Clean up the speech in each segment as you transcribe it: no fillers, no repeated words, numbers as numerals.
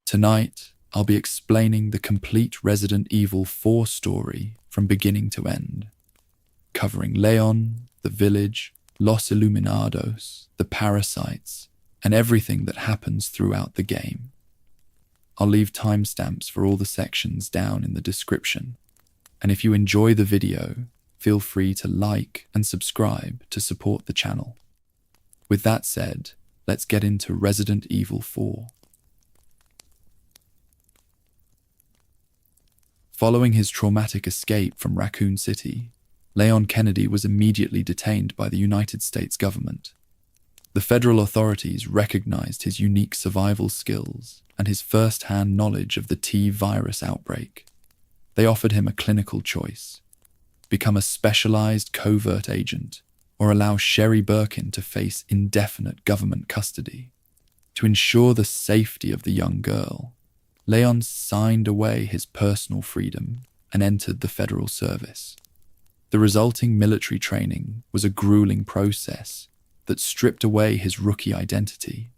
Tonight, I'll be explaining the complete Resident Evil 4 story from beginning to end, covering Leon, the village, Los Iluminados, the parasites, and everything that happens throughout the game. I'll leave timestamps for all the sections down in the description, and if you enjoy the video, feel free to like and subscribe to support the channel. With that said, let's get into Resident Evil 4. Following his traumatic escape from Raccoon City, Leon Kennedy was immediately detained by the United States government. The federal authorities recognized his unique survival skills and his first-hand knowledge of the T-virus outbreak. They offered him a clinical choice: become a specialized covert agent or allow Sherry Birkin to face indefinite government custody. To ensure the safety of the young girl, Leon signed away his personal freedom and entered the federal service. The resulting military training was a grueling process that stripped away his rookie identity.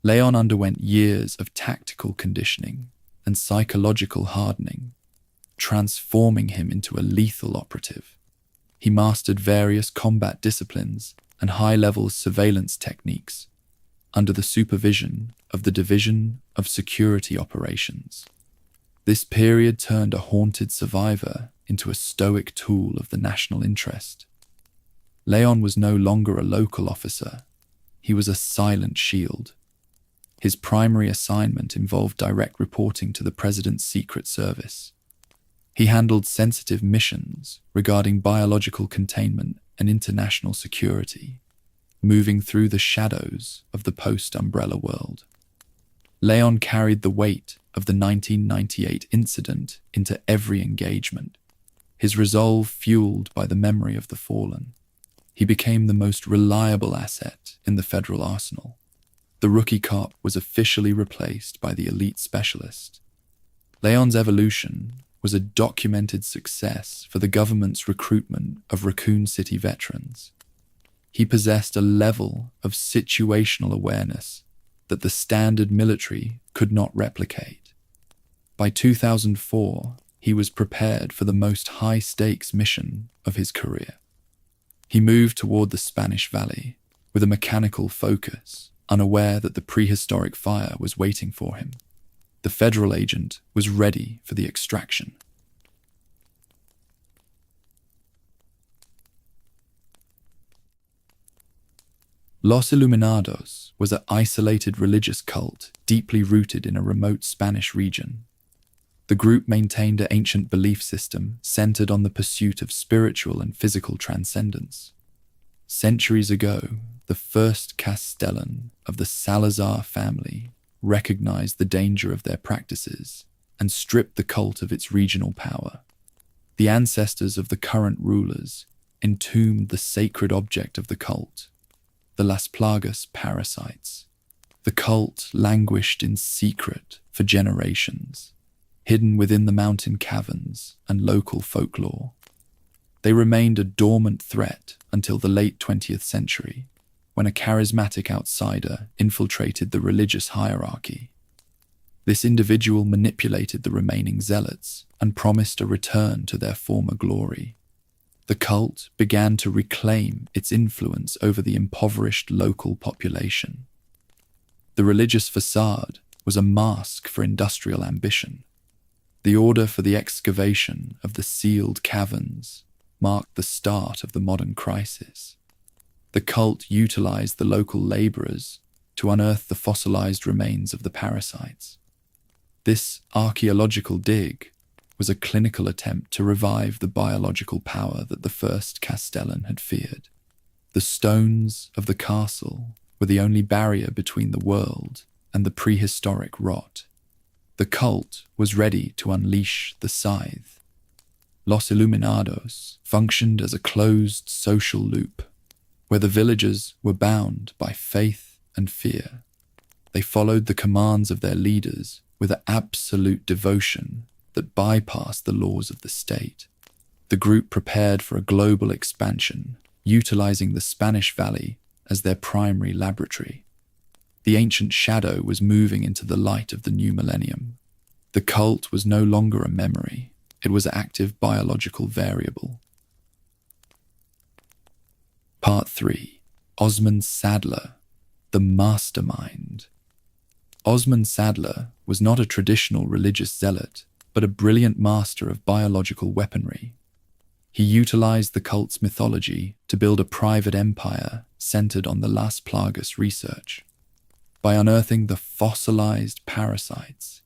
Leon underwent years of tactical conditioning and psychological hardening, transforming him into a lethal operative. He mastered various combat disciplines and high-level surveillance techniques under the supervision of the Division of Security Operations. This period turned a haunted survivor into a stoic tool of the national interest. Leon was no longer a local officer. He was a silent shield. His primary assignment involved direct reporting to the President's Secret Service. He handled sensitive missions regarding biological containment and international security, moving through the shadows of the post-Umbrella world. Leon carried the weight of the 1998 incident into every engagement, his resolve fueled by the memory of the fallen. He became the most reliable asset in the federal arsenal. The rookie cop was officially replaced by the elite specialist. Leon's evolution was a documented success for the government's recruitment of Raccoon City veterans. He possessed a level of situational awareness that the standard military could not replicate. By 2004, he was prepared for the most high-stakes mission of his career. He moved toward the Spanish Valley with a mechanical focus, unaware that the prehistoric fire was waiting for him. The federal agent was ready for the extraction. Los Iluminados was an isolated religious cult deeply rooted in a remote Spanish region. The group maintained an ancient belief system centered on the pursuit of spiritual and physical transcendence. Centuries ago, the first Castellan of the Salazar family recognized the danger of their practices and stripped the cult of its regional power. The ancestors of the current rulers entombed the sacred object of the cult, the Las Plagas parasites. The cult languished in secret for generations, hidden within the mountain caverns and local folklore. They remained a dormant threat until the late 20th century, when a charismatic outsider infiltrated the religious hierarchy. This individual manipulated the remaining zealots and promised a return to their former glory. The cult began to reclaim its influence over the impoverished local population. The religious facade was a mask for industrial ambition. The order for the excavation of the sealed caverns marked the start of the modern crisis. The cult utilized the local laborers to unearth the fossilized remains of the parasites. This archaeological dig was a clinical attempt to revive the biological power that the first Castellan had feared. The stones of the castle were the only barrier between the world and the prehistoric rot. The cult was ready to unleash the scythe. Los Iluminados functioned as a closed social loop, where the villagers were bound by faith and fear. They followed the commands of their leaders with an absolute devotion that bypassed the laws of the state. The group prepared for a global expansion, utilizing the Spanish Valley as their primary laboratory. The ancient shadow was moving into the light of the new millennium. The cult was no longer a memory. It was an active biological variable. Part 3. Osmund Saddler, the mastermind. Osmund Saddler was not a traditional religious zealot, but a brilliant master of biological weaponry. He utilized the cult's mythology to build a private empire centered on the Las Plagas research. By unearthing the fossilized parasites,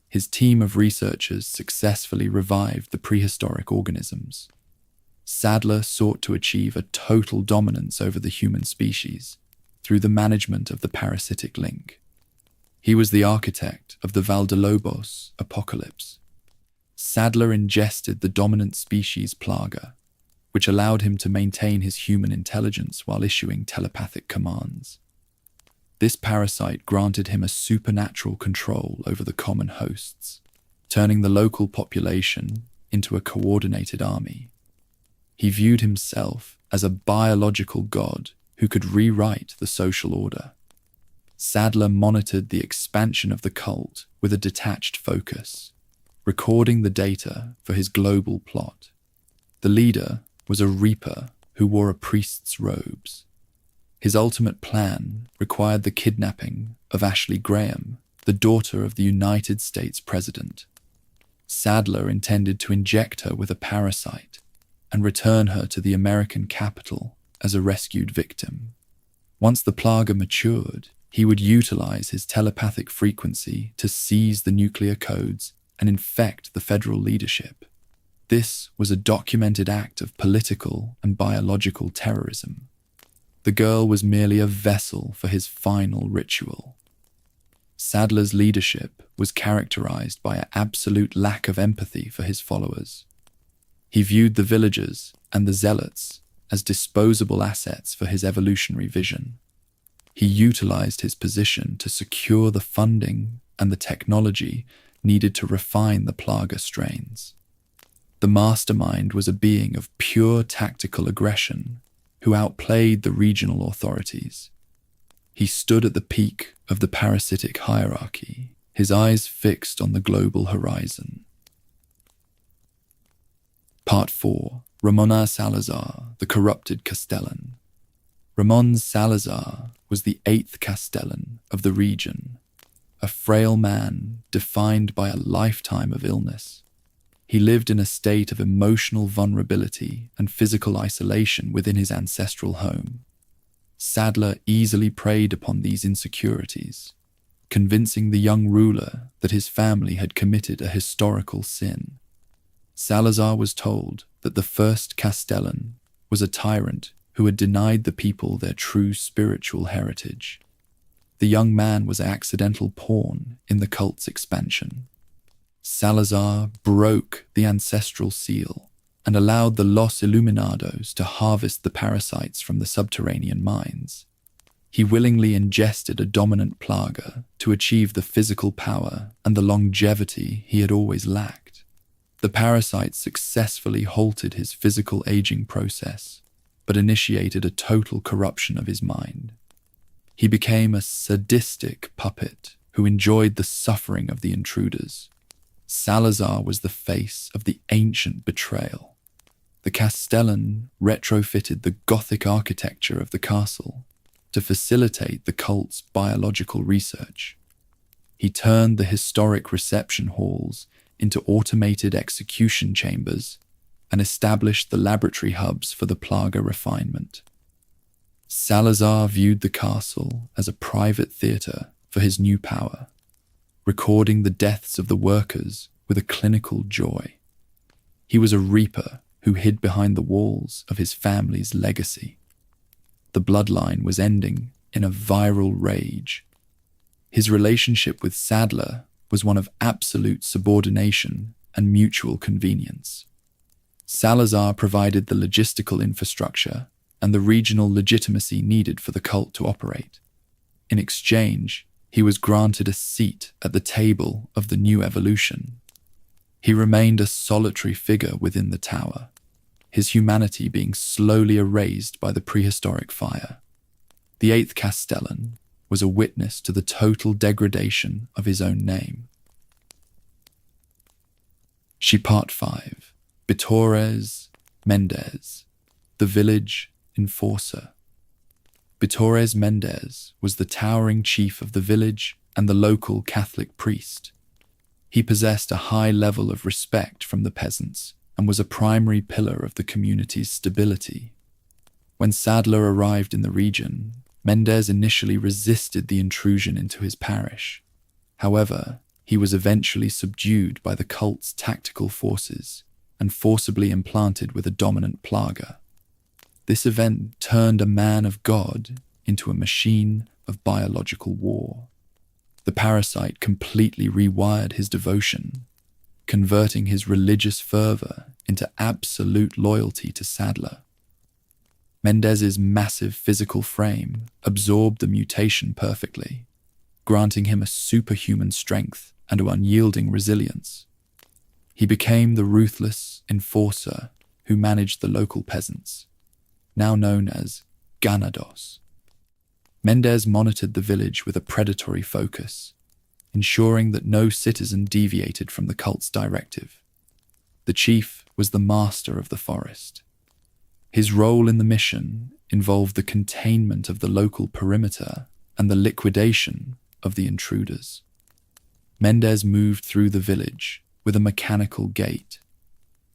his team of researchers successfully revived the prehistoric organisms. Saddler sought to achieve a total dominance over the human species through the management of the parasitic link. He was the architect of the Valdelobos apocalypse. Saddler ingested the dominant species Plaga, which allowed him to maintain his human intelligence while issuing telepathic commands. This parasite granted him a supernatural control over the common hosts, turning the local population into a coordinated army. He viewed himself as a biological god who could rewrite the social order. Saddler monitored the expansion of the cult with a detached focus, recording the data for his global plot. The leader was a reaper who wore a priest's robes. His ultimate plan required the kidnapping of Ashley Graham, the daughter of the United States president. Saddler intended to inject her with a parasite and return her to the American capital as a rescued victim. Once the Plaga matured, he would utilize his telepathic frequency to seize the nuclear codes and infect the federal leadership. This was a documented act of political and biological terrorism. The girl was merely a vessel for his final ritual. Saddler's leadership was characterized by an absolute lack of empathy for his followers. He viewed the villagers and the zealots as disposable assets for his evolutionary vision. He utilized his position to secure the funding and the technology needed to refine the Plaga strains. The mastermind was a being of pure tactical aggression who outplayed the regional authorities. He stood at the peak of the parasitic hierarchy, his eyes fixed on the global horizon. Part 4. Ramon Salazar, the corrupted Castellan. Ramon Salazar was the 8th Castellan of the region, a frail man defined by a lifetime of illness. He lived in a state of emotional vulnerability and physical isolation within his ancestral home. Saddler easily preyed upon these insecurities, convincing the young ruler that his family had committed a historical sin. Salazar was told that the first Castellan was a tyrant who had denied the people their true spiritual heritage. The young man was an accidental pawn in the cult's expansion. Salazar broke the ancestral seal and allowed the Los Iluminados to harvest the parasites from the subterranean mines. He willingly ingested a dominant Plaga to achieve the physical power and the longevity he had always lacked. The parasites successfully halted his physical aging process, but initiated a total corruption of his mind. He became a sadistic puppet who enjoyed the suffering of the intruders. Salazar was the face of the ancient betrayal. The Castellan retrofitted the Gothic architecture of the castle to facilitate the cult's biological research. He turned the historic reception halls into automated execution chambers and established the laboratory hubs for the Plaga refinement. Salazar viewed the castle as a private theater for his new power, recording the deaths of the workers with a clinical joy. He was a reaper who hid behind the walls of his family's legacy. The bloodline was ending in a viral rage. His relationship with Saddler was one of absolute subordination and mutual convenience. Salazar provided the logistical infrastructure and the regional legitimacy needed for the cult to operate. In exchange, he was granted a seat at the table of the new evolution. He remained a solitary figure within the tower, his humanity being slowly erased by the prehistoric fire. The 8th Castellan, was a witness to the total degradation of his own name. Part 5. Torres Mendez, the village enforcer. Torres Mendez was the towering chief of the village and the local Catholic priest. He possessed a high level of respect from the peasants and was a primary pillar of the community's stability. When Saddler arrived in the region, Mendez initially resisted the intrusion into his parish. However, he was eventually subdued by the cult's tactical forces and forcibly implanted with a dominant plaga. This event turned a man of God into a machine of biological war. The parasite completely rewired his devotion, converting his religious fervor into absolute loyalty to Saddler. Mendez's massive physical frame absorbed the mutation perfectly, granting him a superhuman strength and an unyielding resilience. He became the ruthless enforcer who managed the local peasants, now known as Ganados. Mendez monitored the village with a predatory focus, ensuring that no citizen deviated from the cult's directive. The chief was the master of the forest. His role in the mission involved the containment of the local perimeter and the liquidation of the intruders. Mendez moved through the village with a mechanical gait,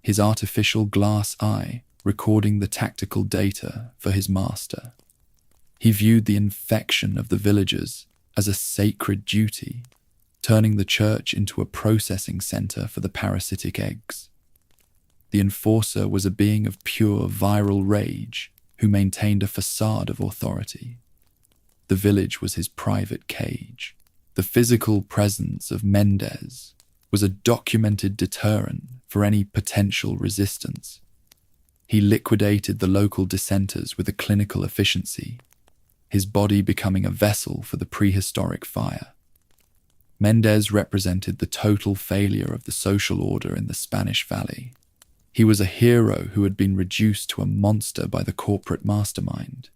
his artificial glass eye recording the tactical data for his master. He viewed the infection of the villagers as a sacred duty, turning the church into a processing center for the parasitic eggs. The enforcer was a being of pure viral rage who maintained a facade of authority. The village was his private cage. The physical presence of Mendez was a documented deterrent for any potential resistance. He liquidated the local dissenters with a clinical efficiency, his body becoming a vessel for the prehistoric fire. Mendez represented the total failure of the social order in the Spanish Valley. He was a hero who had been reduced to a monster by the corporate mastermind.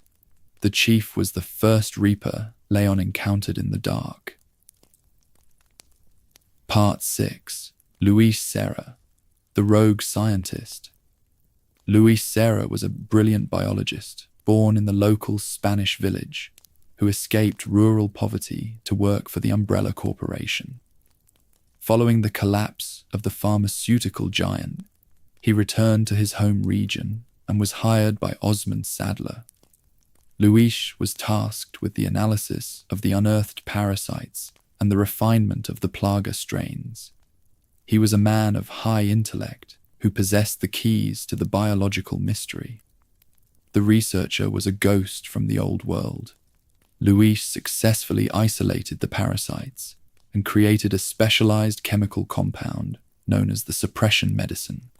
The chief was the first Reaper Leon encountered in the dark. Part 6. Luis Serra, the rogue scientist. Luis Serra was a brilliant biologist born in the local Spanish village who escaped rural poverty to work for the Umbrella Corporation. Following the collapse of the pharmaceutical giant, he returned to his home region and was hired by Osmund Saddler. Luis was tasked with the analysis of the unearthed parasites and the refinement of the plaga strains. He was a man of high intellect who possessed the keys to the biological mystery. The researcher was a ghost from the old world. Luis successfully isolated the parasites and created a specialized chemical compound known as the suppression medicine.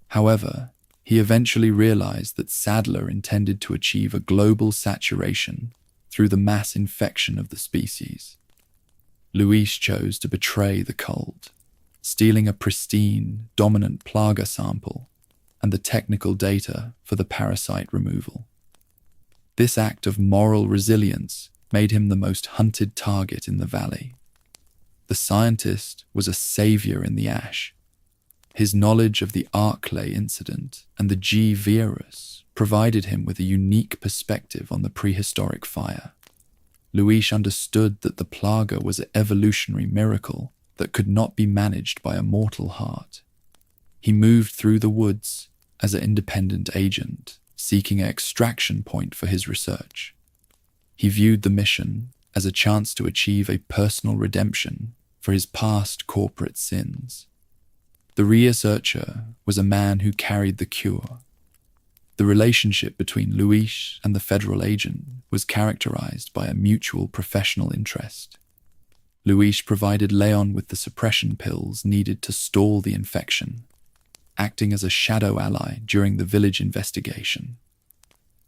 However, he eventually realized that Saddler intended to achieve a global saturation through the mass infection of the species. Luis chose to betray the cult, stealing a pristine, dominant plaga sample and the technical data for the parasite removal. This act of moral resilience made him the most hunted target in the valley. The scientist was a savior in the ash. His knowledge of the Arklay incident and the G virus provided him with a unique perspective on the prehistoric fire. Luis understood that the plaga was an evolutionary miracle that could not be managed by a mortal heart. He moved through the woods as an independent agent, seeking an extraction point for his research. He viewed the mission as a chance to achieve a personal redemption for his past corporate sins. The researcher was a man who carried the cure. The relationship between Luis and the federal agent was characterized by a mutual professional interest. Luis provided Leon with the suppression pills needed to stall the infection, acting as a shadow ally during the village investigation.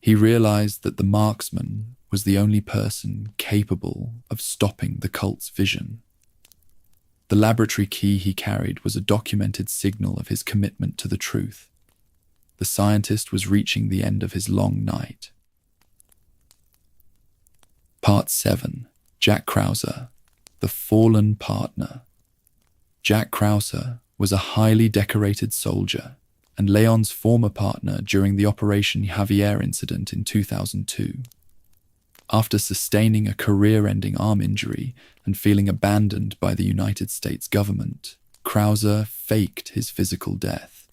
He realized that the marksman was the only person capable of stopping the cult's vision. The laboratory key he carried was a documented signal of his commitment to the truth. The scientist was reaching the end of his long night. Part 7. Jack Krauser, the fallen partner. Jack Krauser was a highly decorated soldier and Leon's former partner during the Operation Javier incident in 2002. After sustaining a career-ending arm injury and feeling abandoned by the United States government, Krauser faked his physical death.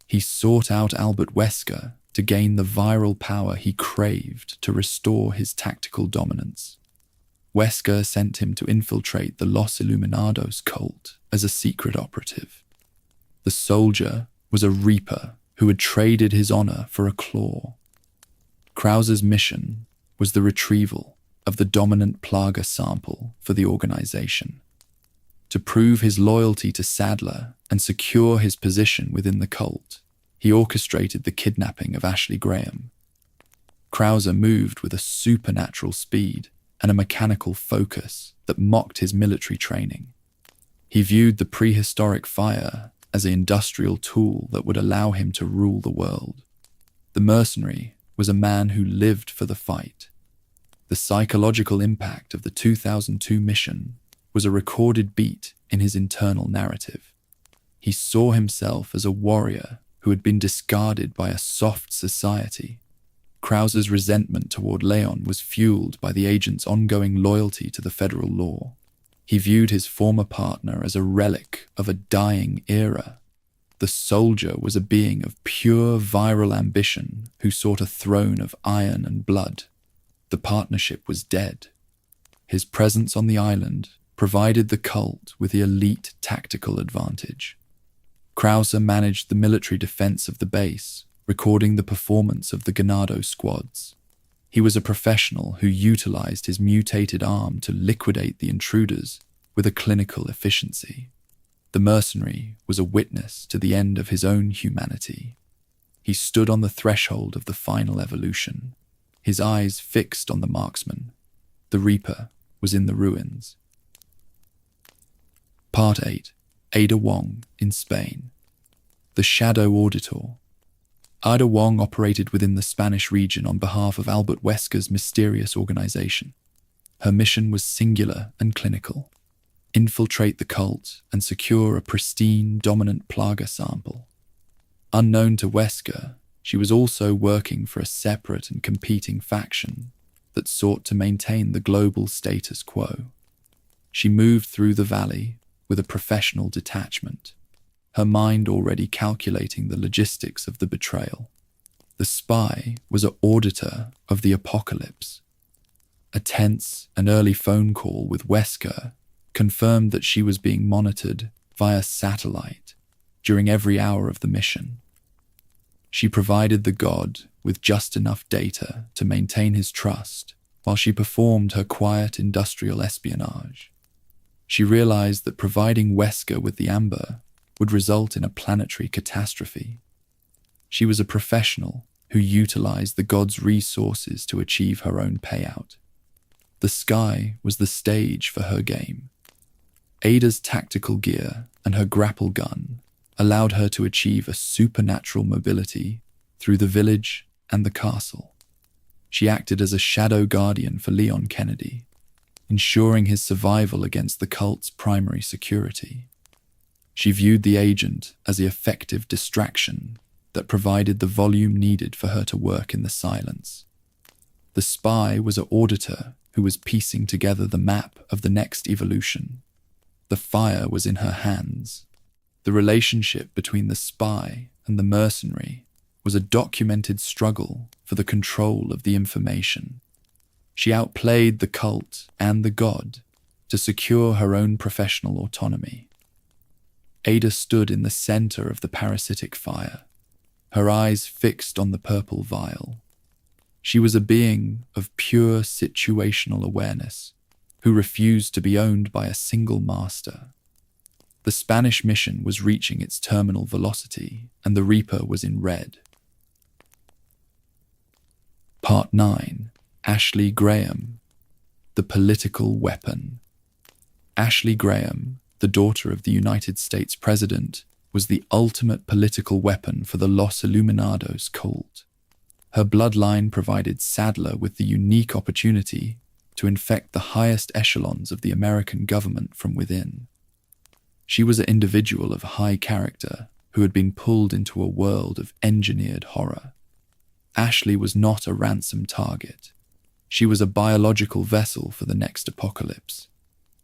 He sought out Albert Wesker to gain the viral power he craved to restore his tactical dominance. Wesker sent him to infiltrate the Los Iluminados cult as a secret operative. The soldier was a reaper who had traded his honor for a claw. Krauser's mission was the retrieval of the dominant Plaga sample for the organization. To prove his loyalty to Saddler and secure his position within the cult, he orchestrated the kidnapping of Ashley Graham. Krauser moved with a supernatural speed and a mechanical focus that mocked his military training. He viewed the prehistoric fire as an industrial tool that would allow him to rule the world. The mercenary was a man who lived for the fight. The psychological impact of the 2002 mission was a recorded beat in his internal narrative. He saw himself as a warrior who had been discarded by a soft society. Krauser's resentment toward Leon was fueled by the agent's ongoing loyalty to the federal law. He viewed his former partner as a relic of a dying era. The soldier was a being of pure viral ambition who sought a throne of iron and blood. The partnership was dead. His presence on the island provided the cult with the elite tactical advantage. Krauser managed the military defense of the base, recording the performance of the Ganados squads. He was a professional who utilized his mutated arm to liquidate the intruders with a clinical efficiency. The mercenary was a witness to the end of his own humanity. He stood on the threshold of the final evolution, his eyes fixed on the marksman. The Reaper was in the ruins. Part 8. Ada Wong in Spain. The Shadow Auditor. Ada Wong operated within the Spanish region on behalf of Albert Wesker's mysterious organization. Her mission was singular and clinical: infiltrate the cult and secure a pristine, dominant Plaga sample. Unknown to Wesker, she was also working for a separate and competing faction that sought to maintain the global status quo. She moved through the valley with a professional detachment, her mind already calculating the logistics of the betrayal. The spy was an auditor of the apocalypse. A tense and early phone call with Wesker confirmed that she was being monitored via satellite during every hour of the mission. She provided the god with just enough data to maintain his trust while she performed her quiet industrial espionage. She realized that providing Wesker with the amber would result in a planetary catastrophe. She was a professional who utilized the god's resources to achieve her own payout. The sky was the stage for her game. Ada's tactical gear and her grapple gun allowed her to achieve a supernatural mobility through the village and the castle. She acted as a shadow guardian for Leon Kennedy, ensuring his survival against the cult's primary security. She viewed the agent as the effective distraction that provided the volume needed for her to work in the silence. The spy was an auditor who was piecing together the map of the next evolution. The fire was in her hands. The relationship between the spy and the mercenary was a documented struggle for the control of the information. She outplayed the cult and the god to secure her own professional autonomy. Ada stood in the center of the parasitic fire, her eyes fixed on the purple vial. She was a being of pure situational awareness who refused to be owned by a single master. The Spanish mission was reaching its terminal velocity, and the Reaper was in red. Part 9. Ashley Graham, the political weapon. Ashley Graham, the daughter of the United States President, was the ultimate political weapon for the Los Iluminados cult. Her bloodline provided Saddler with the unique opportunity to infect the highest echelons of the American government from within. She was an individual of high character who had been pulled into a world of engineered horror. Ashley was not a ransom target. She was a biological vessel for the next apocalypse.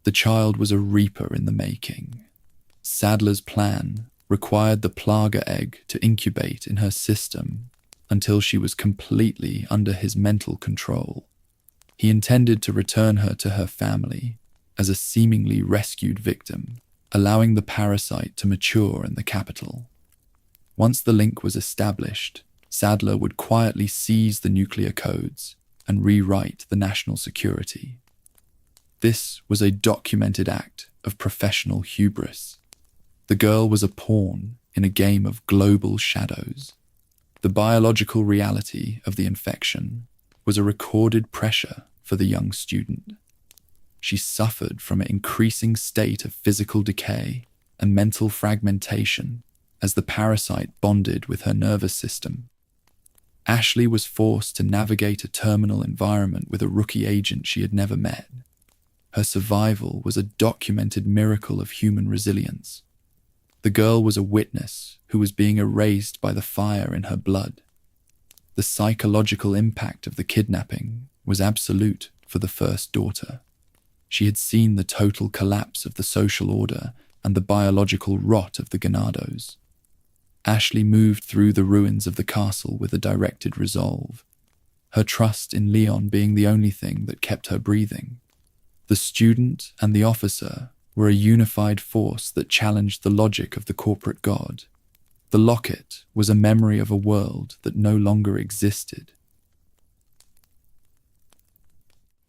The child was a reaper in the making. Saddler's plan required the Plaga egg to incubate in her system until she was completely under his mental control. He intended to return her to her family as a seemingly rescued victim, allowing the parasite to mature in the capital. Once the link was established, Saddler would quietly seize the nuclear codes and rewrite the national security. This was a documented act of professional hubris. The girl was a pawn in a game of global shadows. The biological reality of the infection was a recorded pressure for the young student. She suffered from an increasing state of physical decay and mental fragmentation as the parasite bonded with her nervous system. Ashley was forced to navigate a terminal environment with a rookie agent she had never met. Her survival was a documented miracle of human resilience. The girl was a witness who was being erased by the fire in her blood. The psychological impact of the kidnapping was absolute for the first daughter. She had seen the total collapse of the social order and the biological rot of the Ganados. Ashley moved through the ruins of the castle with a directed resolve, her trust in Leon being the only thing that kept her breathing. The student and the officer were a unified force that challenged the logic of the corporate god. The locket was a memory of a world that no longer existed.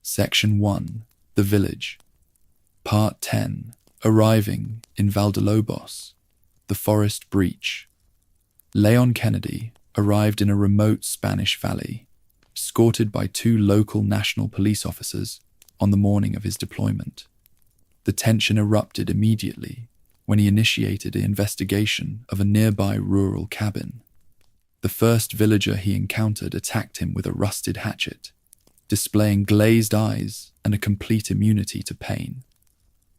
Section 1. The Village. Part 10. Arriving in Valdelobos. The Forest Breach. Leon Kennedy arrived in a remote Spanish valley, escorted by 2 local national police officers on the morning of his deployment. The tension erupted immediately when he initiated an investigation of a nearby rural cabin. The first villager he encountered attacked him with a rusted hatchet, displaying glazed eyes and a complete immunity to pain.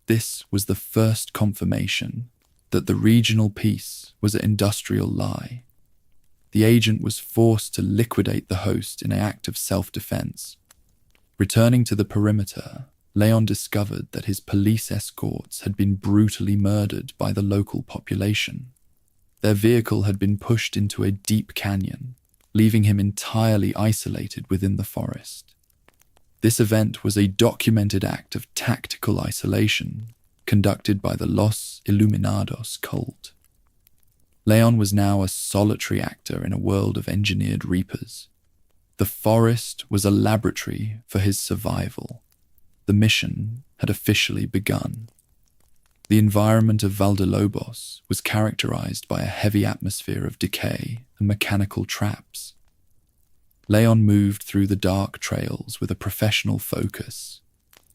This was the first confirmation that the regional peace was an industrial lie. The agent was forced to liquidate the host in an act of self-defense. Returning to the perimeter, Leon discovered that his police escorts had been brutally murdered by the local population. Their vehicle had been pushed into a deep canyon, leaving him entirely isolated within the forest. This event was a documented act of tactical isolation conducted by the Los Iluminados cult. Leon was now a solitary actor in a world of engineered reapers. The forest was a laboratory for his survival. The mission had officially begun. The environment of Valdelobos was characterized by a heavy atmosphere of decay and mechanical traps. Leon moved through the dark trails with a professional focus,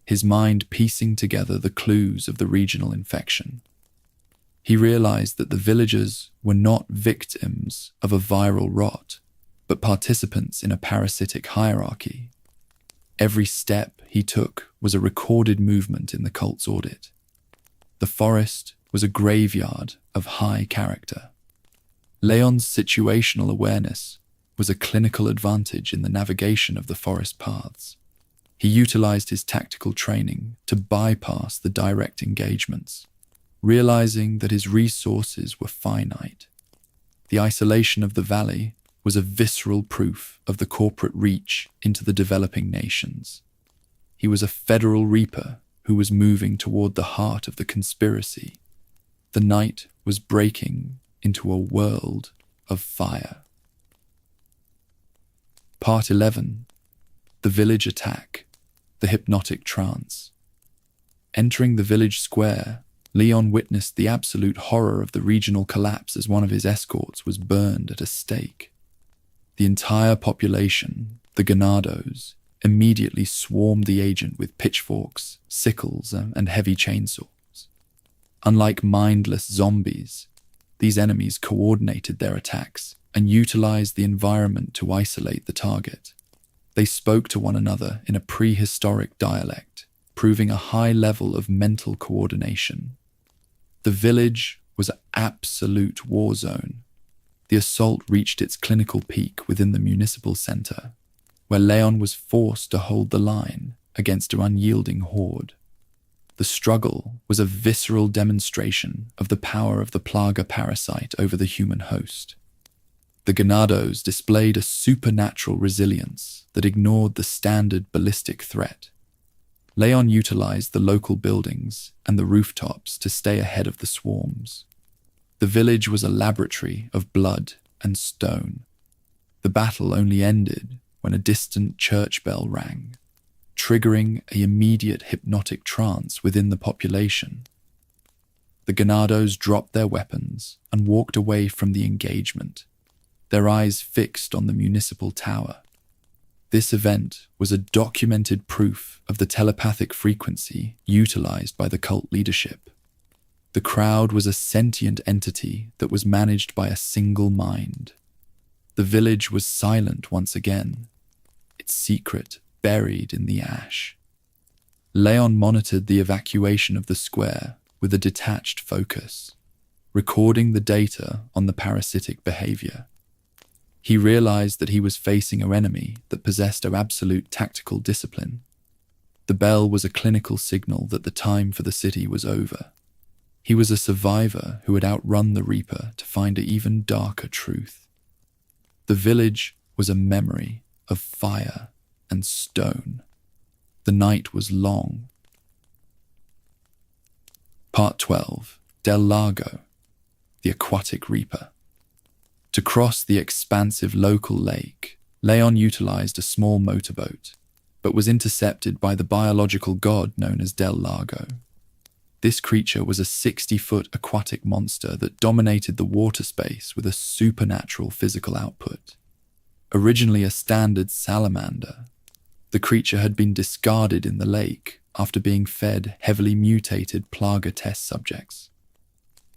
his mind piecing together the clues of the regional infection. He realized that the villagers were not victims of a viral rot, but participants in a parasitic hierarchy. Every step he took was a recorded movement in the cult's audit. The forest was a graveyard of high character. Leon's situational awareness was a clinical advantage in the navigation of the forest paths. He utilized his tactical training to bypass the direct engagements, realizing that his resources were finite. The isolation of the valley was a visceral proof of the corporate reach into the developing nations. He was a federal reaper who was moving toward the heart of the conspiracy. The night was breaking into a world of fire. Part 11. The Village Attack. The Hypnotic Trance. Entering the village square, Leon witnessed the absolute horror of the regional collapse as one of his escorts was burned at a stake. The entire population, the Ganados, immediately swarmed the agent with pitchforks, sickles, and heavy chainsaws. Unlike mindless zombies, these enemies coordinated their attacks and utilized the environment to isolate the target. They spoke to one another in a prehistoric dialect, proving a high level of mental coordination. The village was an absolute war zone. The assault reached its clinical peak within the municipal center, where Leon was forced to hold the line against an unyielding horde. The struggle was a visceral demonstration of the power of the Plaga parasite over the human host. The Ganados displayed a supernatural resilience that ignored the standard ballistic threat. Leon utilized the local buildings and the rooftops to stay ahead of the swarms. The village was a laboratory of blood and stone. The battle only ended when a distant church bell rang, triggering an immediate hypnotic trance within the population. The Ganados dropped their weapons and walked away from the engagement, their eyes fixed on the municipal tower. This event was a documented proof of the telepathic frequency utilized by the cult leadership. The crowd was a sentient entity that was managed by a single mind. The village was silent once again, its secret buried in the ash. Leon monitored the evacuation of the square with a detached focus, recording the data on the parasitic behavior. He realized that he was facing an enemy that possessed an absolute tactical discipline. The bell was a clinical signal that the time for the city was over. He was a survivor who had outrun the Reaper to find an even darker truth. The village was a memory of fire and stone. The night was long. Part 12. Del Lago, the Aquatic Reaper. To cross the expansive local lake, Leon utilized a small motorboat, but was intercepted by the biological god known as Del Lago. This creature was a 60-foot aquatic monster that dominated the water space with a supernatural physical output. Originally a standard salamander, the creature had been discarded in the lake after being fed heavily mutated Plaga test subjects.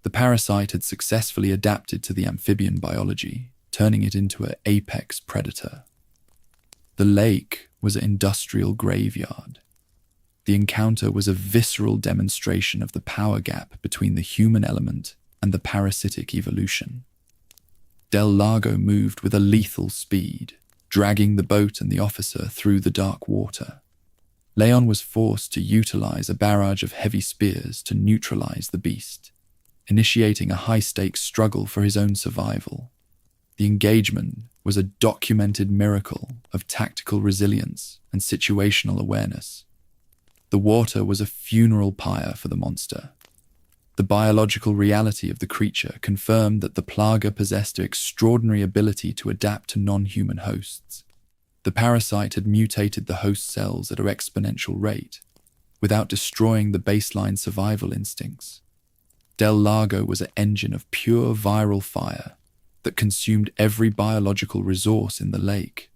The parasite had successfully adapted to the amphibian biology, turning it into an apex predator. The lake was an industrial graveyard. The encounter was a visceral demonstration of the power gap between the human element and the parasitic evolution. Del Lago moved with a lethal speed, dragging the boat and the officer through the dark water. Leon was forced to utilize a barrage of heavy spears to neutralize the beast, initiating a high-stakes struggle for his own survival. The engagement was a documented miracle of tactical resilience and situational awareness. The water was a funeral pyre for the monster. The biological reality of the creature confirmed that the Plaga possessed an extraordinary ability to adapt to non-human hosts. The parasite had mutated the host cells at an exponential rate, without destroying the baseline survival instincts. Del Lago was an engine of pure viral fire that consumed every biological resource in the lake.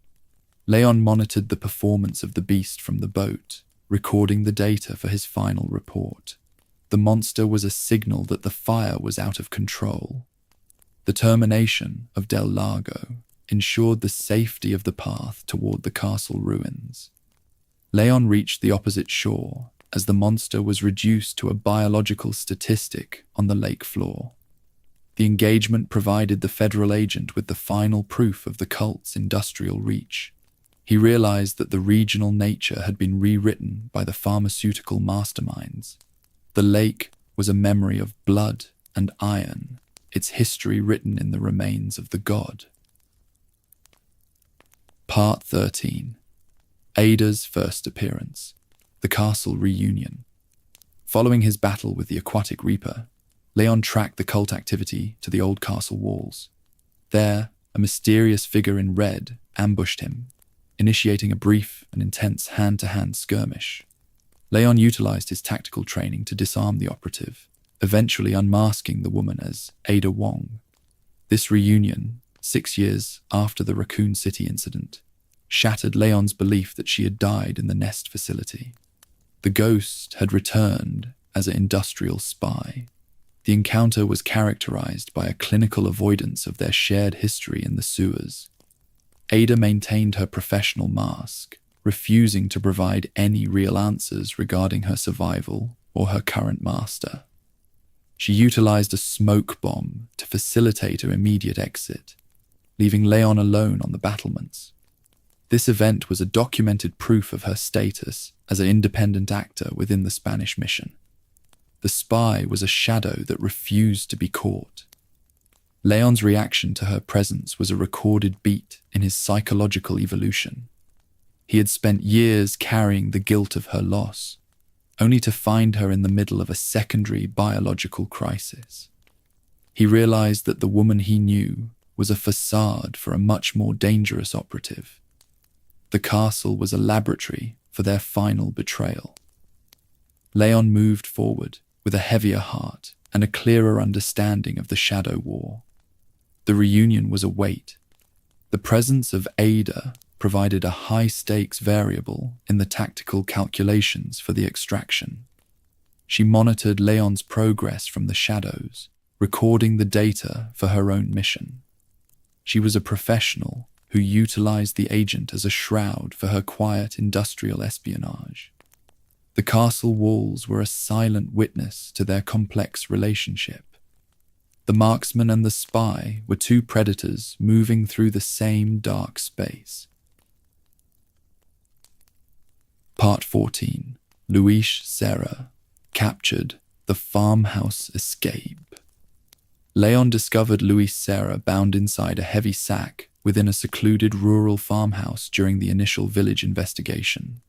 Leon monitored the performance of the beast from the boat, recording the data for his final report. The monster was a signal that the fire was out of control. The termination of Del Lago ensured the safety of the path toward the castle ruins. Leon reached the opposite shore as the monster was reduced to a biological statistic on the lake floor. The engagement provided the federal agent with the final proof of the cult's industrial reach. He realized that the regional nature had been rewritten by the pharmaceutical masterminds. The lake was a memory of blood and iron, its history written in the remains of the god. Part 13. Ada's first appearance. The castle reunion. Following his battle with the Aquatic Reaper, Leon tracked the cult activity to the old castle walls. There, a mysterious figure in red ambushed him, initiating a brief and intense hand-to-hand skirmish. Leon utilized his tactical training to disarm the operative, eventually unmasking the woman as Ada Wong. This reunion, 6 years after the Raccoon City incident, shattered Leon's belief that she had died in the Nest facility. The ghost had returned as an industrial spy. The encounter was characterized by a clinical avoidance of their shared history in the sewers. Ada maintained her professional mask, refusing to provide any real answers regarding her survival or her current master. She utilized a smoke bomb to facilitate her immediate exit, leaving Leon alone on the battlements. This event was a documented proof of her status as an independent actor within the Spanish mission. The spy was a shadow that refused to be caught. Leon's reaction to her presence was a recorded beat in his psychological evolution. He had spent years carrying the guilt of her loss, only to find her in the middle of a secondary biological crisis. He realized that the woman he knew was a facade for a much more dangerous operative. The castle was a laboratory for their final betrayal. Leon moved forward with a heavier heart and a clearer understanding of the Shadow War. The reunion was a weight. The presence of Ada provided a high-stakes variable in the tactical calculations for the extraction. She monitored Leon's progress from the shadows, recording the data for her own mission. She was a professional who utilized the agent as a shroud for her quiet industrial espionage. The castle walls were a silent witness to their complex relationship. The marksman and the spy were two predators moving through the same dark space. Part 14. Luis Serra captured the farmhouse escape. Leon discovered Luis Serra bound inside a heavy sack within a secluded rural farmhouse during the initial village investigation.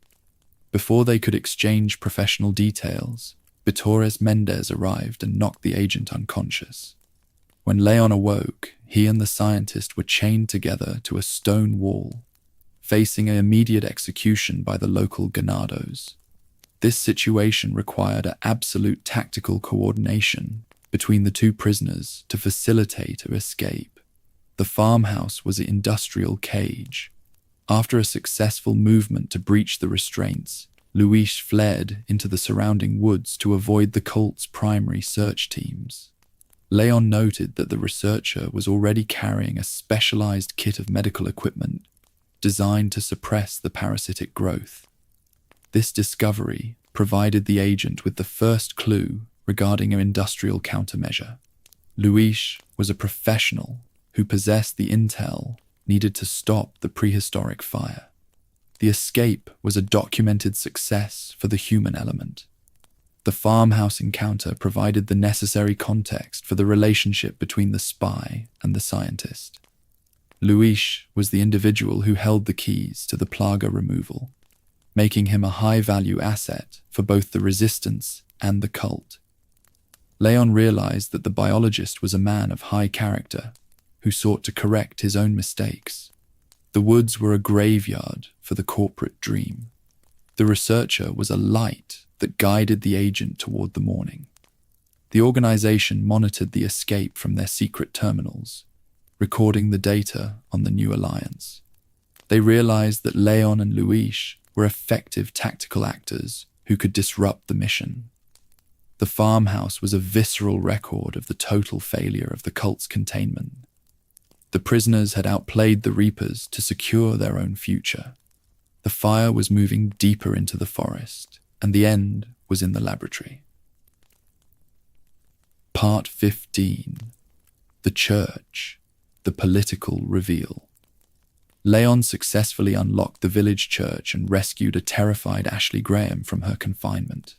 Before they could exchange professional details, Vitores Mendez arrived and knocked the agent unconscious. When Leon awoke, he and the scientist were chained together to a stone wall, facing an immediate execution by the local Ganados. This situation required absolute tactical coordination between the two prisoners to facilitate her escape. The farmhouse was an industrial cage. After a successful movement to breach the restraints, Luis fled into the surrounding woods to avoid the cult's primary search teams. Leon noted that the researcher was already carrying a specialized kit of medical equipment designed to suppress the parasitic growth. This discovery provided the agent with the first clue regarding an industrial countermeasure. Luis was a professional who possessed the intel needed to stop the prehistoric fire. The escape was a documented success for the human element. The farmhouse encounter provided the necessary context for the relationship between the spy and the scientist. Luis was the individual who held the keys to the Plaga removal, making him a high-value asset for both the resistance and the cult. Leon realized that the biologist was a man of high character who sought to correct his own mistakes. The woods were a graveyard for the corporate dream. The researcher was a light that guided the agent toward the morning. The organization monitored the escape from their secret terminals, recording the data on the new alliance. They realized that Leon and Luis were effective tactical actors who could disrupt the mission. The farmhouse was a visceral record of the total failure of the cult's containment. The prisoners had outplayed the Reapers to secure their own future. The fire was moving deeper into the forest, and the end was in the laboratory. Part 15. The Church. The Political Reveal. Leon successfully unlocked the village church and rescued a terrified Ashley Graham from her confinement.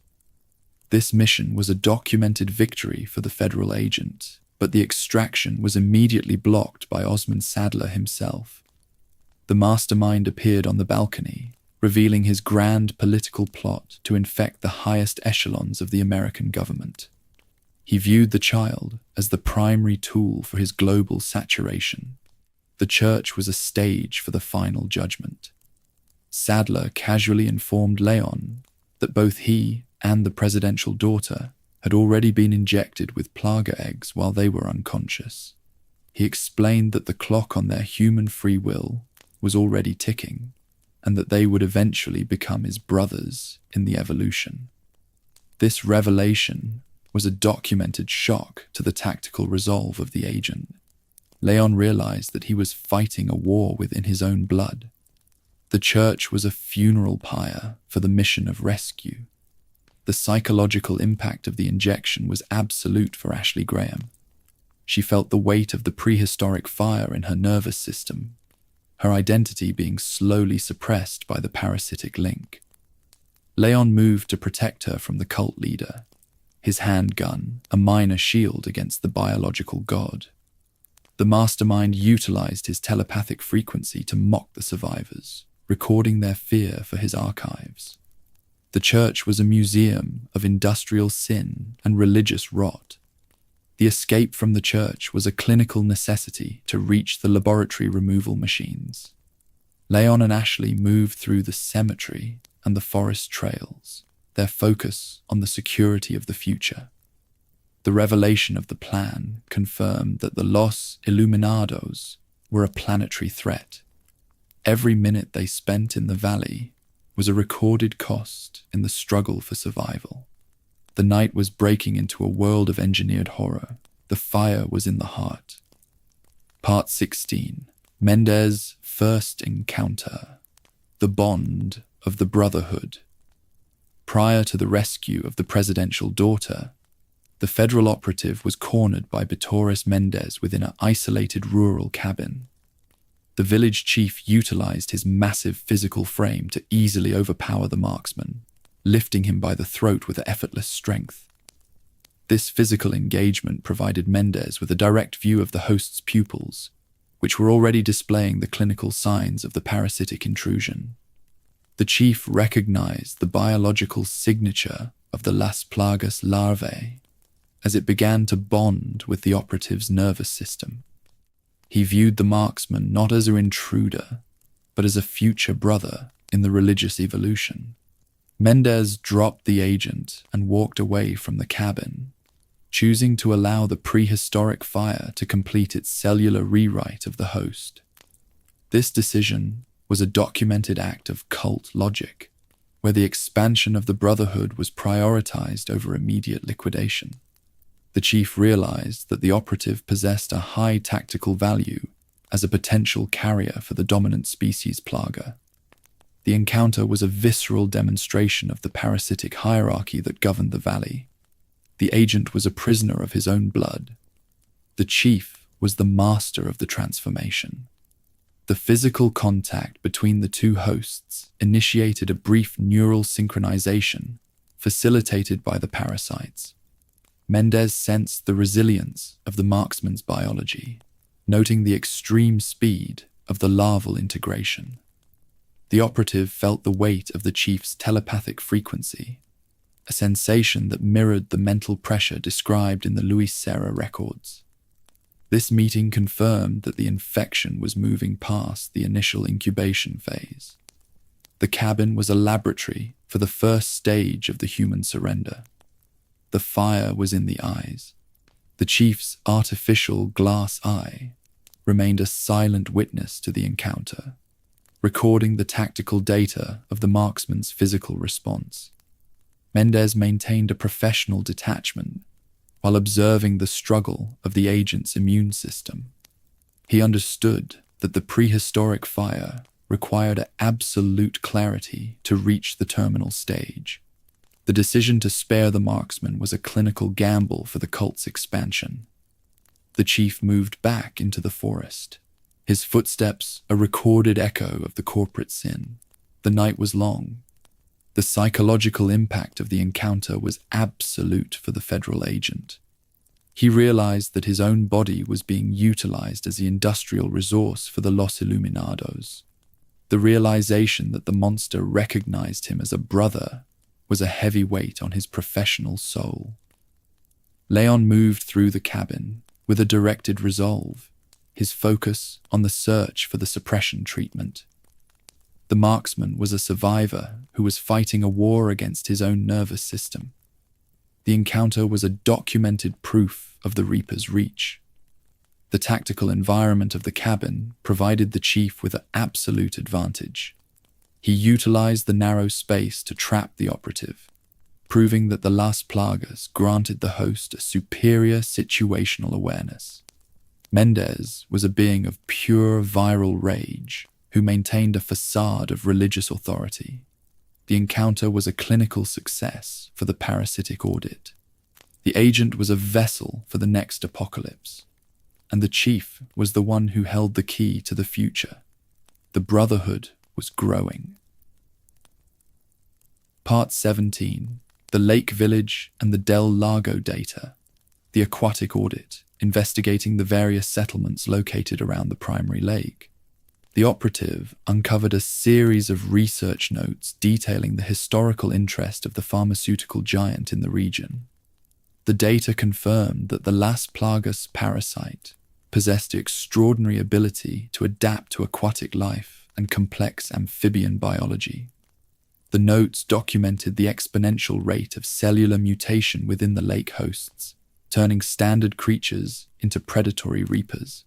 This mission was a documented victory for the federal agent, but the extraction was immediately blocked by Osmund Saddler himself. The mastermind appeared on the balcony, revealing his grand political plot to infect the highest echelons of the American government. He viewed the child as the primary tool for his global saturation. The church was a stage for the final judgment. Saddler casually informed Leon that both he and the presidential daughter had already been injected with Plaga eggs while they were unconscious. He explained that the clock on their human free will was already ticking, and that they would eventually become his brothers in the evolution. This revelation was a documented shock to the tactical resolve of the agent. Leon realized that he was fighting a war within his own blood. The church was a funeral pyre for the mission of rescue. The psychological impact of the injection was absolute for Ashley Graham. She felt the weight of the prehistoric fire in her nervous system, her identity being slowly suppressed by the parasitic link. Leon moved to protect her from the cult leader, his handgun a minor shield against the biological god. The mastermind utilized his telepathic frequency to mock the survivors, recording their fear for his archives. The church was a museum of industrial sin and religious rot. The escape from the church was a clinical necessity to reach the laboratory removal machines. Leon and Ashley moved through the cemetery and the forest trails, their focus on the security of the future. The revelation of the plan confirmed that the Los Iluminados were a planetary threat. Every minute they spent in the valley was a recorded cost in the struggle for survival. The night was breaking into a world of engineered horror. The fire was in the heart. Part 16. Mendez' First Encounter. The Bond of the Brotherhood. Prior to the rescue of the presidential daughter, the federal operative was cornered by Betorres Mendez within an isolated rural cabin. The village chief utilized his massive physical frame to easily overpower the marksman, lifting him by the throat with effortless strength. This physical engagement provided Mendez with a direct view of the host's pupils, which were already displaying the clinical signs of the parasitic intrusion. The chief recognized the biological signature of the Las Plagas larvae as it began to bond with the operative's nervous system. He viewed the marksman not as an intruder, but as a future brother in the religious evolution. Mendez dropped the agent and walked away from the cabin, choosing to allow the prehistoric fire to complete its cellular rewrite of the host. This decision was a documented act of cult logic, where the expansion of the Brotherhood was prioritized over immediate liquidation. The chief realized that the operative possessed a high tactical value as a potential carrier for the dominant species Plaga. The encounter was a visceral demonstration of the parasitic hierarchy that governed the valley. The agent was a prisoner of his own blood. The chief was the master of the transformation. The physical contact between the two hosts initiated a brief neural synchronization facilitated by the parasites. Mendez sensed the resilience of the marksman's biology, noting the extreme speed of the larval integration. The operative felt the weight of the chief's telepathic frequency, a sensation that mirrored the mental pressure described in the Luis Serra records. This meeting confirmed that the infection was moving past the initial incubation phase. The cabin was a laboratory for the first stage of the human surrender. The fire was in the eyes. The chief's artificial glass eye remained a silent witness to the encounter, recording the tactical data of the marksman's physical response. Mendez maintained a professional detachment while observing the struggle of the agent's immune system. He understood that the prehistoric fire required absolute clarity to reach the terminal stage. The decision to spare the marksman was a clinical gamble for the cult's expansion. The chief moved back into the forest, his footsteps a recorded echo of the corporate sin. The night was long. The psychological impact of the encounter was absolute for the federal agent. He realized that his own body was being utilized as the industrial resource for the Los Iluminados. The realization that the monster recognized him as a brother was a heavy weight on his professional soul. Leon moved through the cabin with a directed resolve, his focus on the search for the suppression treatment. The marksman was a survivor who was fighting a war against his own nervous system. The encounter was a documented proof of the Reaper's reach. The tactical environment of the cabin provided the chief with an absolute advantage. He utilized the narrow space to trap the operative, proving that the Las Plagas granted the host a superior situational awareness. Mendez was a being of pure viral rage who maintained a facade of religious authority. The encounter was a clinical success for the parasitic audit. The agent was a vessel for the next apocalypse, and the chief was the one who held the key to the future. The Brotherhood was growing. Part 17. The Lake Village and the Del Lago Data. The Aquatic Audit, investigating the various settlements located around the primary lake. The operative uncovered a series of research notes detailing the historical interest of the pharmaceutical giant in the region. The data confirmed that the Las Plagas parasite possessed extraordinary ability to adapt to aquatic life and complex amphibian biology. The notes documented the exponential rate of cellular mutation within the lake hosts, turning standard creatures into predatory reapers.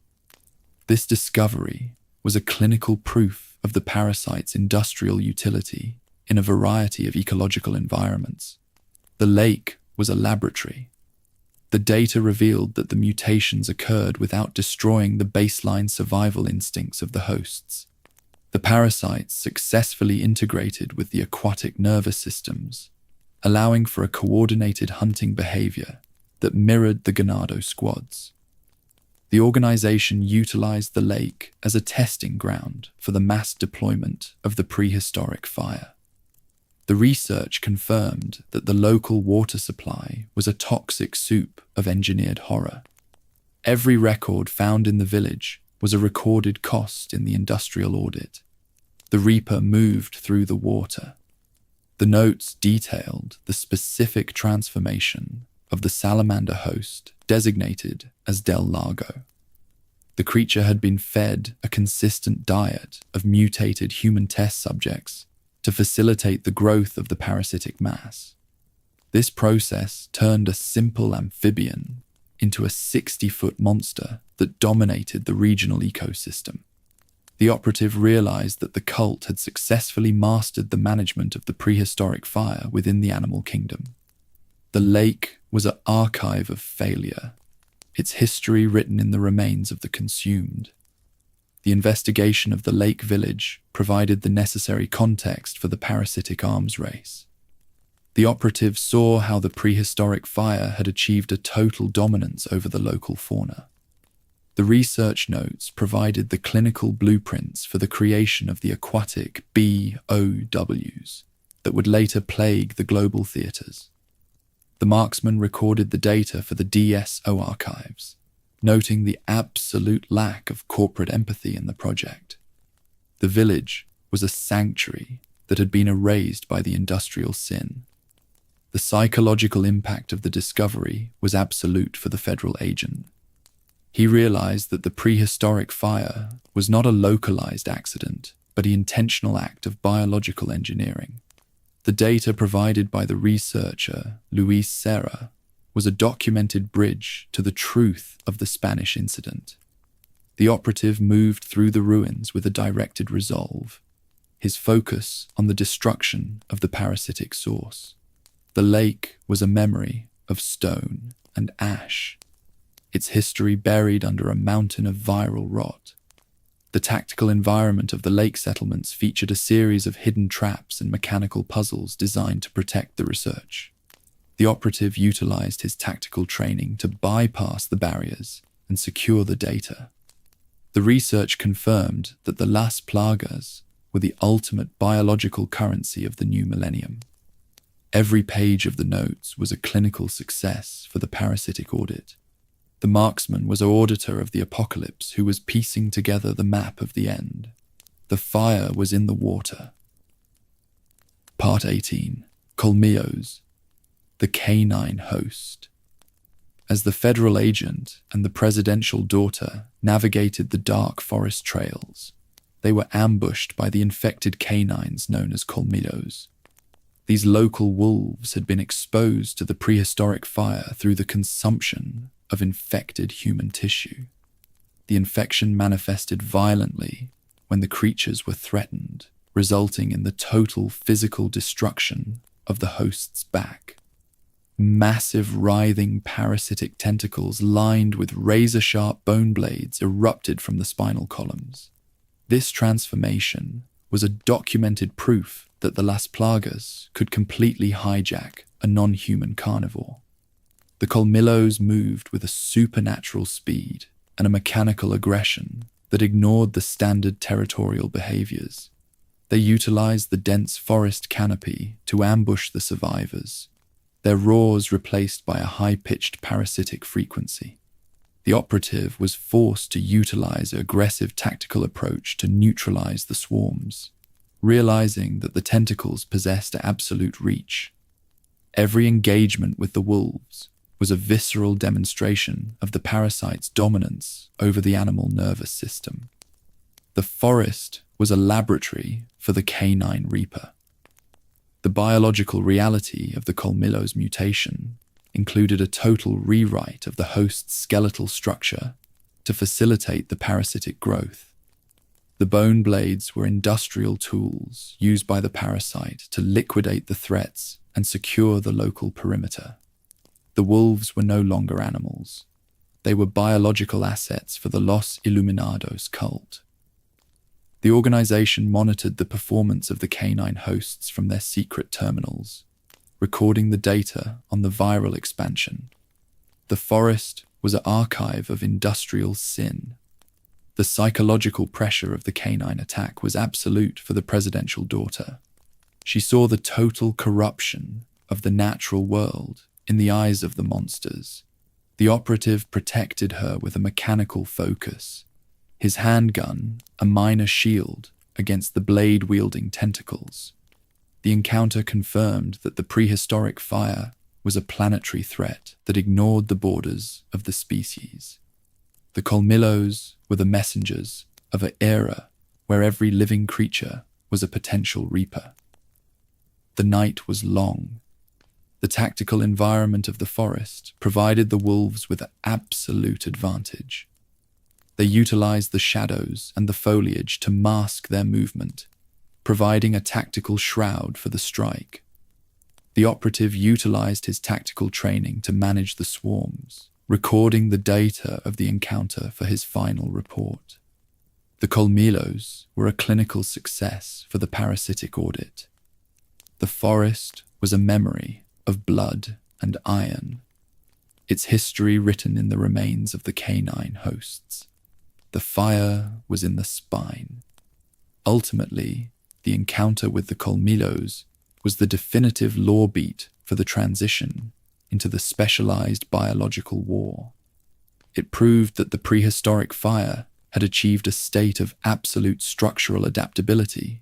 This discovery was a clinical proof of the parasite's industrial utility in a variety of ecological environments. The lake was a laboratory. The data revealed that the mutations occurred without destroying the baseline survival instincts of the hosts. The parasites successfully integrated with the aquatic nervous systems, allowing for a coordinated hunting behavior that mirrored the Ganado squads. The organization utilized the lake as a testing ground for the mass deployment of the prehistoric fire. The research confirmed that the local water supply was a toxic soup of engineered horror. Every record found in the village was a recorded cost in the industrial audit. The Reaper moved through the water. The notes detailed the specific transformation of the salamander host designated as Del Lago. The creature had been fed a consistent diet of mutated human test subjects to facilitate the growth of the parasitic mass. This process turned a simple amphibian into a 60-foot monster that dominated the regional ecosystem. The operative realized that the cult had successfully mastered the management of the prehistoric fire within the animal kingdom. The lake was an archive of failure, its history written in the remains of the consumed. The investigation of the lake village provided the necessary context for the parasitic arms race. The operative saw how the prehistoric fire had achieved a total dominance over the local fauna. The research notes provided the clinical blueprints for the creation of the aquatic BOWs that would later plague the global theaters. The marksman recorded the data for the DSO archives, noting the absolute lack of corporate empathy in the project. The village was a sanctuary that had been erased by the industrial sin. The psychological impact of the discovery was absolute for the federal agent. He realized that the prehistoric fire was not a localized accident, but an intentional act of biological engineering. The data provided by the researcher, Luis Serra, was a documented bridge to the truth of the Spanish incident. The operative moved through the ruins with a directed resolve, his focus on the destruction of the parasitic source. The lake was a memory of stone and ash, its history buried under a mountain of viral rot. The tactical environment of the lake settlements featured a series of hidden traps and mechanical puzzles designed to protect the research. The operative utilized his tactical training to bypass the barriers and secure the data. The research confirmed that the Las Plagas were the ultimate biological currency of the new millennium. Every page of the notes was a clinical success for the parasitic audit. The marksman was an auditor of the apocalypse who was piecing together the map of the end. The fire was in the water. Part 18. Colmillos, the canine host. As the federal agent and the presidential daughter navigated the dark forest trails, they were ambushed by the infected canines known as colmillos. These local wolves had been exposed to the prehistoric fire through the consumption of infected human tissue. The infection manifested violently when the creatures were threatened, resulting in the total physical destruction of the host's back. Massive writhing parasitic tentacles lined with razor-sharp bone blades erupted from the spinal columns. This transformation was a documented proof that the Las Plagas could completely hijack a non-human carnivore. The colmillos moved with a supernatural speed and a mechanical aggression that ignored the standard territorial behaviors. They utilized the dense forest canopy to ambush the survivors, their roars replaced by a high-pitched parasitic frequency. The operative was forced to utilize an aggressive tactical approach to neutralize the swarms, realizing that the tentacles possessed absolute reach. Every engagement with the wolves was a visceral demonstration of the parasite's dominance over the animal nervous system. The forest was a laboratory for the canine reaper. The biological reality of the colmillo's mutation included a total rewrite of the host's skeletal structure to facilitate the parasitic growth. The bone blades were industrial tools used by the parasite to liquidate the threats and secure the local perimeter. The wolves were no longer animals. They were biological assets for the Los Iluminados cult. The organization monitored the performance of the canine hosts from their secret terminals, recording the data on the viral expansion. The forest was an archive of industrial sin. The psychological pressure of the canine attack was absolute for the presidential daughter. She saw the total corruption of the natural world in the eyes of the monsters. The operative protected her with a mechanical focus, his handgun a minor shield against the blade-wielding tentacles. The encounter confirmed that the prehistoric fire was a planetary threat that ignored the borders of the species. The colmillos were the messengers of an era where every living creature was a potential reaper. The night was long. The tactical environment of the forest provided the wolves with an absolute advantage. They utilized the shadows and the foliage to mask their movement, providing a tactical shroud for the strike. The operative utilized his tactical training to manage the swarms, recording the data of the encounter for his final report. The colmillos were a clinical success for the parasitic audit. The forest was a memory of blood and iron, its history written in the remains of the canine hosts. The fire was in the spine. Ultimately, the encounter with the colmillos was the definitive law beat for the transition into the specialized biological war. It proved that the prehistoric fire had achieved a state of absolute structural adaptability.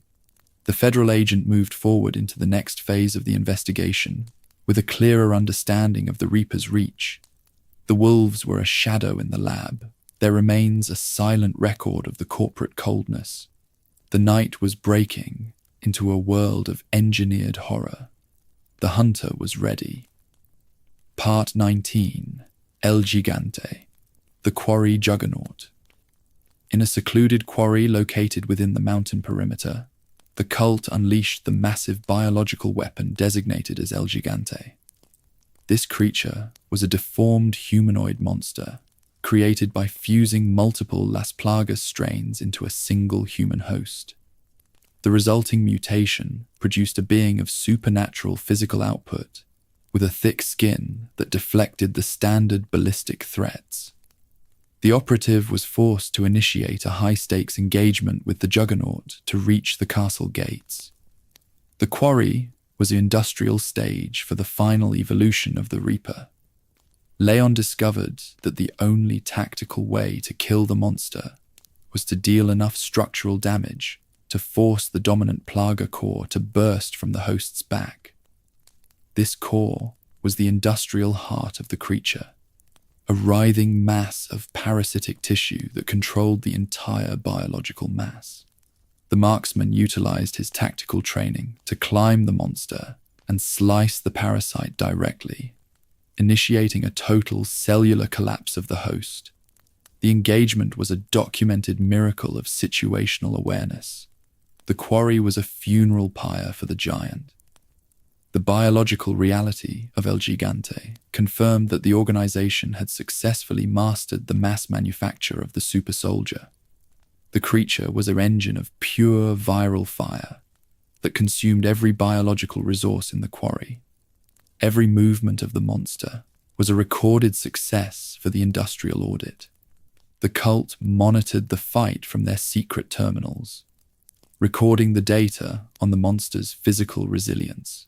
The federal agent moved forward into the next phase of the investigation with a clearer understanding of the Reaper's reach. The wolves were a shadow in the lab. There remains a silent record of the corporate coldness. The night was breaking into a world of engineered horror. The hunter was ready. Part 19. El Gigante, the quarry juggernaut. In a secluded quarry located within the mountain perimeter, the cult unleashed the massive biological weapon designated as El Gigante. This creature was a deformed humanoid monster created by fusing multiple Las Plagas strains into a single human host. The resulting mutation produced a being of supernatural physical output, with a thick skin that deflected the standard ballistic threats. The operative was forced to initiate a high-stakes engagement with the Juggernaut to reach the castle gates. The quarry was the industrial stage for the final evolution of the Reaper. Leon discovered that the only tactical way to kill the monster was to deal enough structural damage to force the dominant Plaga core to burst from the host's back. This core was the industrial heart of the creature, a writhing mass of parasitic tissue that controlled the entire biological mass. The marksman utilized his tactical training to climb the monster and slice the parasite directly, initiating a total cellular collapse of the host. The engagement was a documented miracle of situational awareness. The quarry was a funeral pyre for the giant. The biological reality of El Gigante confirmed that the organization had successfully mastered the mass manufacture of the super soldier. The creature was an engine of pure viral fire that consumed every biological resource in the quarry. Every movement of the monster was a recorded success for the industrial audit. The cult monitored the fight from their secret terminals, recording the data on the monster's physical resilience.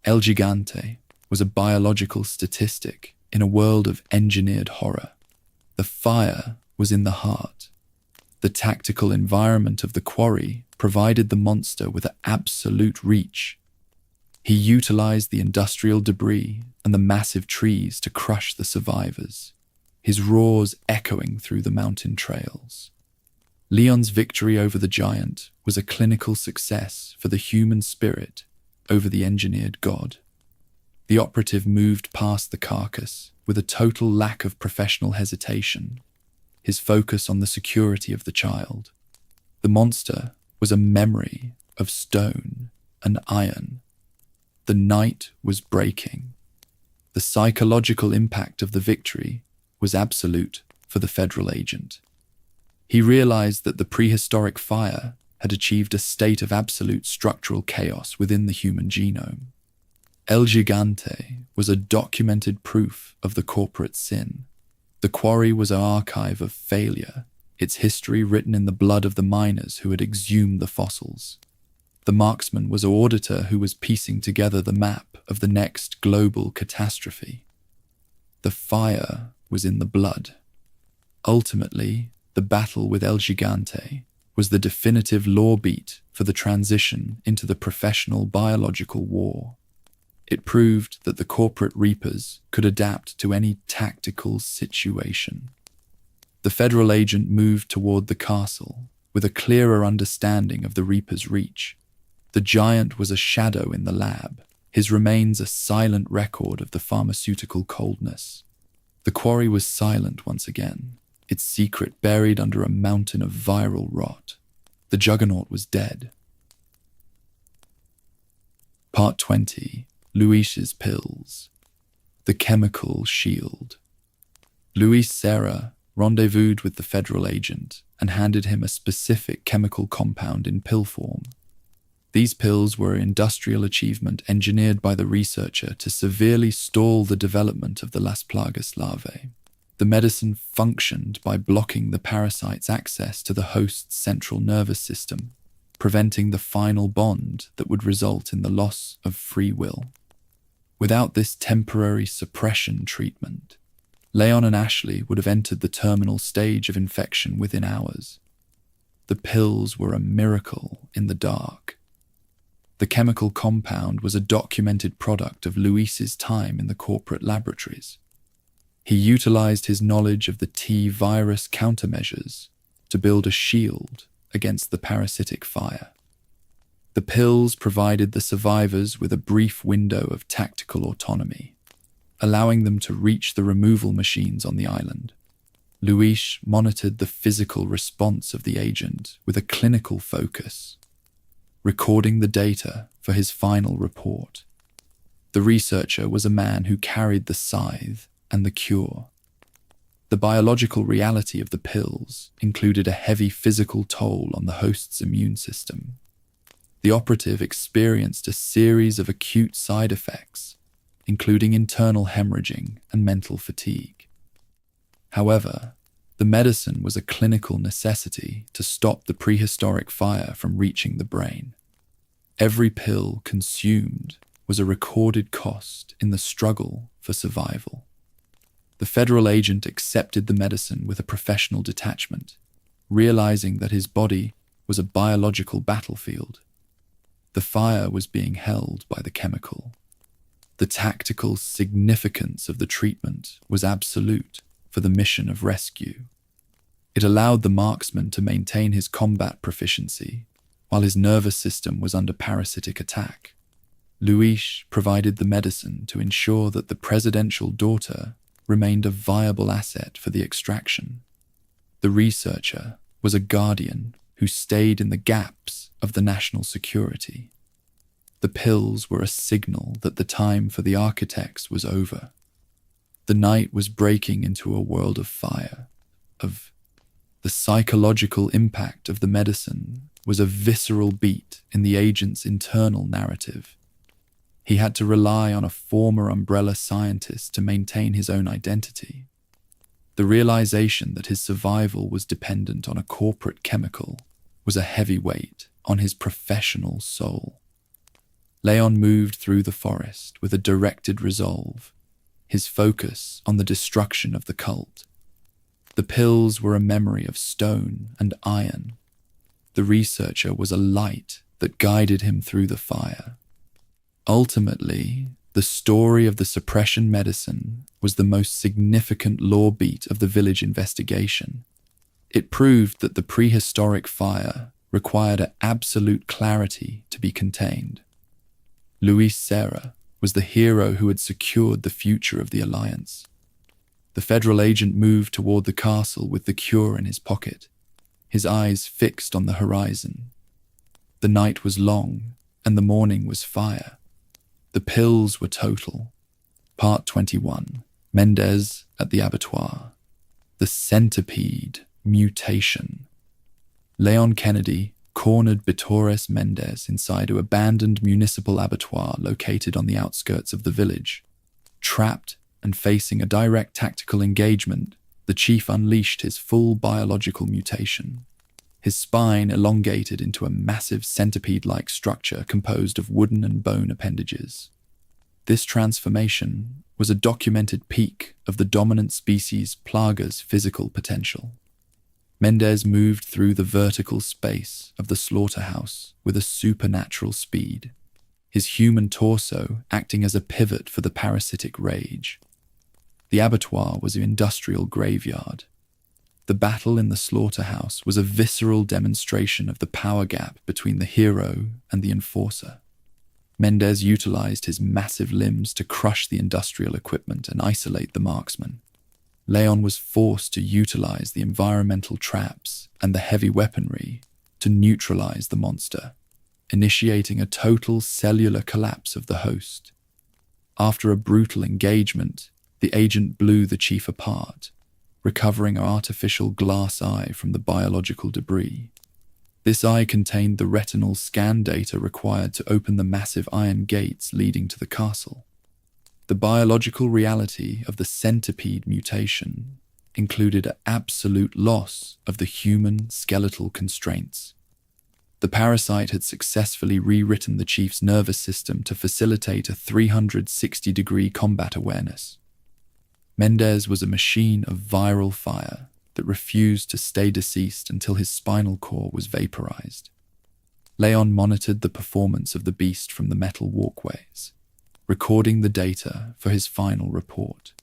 El Gigante was a biological statistic in a world of engineered horror. The fire was in the heart. The tactical environment of the quarry provided the monster with absolute reach. He utilized the industrial debris and the massive trees to crush the survivors, his roars echoing through the mountain trails. Leon's victory over the giant was a clinical success for the human spirit over the engineered god. The operative moved past the carcass with a total lack of professional hesitation, his focus on the security of the child. The monster was a memory of stone and iron. The night was breaking. The psychological impact of the victory was absolute for the federal agent. He realized that the prehistoric fire had achieved a state of absolute structural chaos within the human genome. El Gigante was a documented proof of the corporate sin. The quarry was an archive of failure, its history written in the blood of the miners who had exhumed the fossils. The marksman was an auditor who was piecing together the map of the next global catastrophe. The fire was in the blood. Ultimately, the battle with El Gigante was the definitive law beat for the transition into the professional biological war. It proved that the corporate reapers could adapt to any tactical situation. The federal agent moved toward the castle with a clearer understanding of the reaper's reach. The giant was a shadow in the lab, his remains a silent record of the pharmaceutical coldness. The quarry was silent once again, its secret buried under a mountain of viral rot. The juggernaut was dead. Part 20. Luis's Pills. The Chemical Shield. Luis Serra rendezvoused with the federal agent and handed him a specific chemical compound in pill form. These pills were an industrial achievement engineered by the researcher to severely stall the development of the Las Plagas larvae. The medicine functioned by blocking the parasite's access to the host's central nervous system, preventing the final bond that would result in the loss of free will. Without this temporary suppression treatment, Leon and Ashley would have entered the terminal stage of infection within hours. The pills were a miracle in the dark. The chemical compound was a documented product of Luis's time in the corporate laboratories. He utilized his knowledge of the T-virus countermeasures to build a shield against the parasitic fire. The pills provided the survivors with a brief window of tactical autonomy, allowing them to reach the removal machines on the island. Luis monitored the physical response of the agent with a clinical focus, recording the data for his final report. The researcher was a man who carried the scythe and the cure. The biological reality of the pills included a heavy physical toll on the host's immune system. The operative experienced a series of acute side effects, including internal hemorrhaging and mental fatigue. However, the medicine was a clinical necessity to stop the prehistoric fire from reaching the brain. Every pill consumed was a recorded cost in the struggle for survival. The federal agent accepted the medicine with a professional detachment, realizing that his body was a biological battlefield. The fire was being held by the chemical. The tactical significance of the treatment was absolute for the mission of rescue. It allowed the marksman to maintain his combat proficiency while his nervous system was under parasitic attack. Luis provided the medicine to ensure that the presidential daughter remained a viable asset for the extraction. The researcher was a guardian who stayed in the gaps of the national security. The pills were a signal that the time for the architects was over. The night was breaking into a world of fire, of the psychological impact of the medicine was a visceral beat in the agent's internal narrative. He had to rely on a former umbrella scientist to maintain his own identity. The realization that his survival was dependent on a corporate chemical was a heavy weight on his professional soul. Leon moved through the forest with a directed resolve, his focus on the destruction of the cult. The pills were a memory of stone and iron. The researcher was a light that guided him through the fire. Ultimately, the story of the suppression medicine was the most significant law beat of the village investigation. It proved that the prehistoric fire required an absolute clarity to be contained. Luis Serra was the hero who had secured the future of the Alliance. The federal agent moved toward the castle with the cure in his pocket, his eyes fixed on the horizon. The night was long, and the morning was fire. The pills were total. Part 21. Mendez at the abattoir. The centipede mutation. Leon Kennedy cornered Bitores Mendez inside an abandoned municipal abattoir located on the outskirts of the village. Trapped and facing a direct tactical engagement, the chief unleashed his full biological mutation. His spine elongated into a massive centipede-like structure composed of wooden and bone appendages. This transformation was a documented peak of the dominant species Plaga's physical potential. Mendez moved through the vertical space of the slaughterhouse with a supernatural speed, his human torso acting as a pivot for the parasitic rage. The abattoir was an industrial graveyard. The battle in the slaughterhouse was a visceral demonstration of the power gap between the hero and the enforcer. Mendez utilized his massive limbs to crush the industrial equipment and isolate the marksman. Leon was forced to utilize the environmental traps and the heavy weaponry to neutralize the monster, initiating a total cellular collapse of the host. After a brutal engagement, the agent blew the chief apart, recovering an artificial glass eye from the biological debris. This eye contained the retinal scan data required to open the massive iron gates leading to the castle. The biological reality of the centipede mutation included an absolute loss of the human skeletal constraints. The parasite had successfully rewritten the chief's nervous system to facilitate a 360-degree combat awareness. Mendez was a machine of viral fire that refused to stay deceased until his spinal cord was vaporized. Leon monitored the performance of the beast from the metal walkways, recording the data for his final report.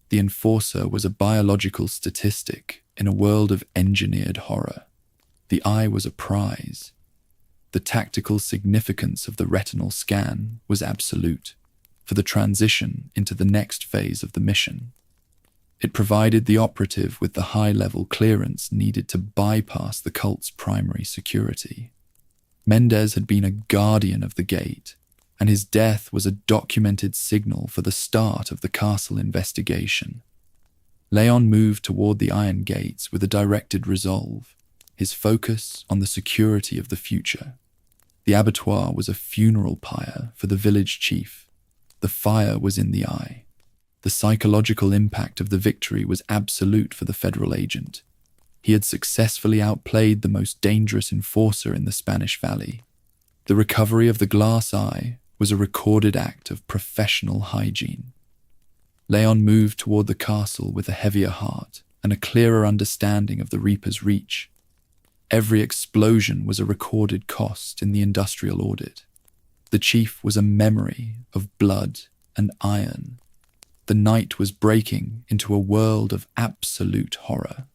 The enforcer was a biological statistic in a world of engineered horror. The eye was a prize. The tactical significance of the retinal scan was absolute for the transition into the next phase of the mission. It provided the operative with the high-level clearance needed to bypass the cult's primary security. Mendez had been a guardian of the gate, and his death was a documented signal for the start of the castle investigation. Leon moved toward the iron gates with a directed resolve, his focus on the security of the future. The abattoir was a funeral pyre for the village chief. The fire was in the eye. The psychological impact of the victory was absolute for the federal agent. He had successfully outplayed the most dangerous enforcer in the Spanish Valley. The recovery of the glass eye was a recorded act of professional hygiene. Leon moved toward the castle with a heavier heart and a clearer understanding of the Reaper's reach. Every explosion was a recorded cost in the industrial audit. The chief was a memory of blood and iron. The night was breaking into a world of absolute horror.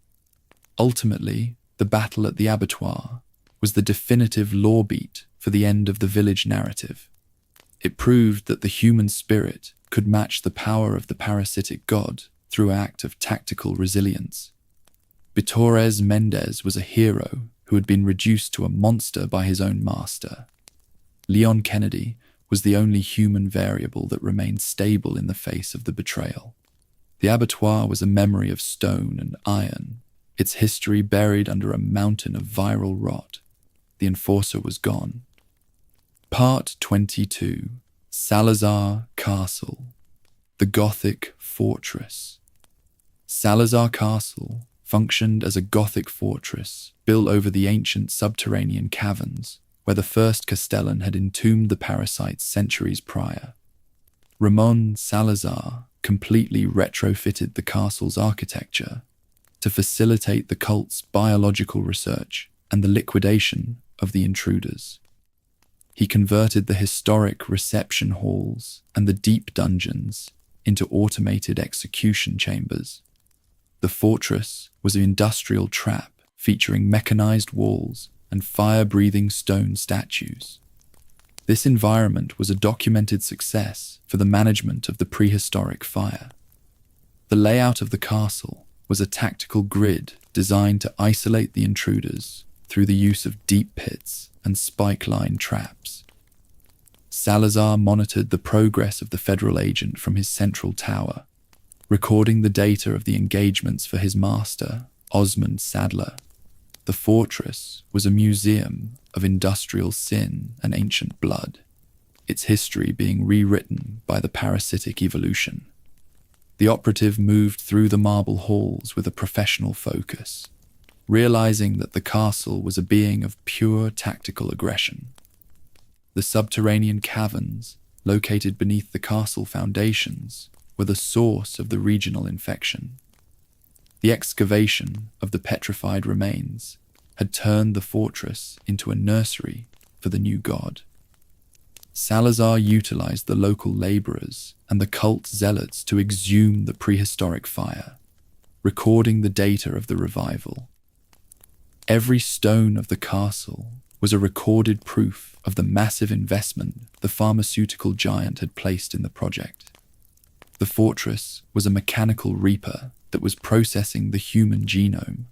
Ultimately, the battle at the abattoir was the definitive law beat for the end of the village narrative. It proved that the human spirit could match the power of the parasitic god through an act of tactical resilience. Bitores Mendez was a hero who had been reduced to a monster by his own master. Leon Kennedy was the only human variable that remained stable in the face of the betrayal. The abattoir was a memory of stone and iron, its history buried under a mountain of viral rot. The enforcer was gone. Part 22. Salazar Castle. The Gothic Fortress. Salazar Castle functioned as a Gothic fortress built over the ancient subterranean caverns where the first Castellan had entombed the parasites centuries prior. Ramon Salazar completely retrofitted the castle's architecture to facilitate the cult's biological research and the liquidation of the intruders. He converted the historic reception halls and the deep dungeons into automated execution chambers. The fortress was an industrial trap featuring mechanized walls and fire-breathing stone statues. This environment was a documented success for the management of the prehistoric fire. The layout of the castle was a tactical grid designed to isolate the intruders through the use of deep pits and spike-line traps. Salazar monitored the progress of the federal agent from his central tower, recording the data of the engagements for his master, Osmund Saddler. The fortress was a museum of industrial sin and ancient blood, its history being rewritten by the parasitic evolution. The operative moved through the marble halls with a professional focus, realizing that the castle was a being of pure tactical aggression. The subterranean caverns, located beneath the castle foundations, were the source of the regional infection. The excavation of the petrified remains had turned the fortress into a nursery for the new god. Salazar utilized the local laborers and the cult zealots to exhume the prehistoric fire, recording the data of the revival. Every stone of the castle was a recorded proof of the massive investment the pharmaceutical giant had placed in the project. The fortress was a mechanical reaper that was processing the human genome.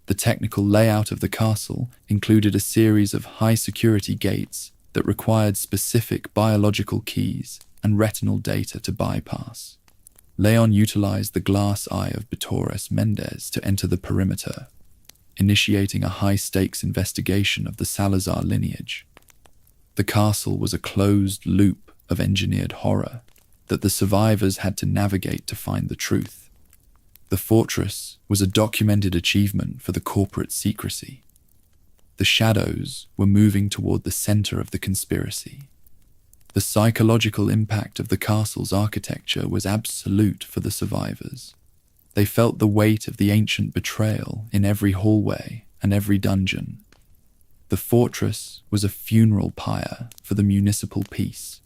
The technical layout of the castle included a series of high-security gates that required specific biological keys and retinal data to bypass. Leon utilized the glass eye of Torres Mendez to enter the perimeter, initiating a high-stakes investigation of the Salazar lineage. The castle was a closed loop of engineered horror that the survivors had to navigate to find the truth. The fortress was a documented achievement for the corporate secrecy. The shadows were moving toward the center of the conspiracy. The psychological impact of the castle's architecture was absolute for the survivors. They felt the weight of the ancient betrayal in every hallway and every dungeon. The fortress was a funeral pyre for the municipal peace,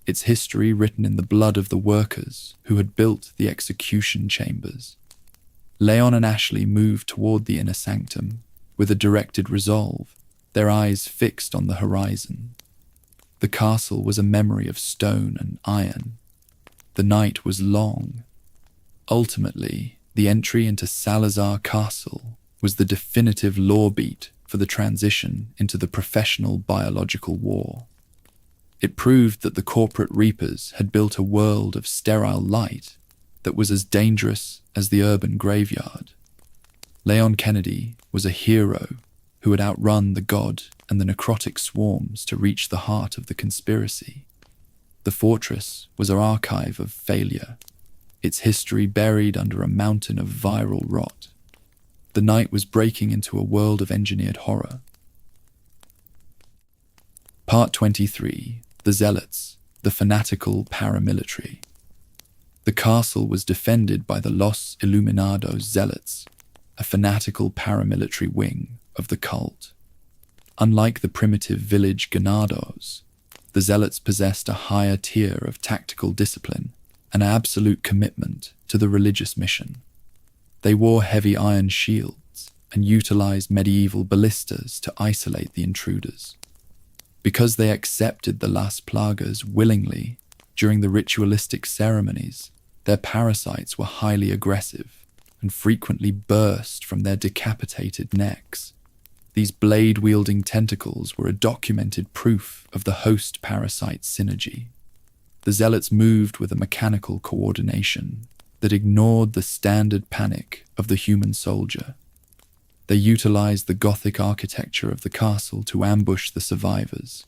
its history written in the blood of the workers who had built the execution chambers. Leon and Ashley moved toward the inner sanctum with a directed resolve, their eyes fixed on the horizon. The castle was a memory of stone and iron. The night was long. Ultimately, the entry into Salazar Castle was the definitive law beat for the transition into the professional biological war. It proved that the corporate reapers had built a world of sterile light that was as dangerous as the urban graveyard. Leon Kennedy was a hero who had outrun the god and the necrotic swarms to reach the heart of the conspiracy. The fortress was an archive of failure, its history buried under a mountain of viral rot. The night was breaking into a world of engineered horror. Part 23. The Zealots, the fanatical paramilitary. The castle was defended by the Los Iluminados Zealots, a fanatical paramilitary wing of the cult. Unlike the primitive village Ganados, the Zealots possessed a higher tier of tactical discipline and absolute commitment to the religious mission. They wore heavy iron shields and utilized medieval ballistas to isolate the intruders. Because they accepted the Las Plagas willingly during the ritualistic ceremonies, their parasites were highly aggressive and frequently burst from their decapitated necks. These blade-wielding tentacles were a documented proof of the host-parasite synergy. The Zealots moved with a mechanical coordination that ignored the standard panic of the human soldier. They utilized the Gothic architecture of the castle to ambush the survivors,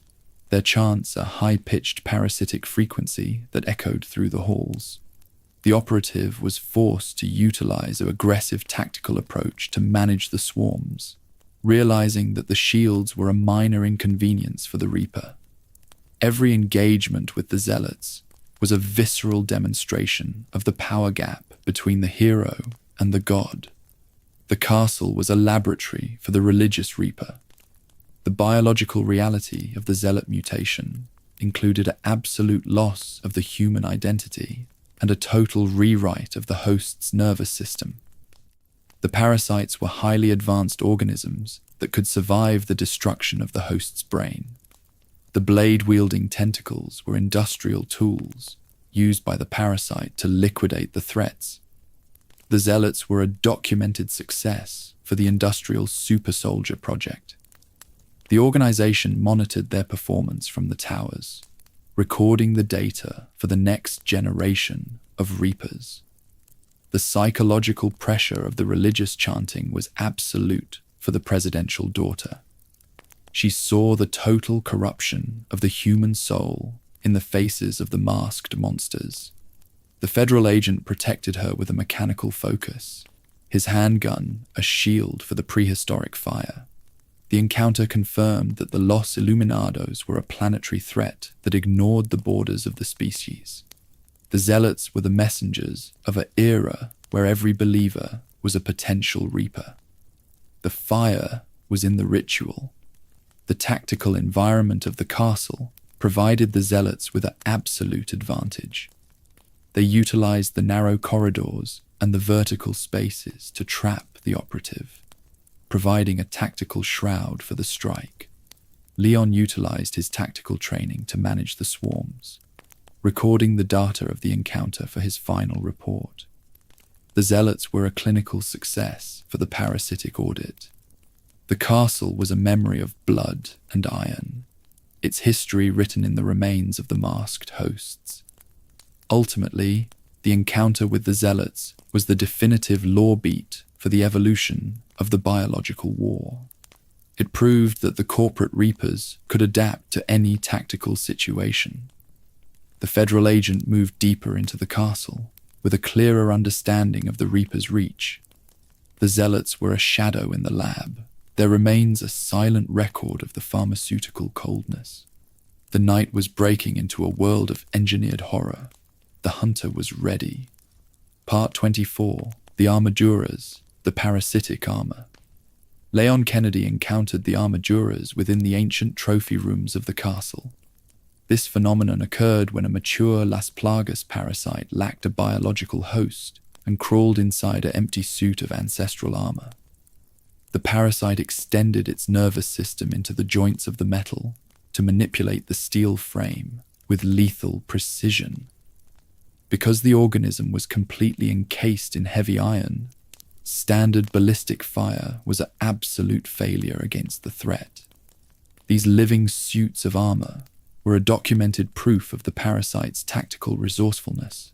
their chants a high-pitched parasitic frequency that echoed through the halls. The operative was forced to utilize an aggressive tactical approach to manage the swarms, realizing that the shields were a minor inconvenience for the Reaper. Every engagement with the Zealots was a visceral demonstration of the power gap between the hero and the god. The castle was a laboratory for the religious Reaper. The biological reality of the Zealot mutation included an absolute loss of the human identity and a total rewrite of the host's nervous system. The parasites were highly advanced organisms that could survive the destruction of the host's brain. The blade-wielding tentacles were industrial tools used by the parasite to liquidate the threats. The Zealots were a documented success for the industrial super soldier project. The organization monitored their performance from the towers, recording the data for the next generation of Reapers. The psychological pressure of the religious chanting was absolute for the presidential daughter. She saw the total corruption of the human soul in the faces of the masked monsters. The federal agent protected her with a mechanical focus, his handgun a shield for the prehistoric fire. The encounter confirmed that the Los Iluminados were a planetary threat that ignored the borders of the species. The Zealots were the messengers of an era where every believer was a potential Reaper. The fire was in the ritual. The tactical environment of the castle provided the Zealots with an absolute advantage. They utilized the narrow corridors and the vertical spaces to trap the operative, providing a tactical shroud for the strike. Leon utilized his tactical training to manage the swarms, recording the data of the encounter for his final report. The Zealots were a clinical success for the parasitic audit. The castle was a memory of blood and iron, its history written in the remains of the masked hosts. Ultimately, the encounter with the Zealots was the definitive law beat for the evolution of the biological war. It proved that the corporate Reapers could adapt to any tactical situation. The federal agent moved deeper into the castle, with a clearer understanding of the Reaper's reach. The Zealots were a shadow in the lab. There remains a silent record of the pharmaceutical coldness. The night was breaking into a world of engineered horror. The hunter was ready. Part 24, The Armaduras, the Parasitic Armor. Leon Kennedy encountered the Armaduras within the ancient trophy rooms of the castle. This phenomenon occurred when a mature Las Plagas parasite lacked a biological host and crawled inside an empty suit of ancestral armor. The parasite extended its nervous system into the joints of the metal to manipulate the steel frame with lethal precision. Because the organism was completely encased in heavy iron, standard ballistic fire was an absolute failure against the threat. These living suits of armor were a documented proof of the parasite's tactical resourcefulness.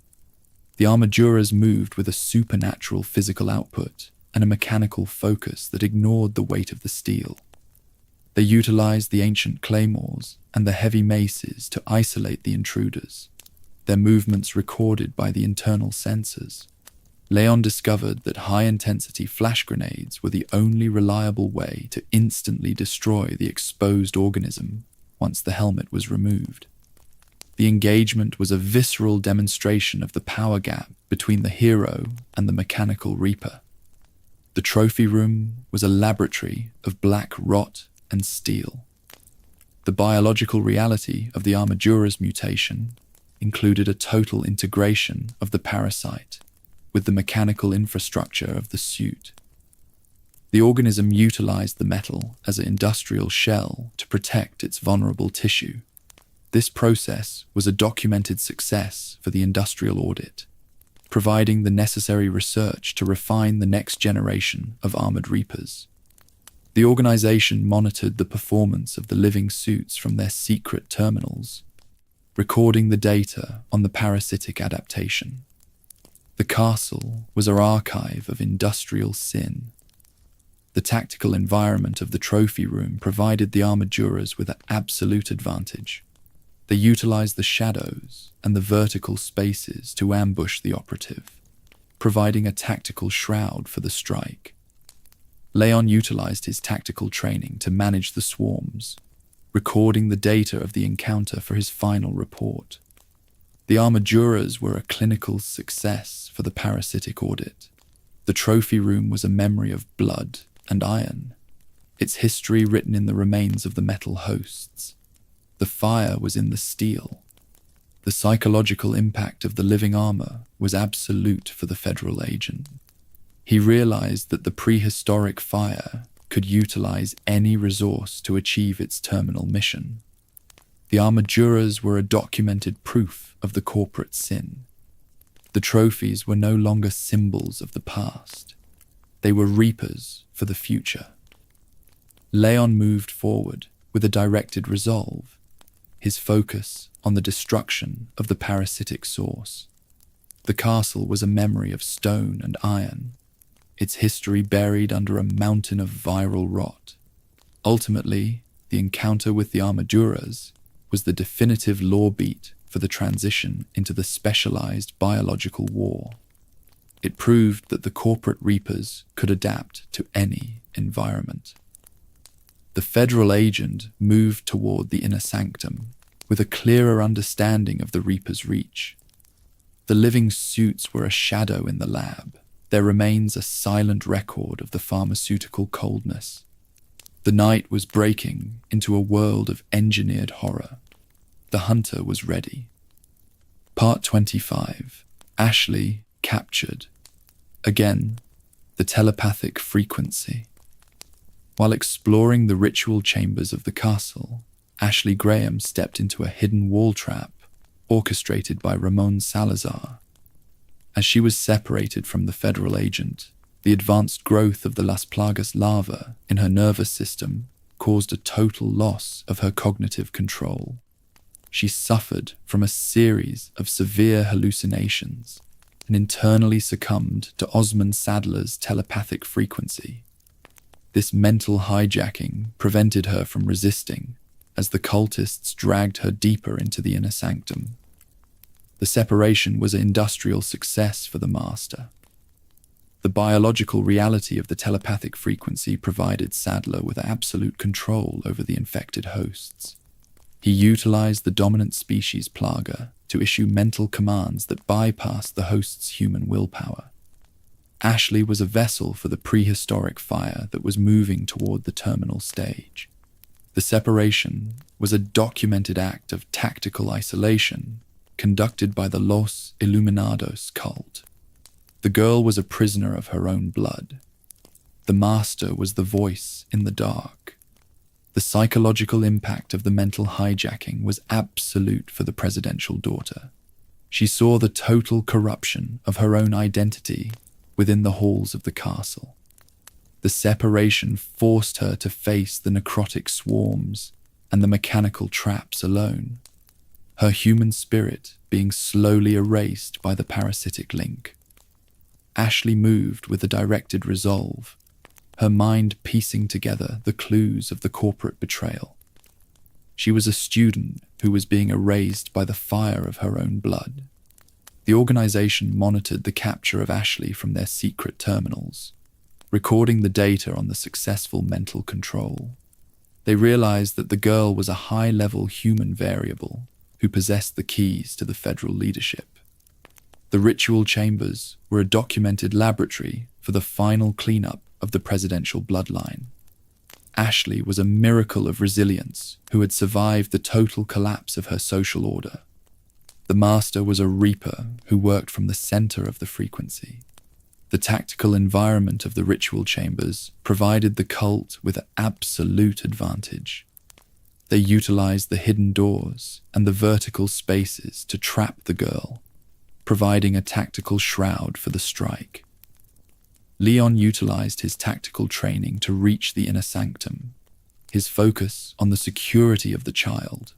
The Armaduras moved with a supernatural physical output and a mechanical focus that ignored the weight of the steel. They utilized the ancient claymores and the heavy maces to isolate the intruders, their movements recorded by the internal sensors. Leon discovered that high-intensity flash grenades were the only reliable way to instantly destroy the exposed organism once the helmet was removed. The engagement was a visceral demonstration of the power gap between the hero and the mechanical Reaper. The trophy room was a laboratory of black rot and steel. The biological reality of the Armadura's mutation included a total integration of the parasite with the mechanical infrastructure of the suit. The organism utilized the metal as an industrial shell to protect its vulnerable tissue. This process was a documented success for the industrial audit, providing the necessary research to refine the next generation of armored Reapers. The organization monitored the performance of the living suits from their secret terminals, recording the data on the parasitic adaptation. The castle was an archive of industrial sin. The tactical environment of the trophy room provided the armaduras with an absolute advantage. They utilized the shadows and the vertical spaces to ambush the operative, providing a tactical shroud for the strike. Leon utilized his tactical training to manage the swarms, recording the data of the encounter for his final report. The armaduras were a clinical success for the parasitic audit. The trophy room was a memory of blood and iron, its history written in the remains of the metal hosts. The fire was in the steel. The psychological impact of the living armor was absolute for the federal agent. He realized that the prehistoric fire could utilize any resource to achieve its terminal mission. The armaduras were a documented proof of the corporate sin. The trophies were no longer symbols of the past. They were reapers for the future. Leon moved forward with a directed resolve, his focus on the destruction of the parasitic source. The castle was a memory of stone and iron, its history buried under a mountain of viral rot. Ultimately, the encounter with the armaduras was the definitive law beat for the transition into the specialized biological war. It proved that the corporate reapers could adapt to any environment. The federal agent moved toward the inner sanctum with a clearer understanding of the reaper's reach. The living suits were a shadow in the lab, their remains a silent record of the pharmaceutical coldness. The night was breaking into a world of engineered horror. The hunter was ready. Part 25. Ashley captured. Again, the telepathic frequency. While exploring the ritual chambers of the castle, Ashley Graham stepped into a hidden wall trap orchestrated by Ramon Salazar. As she was separated from the federal agent, the advanced growth of the Las Plagas larva in her nervous system caused a total loss of her cognitive control. She suffered from a series of severe hallucinations and internally succumbed to Osmund Saddler's telepathic frequency. This mental hijacking prevented her from resisting as the cultists dragged her deeper into the inner sanctum. The separation was an industrial success for the master. The biological reality of the telepathic frequency provided Saddler with absolute control over the infected hosts. He utilized the dominant species Plaga to issue mental commands that bypassed the host's human willpower. Ashley was a vessel for the prehistoric fire that was moving toward the terminal stage. The separation was a documented act of tactical isolation conducted by the Los Iluminados cult. The girl was a prisoner of her own blood. The master was the voice in the dark. The psychological impact of the mental hijacking was absolute for the presidential daughter. She saw the total corruption of her own identity within the halls of the castle. The separation forced her to face the necrotic swarms and the mechanical traps alone, her human spirit being slowly erased by the parasitic link. Ashley moved with a directed resolve, her mind piecing together the clues of the corporate betrayal. She was a student who was being erased by the fire of her own blood. The organization monitored the capture of Ashley from their secret terminals, recording the data on the successful mental control. They realized that the girl was a high-level human variable who possessed the keys to the federal leadership. The ritual chambers were a documented laboratory for the final cleanup of the presidential bloodline. Ashley was a miracle of resilience who had survived the total collapse of her social order. The master was a reaper who worked from the center of the frequency. The tactical environment of the ritual chambers provided the cult with an absolute advantage. They utilized the hidden doors and the vertical spaces to trap the girl, providing a tactical shroud for the strike. Leon utilized his tactical training to reach the inner sanctum, his focus on the security of the child.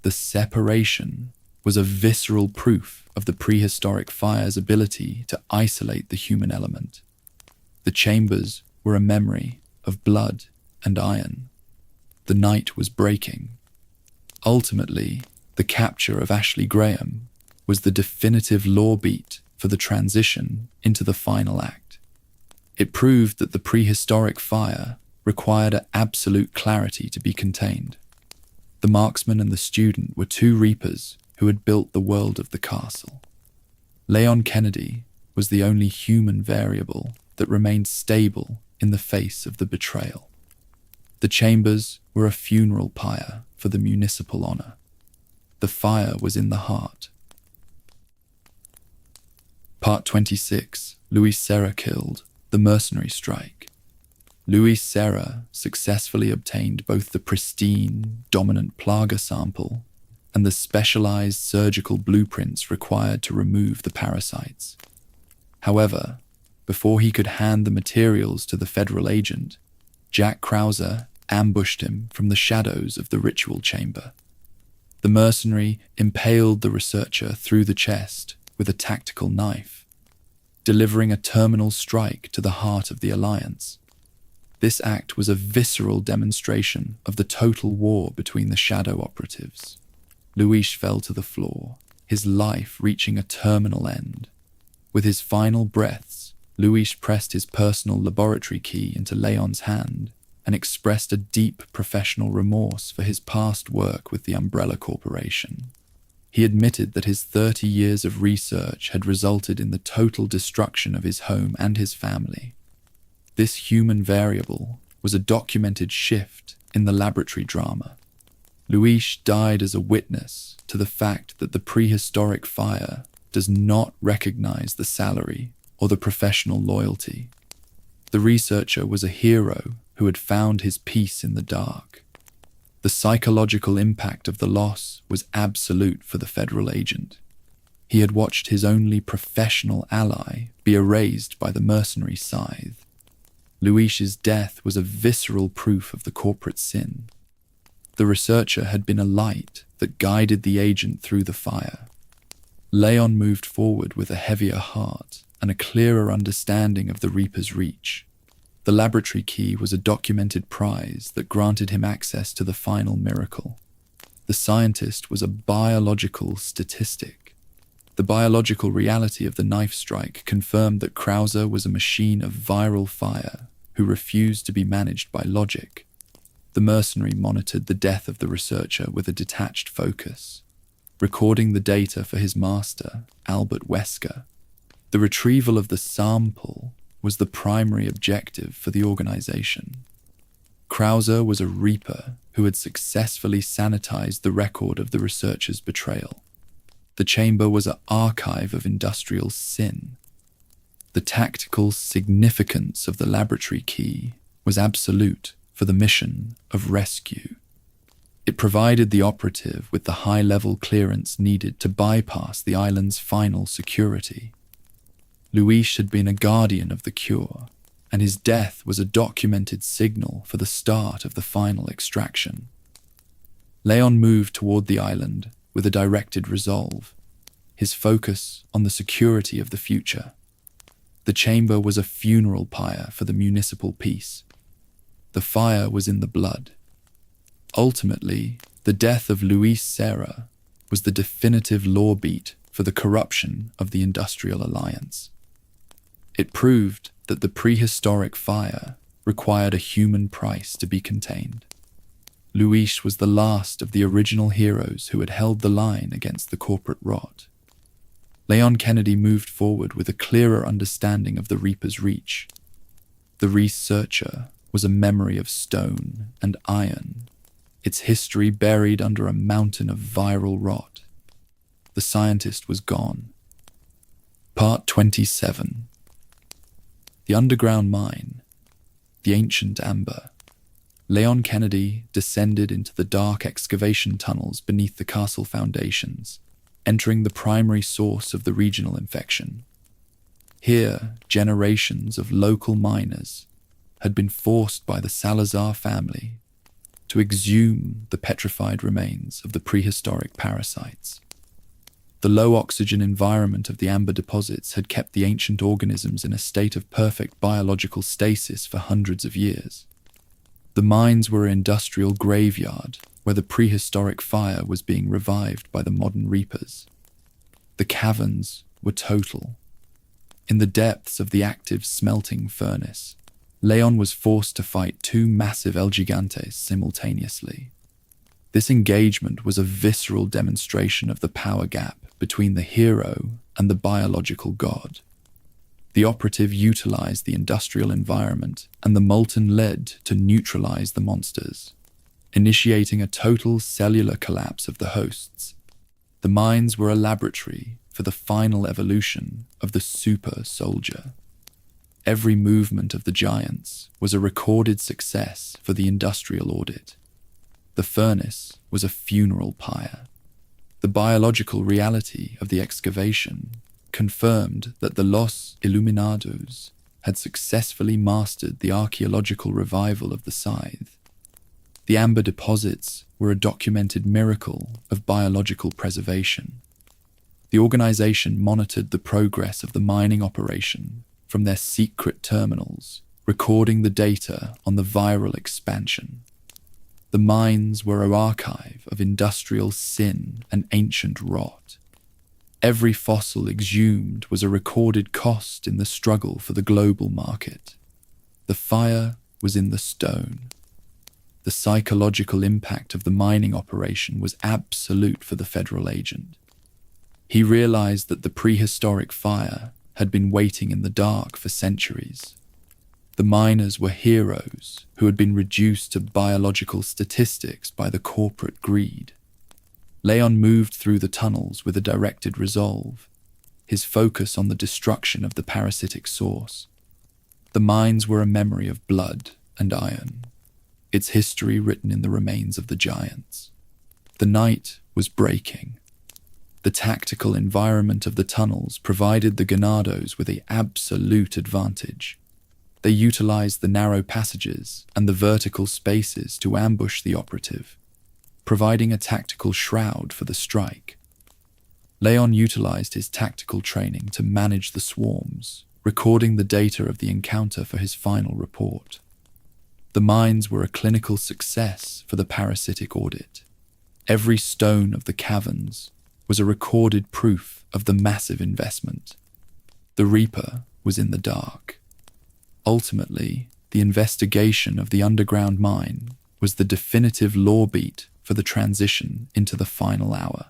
The separation was a visceral proof of the prehistoric fire's ability to isolate the human element. The chambers were a memory of blood and iron. The night was breaking. Ultimately, the capture of Ashley Graham was the definitive law beat for the transition into the final act. It proved that the prehistoric fire required an absolute clarity to be contained. The marksman and the student were two reapers who had built the world of the castle. Leon Kennedy was the only human variable that remained stable in the face of the betrayal. The chambers were a funeral pyre for the municipal honor. The fire was in the heart. Part 26. Luis Serra killed. The mercenary strike. Luis Serra successfully obtained both the pristine, dominant Plaga sample and the specialized surgical blueprints required to remove the parasites. However, before he could hand the materials to the federal agent, Jack Krauser ambushed him from the shadows of the ritual chamber. The mercenary impaled the researcher through the chest with a tactical knife, delivering a terminal strike to the heart of the Alliance. This act was a visceral demonstration of the total war between the shadow operatives. Luis fell to the floor, his life reaching a terminal end. With his final breaths, Luis pressed his personal laboratory key into Leon's hand and expressed a deep professional remorse for his past work with the Umbrella Corporation. He admitted that his 30 years of research had resulted in the total destruction of his home and his family. This human variable was a documented shift in the laboratory drama. Luis died as a witness to the fact that the prehistoric fire does not recognize the salary or the professional loyalty. The researcher was a hero who had found his peace in the dark. The psychological impact of the loss was absolute for the federal agent. He had watched his only professional ally be erased by the mercenary scythe. Luis's death was a visceral proof of the corporate sin. The researcher had been a light that guided the agent through the fire. Leon moved forward with a heavier heart and a clearer understanding of the Reaper's reach. The laboratory key was a documented prize that granted him access to the final miracle. The scientist was a biological statistic. The biological reality of the knife strike confirmed that Krauser was a machine of viral fire who refused to be managed by logic. The mercenary monitored the death of the researcher with a detached focus, recording the data for his master, Albert Wesker. The retrieval of the sample was the primary objective for the organization. Krauser was a reaper who had successfully sanitized the record of the researcher's betrayal. The chamber was an archive of industrial sin. The tactical significance of the laboratory key was absolute for the mission of rescue. It provided the operative with the high-level clearance needed to bypass the island's final security. Luis had been a guardian of the cure, and his death was a documented signal for the start of the final extraction. Leon moved toward the island with a directed resolve, his focus on the security of the future. The chamber was a funeral pyre for the municipal peace. The fire was in the blood. Ultimately, the death of Luis Serra was the definitive law beat for the corruption of the Industrial Alliance. It proved that the prehistoric fire required a human price to be contained. Luis was the last of the original heroes who had held the line against the corporate rot. Leon Kennedy moved forward with a clearer understanding of the Reaper's reach. The researcher was a memory of stone and iron, its history buried under a mountain of viral rot. The scientist was gone. Part 27. The underground mine, the ancient amber. Leon Kennedy descended into the dark excavation tunnels beneath the castle foundations, entering the primary source of the regional infection. Here, generations of local miners had been forced by the Salazar family to exhume the petrified remains of the prehistoric parasites. The low-oxygen environment of the amber deposits had kept the ancient organisms in a state of perfect biological stasis for hundreds of years. The mines were an industrial graveyard where the prehistoric fire was being revived by the modern reapers. The caverns were total. In the depths of the active smelting furnace, Leon was forced to fight two massive El Gigantes simultaneously. This engagement was a visceral demonstration of the power gap between the hero and the biological god. The operative utilized the industrial environment and the molten lead to neutralize the monsters, initiating a total cellular collapse of the hosts. The mines were a laboratory for the final evolution of the super soldier. Every movement of the giants was a recorded success for the industrial audit. The furnace was a funeral pyre. The biological reality of the excavation confirmed that the Los Iluminados had successfully mastered the archaeological revival of the scythe. The amber deposits were a documented miracle of biological preservation. The organization monitored the progress of the mining operation from their secret terminals, recording the data on the viral expansion. The mines were an archive of industrial sin and ancient rot. Every fossil exhumed was a recorded cost in the struggle for the global market. The fire was in the stone. The psychological impact of the mining operation was absolute for the federal agent. He realized that the prehistoric fire had been waiting in the dark for centuries. The miners were heroes who had been reduced to biological statistics by the corporate greed. Leon moved through the tunnels with a directed resolve, his focus on the destruction of the parasitic source. The mines were a memory of blood and iron, its history written in the remains of the giants. The night was breaking. The tactical environment of the tunnels provided the Ganados with an absolute advantage. They utilized the narrow passages and the vertical spaces to ambush the operative, providing a tactical shroud for the strike. Leon utilized his tactical training to manage the swarms, recording the data of the encounter for his final report. The mines were a clinical success for the parasitic audit. Every stone of the caverns was a recorded proof of the massive investment. The Reaper was in the dark. Ultimately, the investigation of the underground mine was the definitive law beat for the transition into the final hour.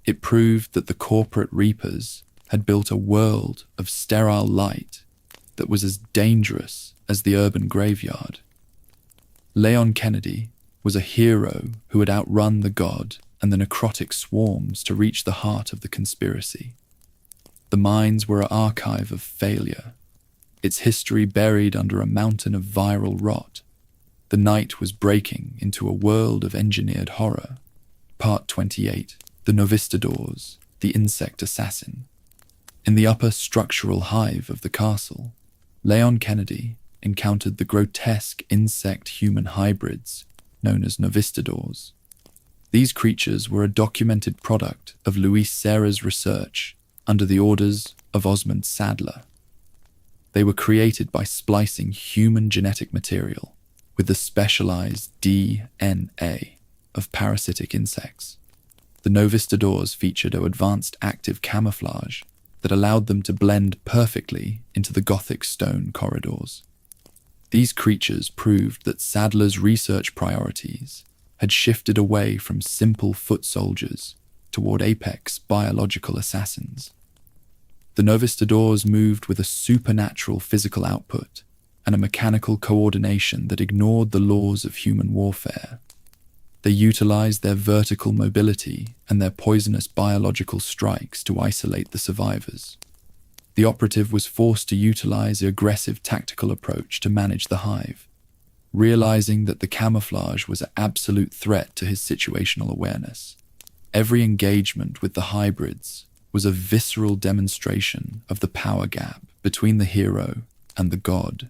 It proved that the corporate reapers had built a world of sterile light that was as dangerous as the urban graveyard. Leon Kennedy was a hero who had outrun the god and the necrotic swarms to reach the heart of the conspiracy. The mines were an archive of failure, its history buried under a mountain of viral rot. The night was breaking into a world of engineered horror. Part 28, The Novistadors, the Insect Assassin. In the upper structural hive of the castle, Leon Kennedy encountered the grotesque insect-human hybrids known as Novistadors. These creatures were a documented product of Luis Serra's research under the orders of Osmund Saddler. They were created by splicing human genetic material with the specialized DNA of parasitic insects. The Novistadors featured an advanced active camouflage that allowed them to blend perfectly into the Gothic stone corridors. These creatures proved that Saddler's research priorities had shifted away from simple foot soldiers toward apex biological assassins. The Novistadors moved with a supernatural physical output and a mechanical coordination that ignored the laws of human warfare. They utilized their vertical mobility and their poisonous biological strikes to isolate the survivors. The operative was forced to utilize an aggressive tactical approach to manage the hive, realizing that the camouflage was an absolute threat to his situational awareness. Every engagement with the hybrids was a visceral demonstration of the power gap between the hero and the god.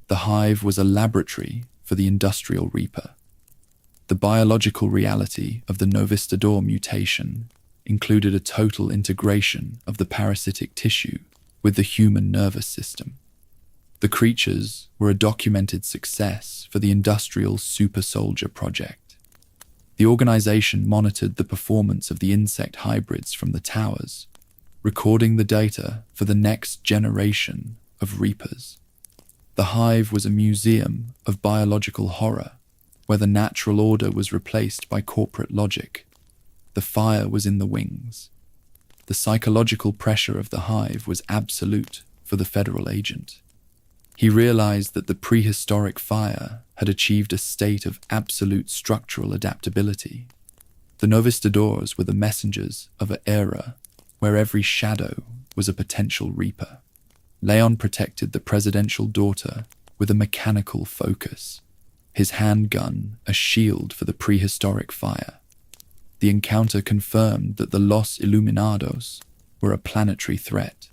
The hive was a laboratory for the industrial reaper. The biological reality of the Novistador mutation included a total integration of the parasitic tissue with the human nervous system. The creatures were a documented success for the industrial super soldier project. The organization monitored the performance of the insect hybrids from the towers, recording the data for the next generation of reapers. The hive was a museum of biological horror, where the natural order was replaced by corporate logic. The fire was in the wings. The psychological pressure of the hive was absolute for the federal agent. He realized that the prehistoric fire had achieved a state of absolute structural adaptability. The Novistadors were the messengers of an era where every shadow was a potential reaper. Leon protected the presidential daughter with a mechanical focus, his handgun a shield for the prehistoric fire. The encounter confirmed that the Los Iluminados were a planetary threat.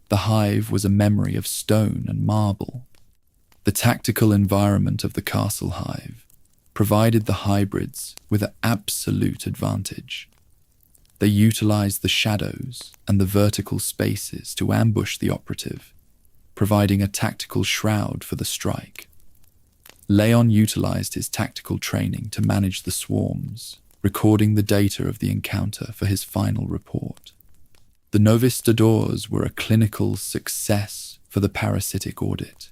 The hive was a memory of stone and marble. The tactical environment of the castle hive provided the hybrids with an absolute advantage. They utilized the shadows and the vertical spaces to ambush the operative, providing a tactical shroud for the strike. Leon utilized his tactical training to manage the swarms, recording the data of the encounter for his final report. The Novistadors were a clinical success for the parasitic audit.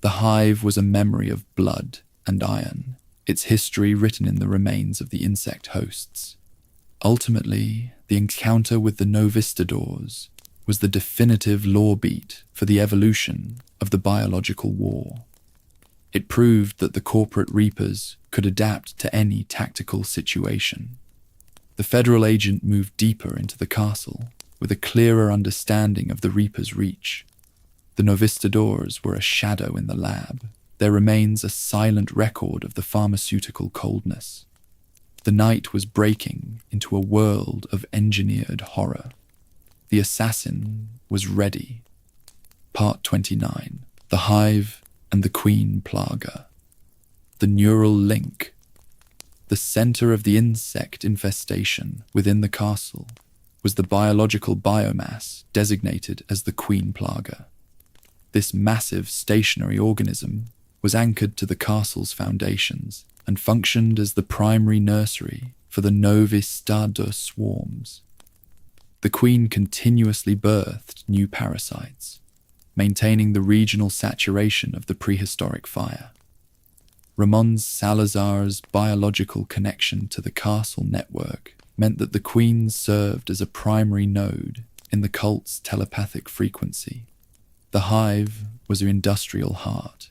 The hive was a memory of blood and iron, its history written in the remains of the insect hosts. Ultimately, the encounter with the Novistadors was the definitive law beat for the evolution of the biological war. It proved that the corporate reapers could adapt to any tactical situation. The federal agent moved deeper into the castle with a clearer understanding of the reaper's reach. The Novistadors were a shadow in the lab. There remains a silent record of the pharmaceutical coldness. The night was breaking into a world of engineered horror. The assassin was ready. Part 29. The Hive and the Queen Plaga. The neural link. The center of the insect infestation within the castle was the biological biomass designated as the Queen Plaga. This massive stationary organism was anchored to the castle's foundations and functioned as the primary nursery for the Novistador swarms. The queen continuously birthed new parasites, maintaining the regional saturation of the prehistoric fire. Ramon Salazar's biological connection to the castle network meant that the queen served as a primary node in the cult's telepathic frequency. The hive was her industrial heart.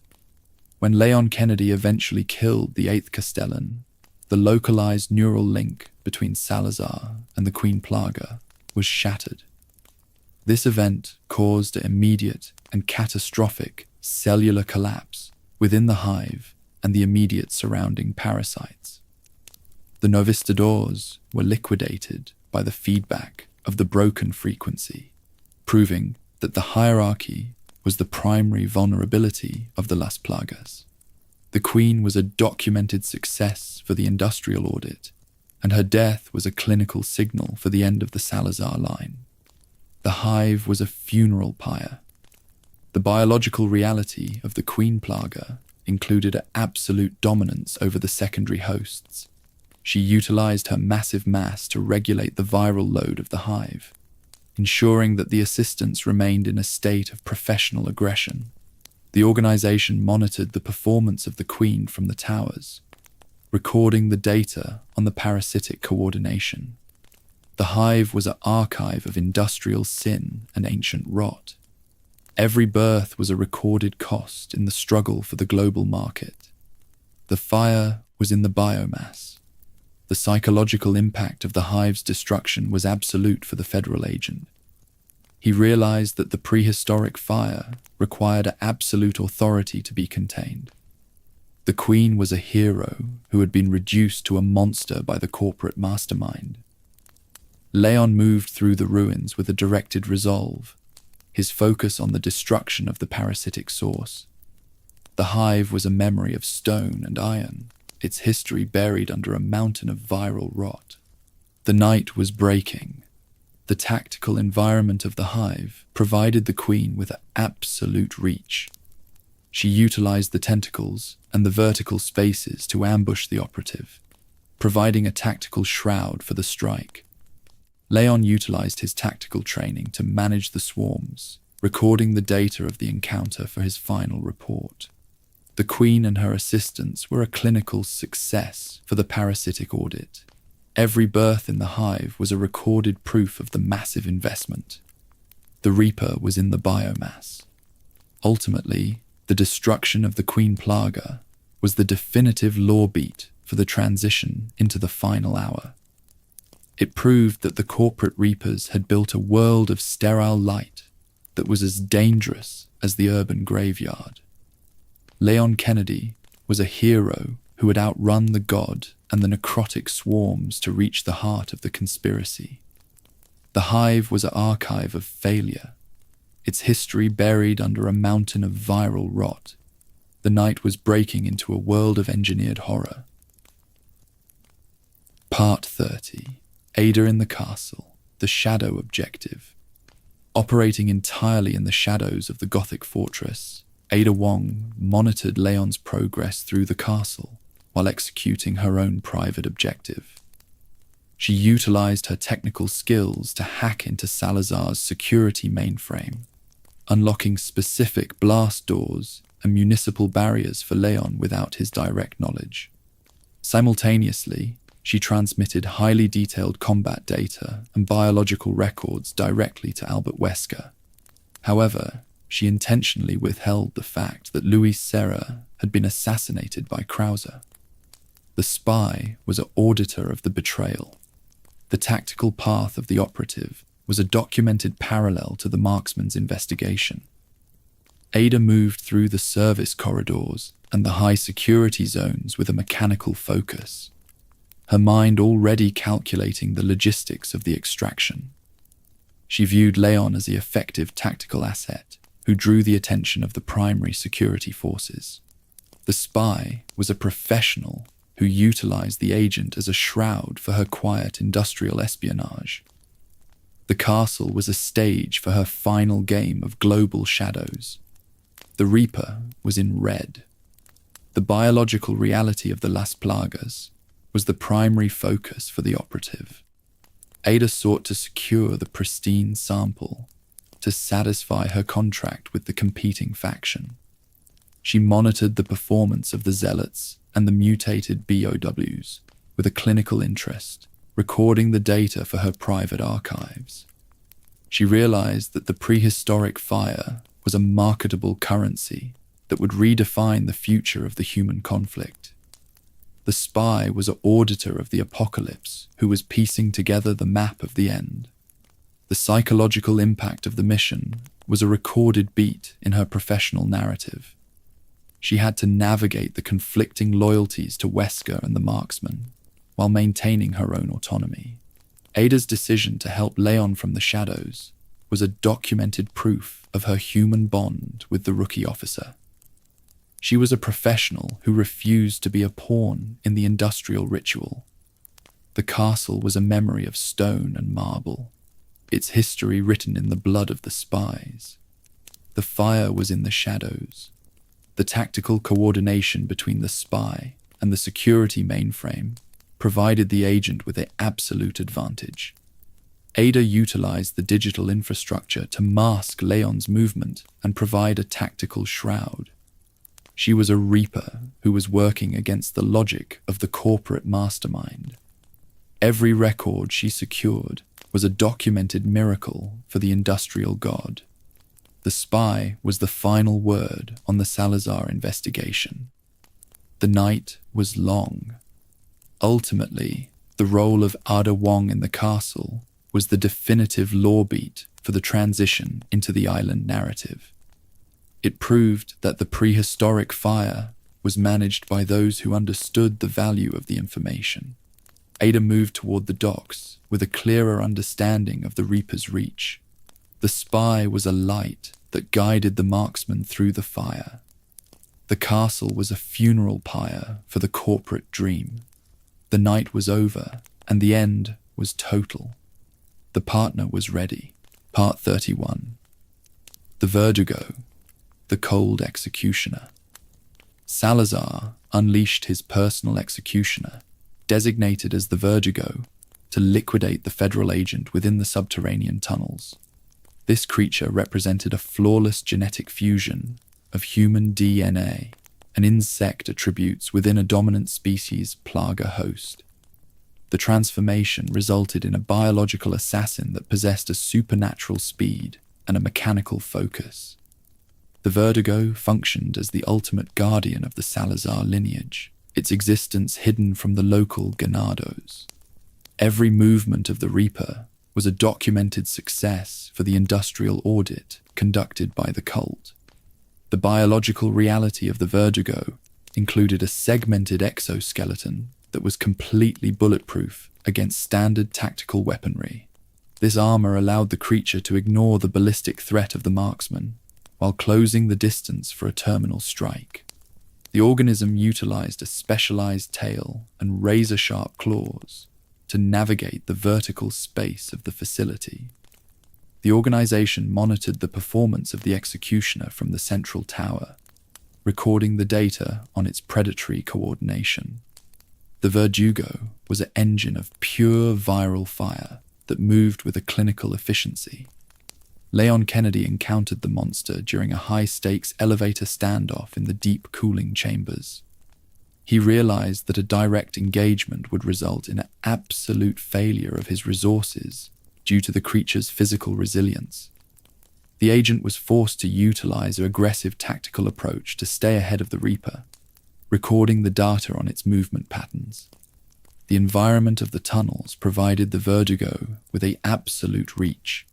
When Leon Kennedy eventually killed the 8th Castellan, the localized neural link between Salazar and the Queen Plaga was shattered. This event caused an immediate and catastrophic cellular collapse within the hive and the immediate surrounding parasites. The Novistadors were liquidated by the feedback of the broken frequency, proving that the hierarchy was the primary vulnerability of the Las Plagas. The queen was a documented success for the industrial audit, and her death was a clinical signal for the end of the Salazar line. The hive was a funeral pyre. The biological reality of the Queen Plaga included an absolute dominance over the secondary hosts. She utilized her massive mass to regulate the viral load of the hive, ensuring that the assistants remained in a state of professional aggression. The organization monitored the performance of the queen from the towers, recording the data on the parasitic coordination. The hive was an archive of industrial sin and ancient rot. Every birth was a recorded cost in the struggle for the global market. The fire was in the biomass. The psychological impact of the hive's destruction was absolute for the federal agent. He realized that the prehistoric fire required an absolute authority to be contained. The queen was a hero who had been reduced to a monster by the corporate mastermind. Leon moved through the ruins with a directed resolve, his focus on the destruction of the parasitic source. The hive was a memory of stone and iron, its history buried under a mountain of viral rot. The night was breaking. The tactical environment of the hive provided the queen with absolute reach. She utilized the tentacles and the vertical spaces to ambush the operative, providing a tactical shroud for the strike. Leon utilized his tactical training to manage the swarms, recording the data of the encounter for his final report. The queen and her assistants were a clinical success for the parasitic audit. Every birth in the hive was a recorded proof of the massive investment. The Reaper was in the biomass. Ultimately, the destruction of the Queen Plaga was the definitive law beat for the transition into the final hour. It proved that the corporate Reapers had built a world of sterile light that was as dangerous as the urban graveyard. Leon Kennedy was a hero who had outrun the god and the necrotic swarms to reach the heart of the conspiracy. The hive was an archive of failure, its history buried under a mountain of viral rot. The night was breaking into a world of engineered horror. Part 30. Ada in the Castle, the Shadow Objective. Operating entirely in the shadows of the Gothic fortress, Ada Wong monitored Leon's progress through the castle while executing her own private objective. She utilized her technical skills to hack into Salazar's security mainframe, unlocking specific blast doors and municipal barriers for Leon without his direct knowledge. Simultaneously, she transmitted highly detailed combat data and biological records directly to Albert Wesker. However, she intentionally withheld the fact that Luis Serra had been assassinated by Krauser. The spy was an auditor of the betrayal. The tactical path of the operative was a documented parallel to the marksman's investigation. Ada moved through the service corridors and the high security zones with a mechanical focus, her mind already calculating the logistics of the extraction. She viewed Leon as the effective tactical asset who drew the attention of the primary security forces. The spy was a professional who utilized the agent as a shroud for her quiet industrial espionage. The castle was a stage for her final game of global shadows. The Reaper was in red. The biological reality of the Las Plagas was the primary focus for the operative. Ada sought to secure the pristine sample to satisfy her contract with the competing faction. She monitored the performance of the Zealots and the mutated BOWs with a clinical interest, recording the data for her private archives. She realized that the prehistoric fire was a marketable currency that would redefine the future of the human conflict. The spy was an auditor of the apocalypse who was piecing together the map of the end. The psychological impact of the mission was a recorded beat in her professional narrative. She had to navigate the conflicting loyalties to Wesker and the marksman, while maintaining her own autonomy. Ada's decision to help Leon from the shadows was a documented proof of her human bond with the rookie officer. She was a professional who refused to be a pawn in the industrial ritual. The castle was a memory of stone and marble, its history written in the blood of the spies. The fire was in the shadows. The tactical coordination between the spy and the security mainframe provided the agent with an absolute advantage. Ada utilized the digital infrastructure to mask Leon's movement and provide a tactical shroud. She was a Reaper who was working against the logic of the corporate mastermind. Every record she secured was a documented miracle for the industrial god. The spy was the final word on the Salazar investigation. The night was long. Ultimately, the role of Ada Wong in the castle was the definitive law beat for the transition into the island narrative. It proved that the prehistoric fire was managed by those who understood the value of the information. Ada moved toward the docks with a clearer understanding of the Reaper's reach. The spy was a light that guided the marksman through the fire. The castle was a funeral pyre for the corporate dream. The night was over, and the end was total. The partner was ready. Part 31. The Verdugo, the cold executioner. Salazar unleashed his personal executioner, designated as the Verdugo, to liquidate the federal agent within the subterranean tunnels. This creature represented a flawless genetic fusion of human DNA and insect attributes within a dominant species Plaga host. The transformation resulted in a biological assassin that possessed a supernatural speed and a mechanical focus. The Verdugo functioned as the ultimate guardian of the Salazar lineage, its existence hidden from the local Ganados. Every movement of the Reaper was a documented success for the industrial audit conducted by the cult. The biological reality of the Verdugo included a segmented exoskeleton that was completely bulletproof against standard tactical weaponry. This armor allowed the creature to ignore the ballistic threat of the marksman while closing the distance for a terminal strike. The organism utilized a specialized tail and razor-sharp claws to navigate the vertical space of the facility. The organization monitored the performance of the executioner from the central tower, recording the data on its predatory coordination. The Verdugo was an engine of pure viral fire that moved with a clinical efficiency. Leon Kennedy encountered the monster during a high-stakes elevator standoff in the deep cooling chambers. He realized that a direct engagement would result in an absolute failure of his resources due to the creature's physical resilience. The agent was forced to utilize an aggressive tactical approach to stay ahead of the Reaper, recording the data on its movement patterns. The environment of the tunnels provided the Verdugo with an absolute reach,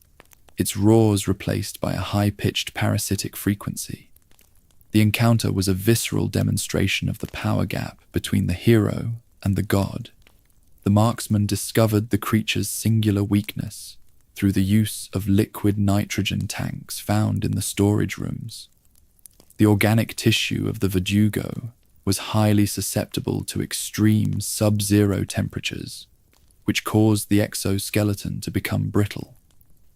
its roars replaced by a high-pitched parasitic frequency. The encounter was a visceral demonstration of the power gap between the hero and the god. The marksman discovered the creature's singular weakness through the use of liquid nitrogen tanks found in the storage rooms. The organic tissue of the Verdugo was highly susceptible to extreme sub-zero temperatures, which caused the exoskeleton to become brittle.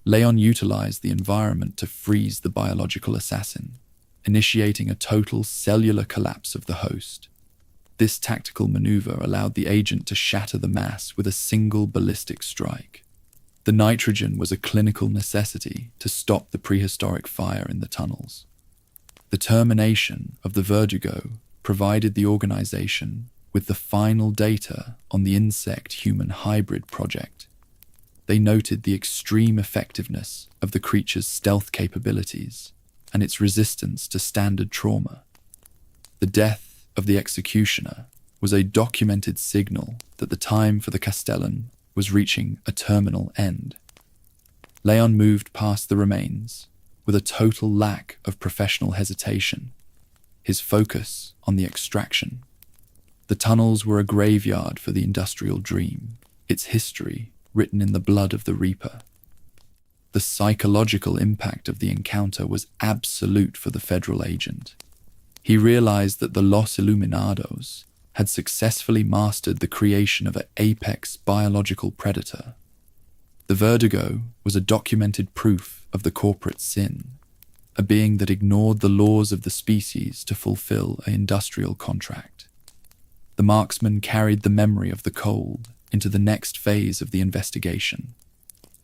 Leon utilized the environment to freeze the biological assassin, initiating a total cellular collapse of the host. This tactical maneuver allowed the agent to shatter the mass with a single ballistic strike. The nitrogen was a clinical necessity to stop the prehistoric fire in the tunnels. The termination of the Verdugo provided the organization with the final data on the insect-human hybrid project. They noted the extreme effectiveness of the creature's stealth capabilities and its resistance to standard trauma. The death of the executioner was a documented signal that the time for the Castellan was reaching a terminal end. Leon moved past the remains with a total lack of professional hesitation, his focus on the extraction. The tunnels were a graveyard for the industrial dream, its history written in the blood of the Reaper. The psychological impact of the encounter was absolute for the federal agent. He realized that the Los Iluminados had successfully mastered the creation of an apex biological predator. The Verdugo was a documented proof of the corporate sin, a being that ignored the laws of the species to fulfill an industrial contract. The marksman carried the memory of the cold into the next phase of the investigation.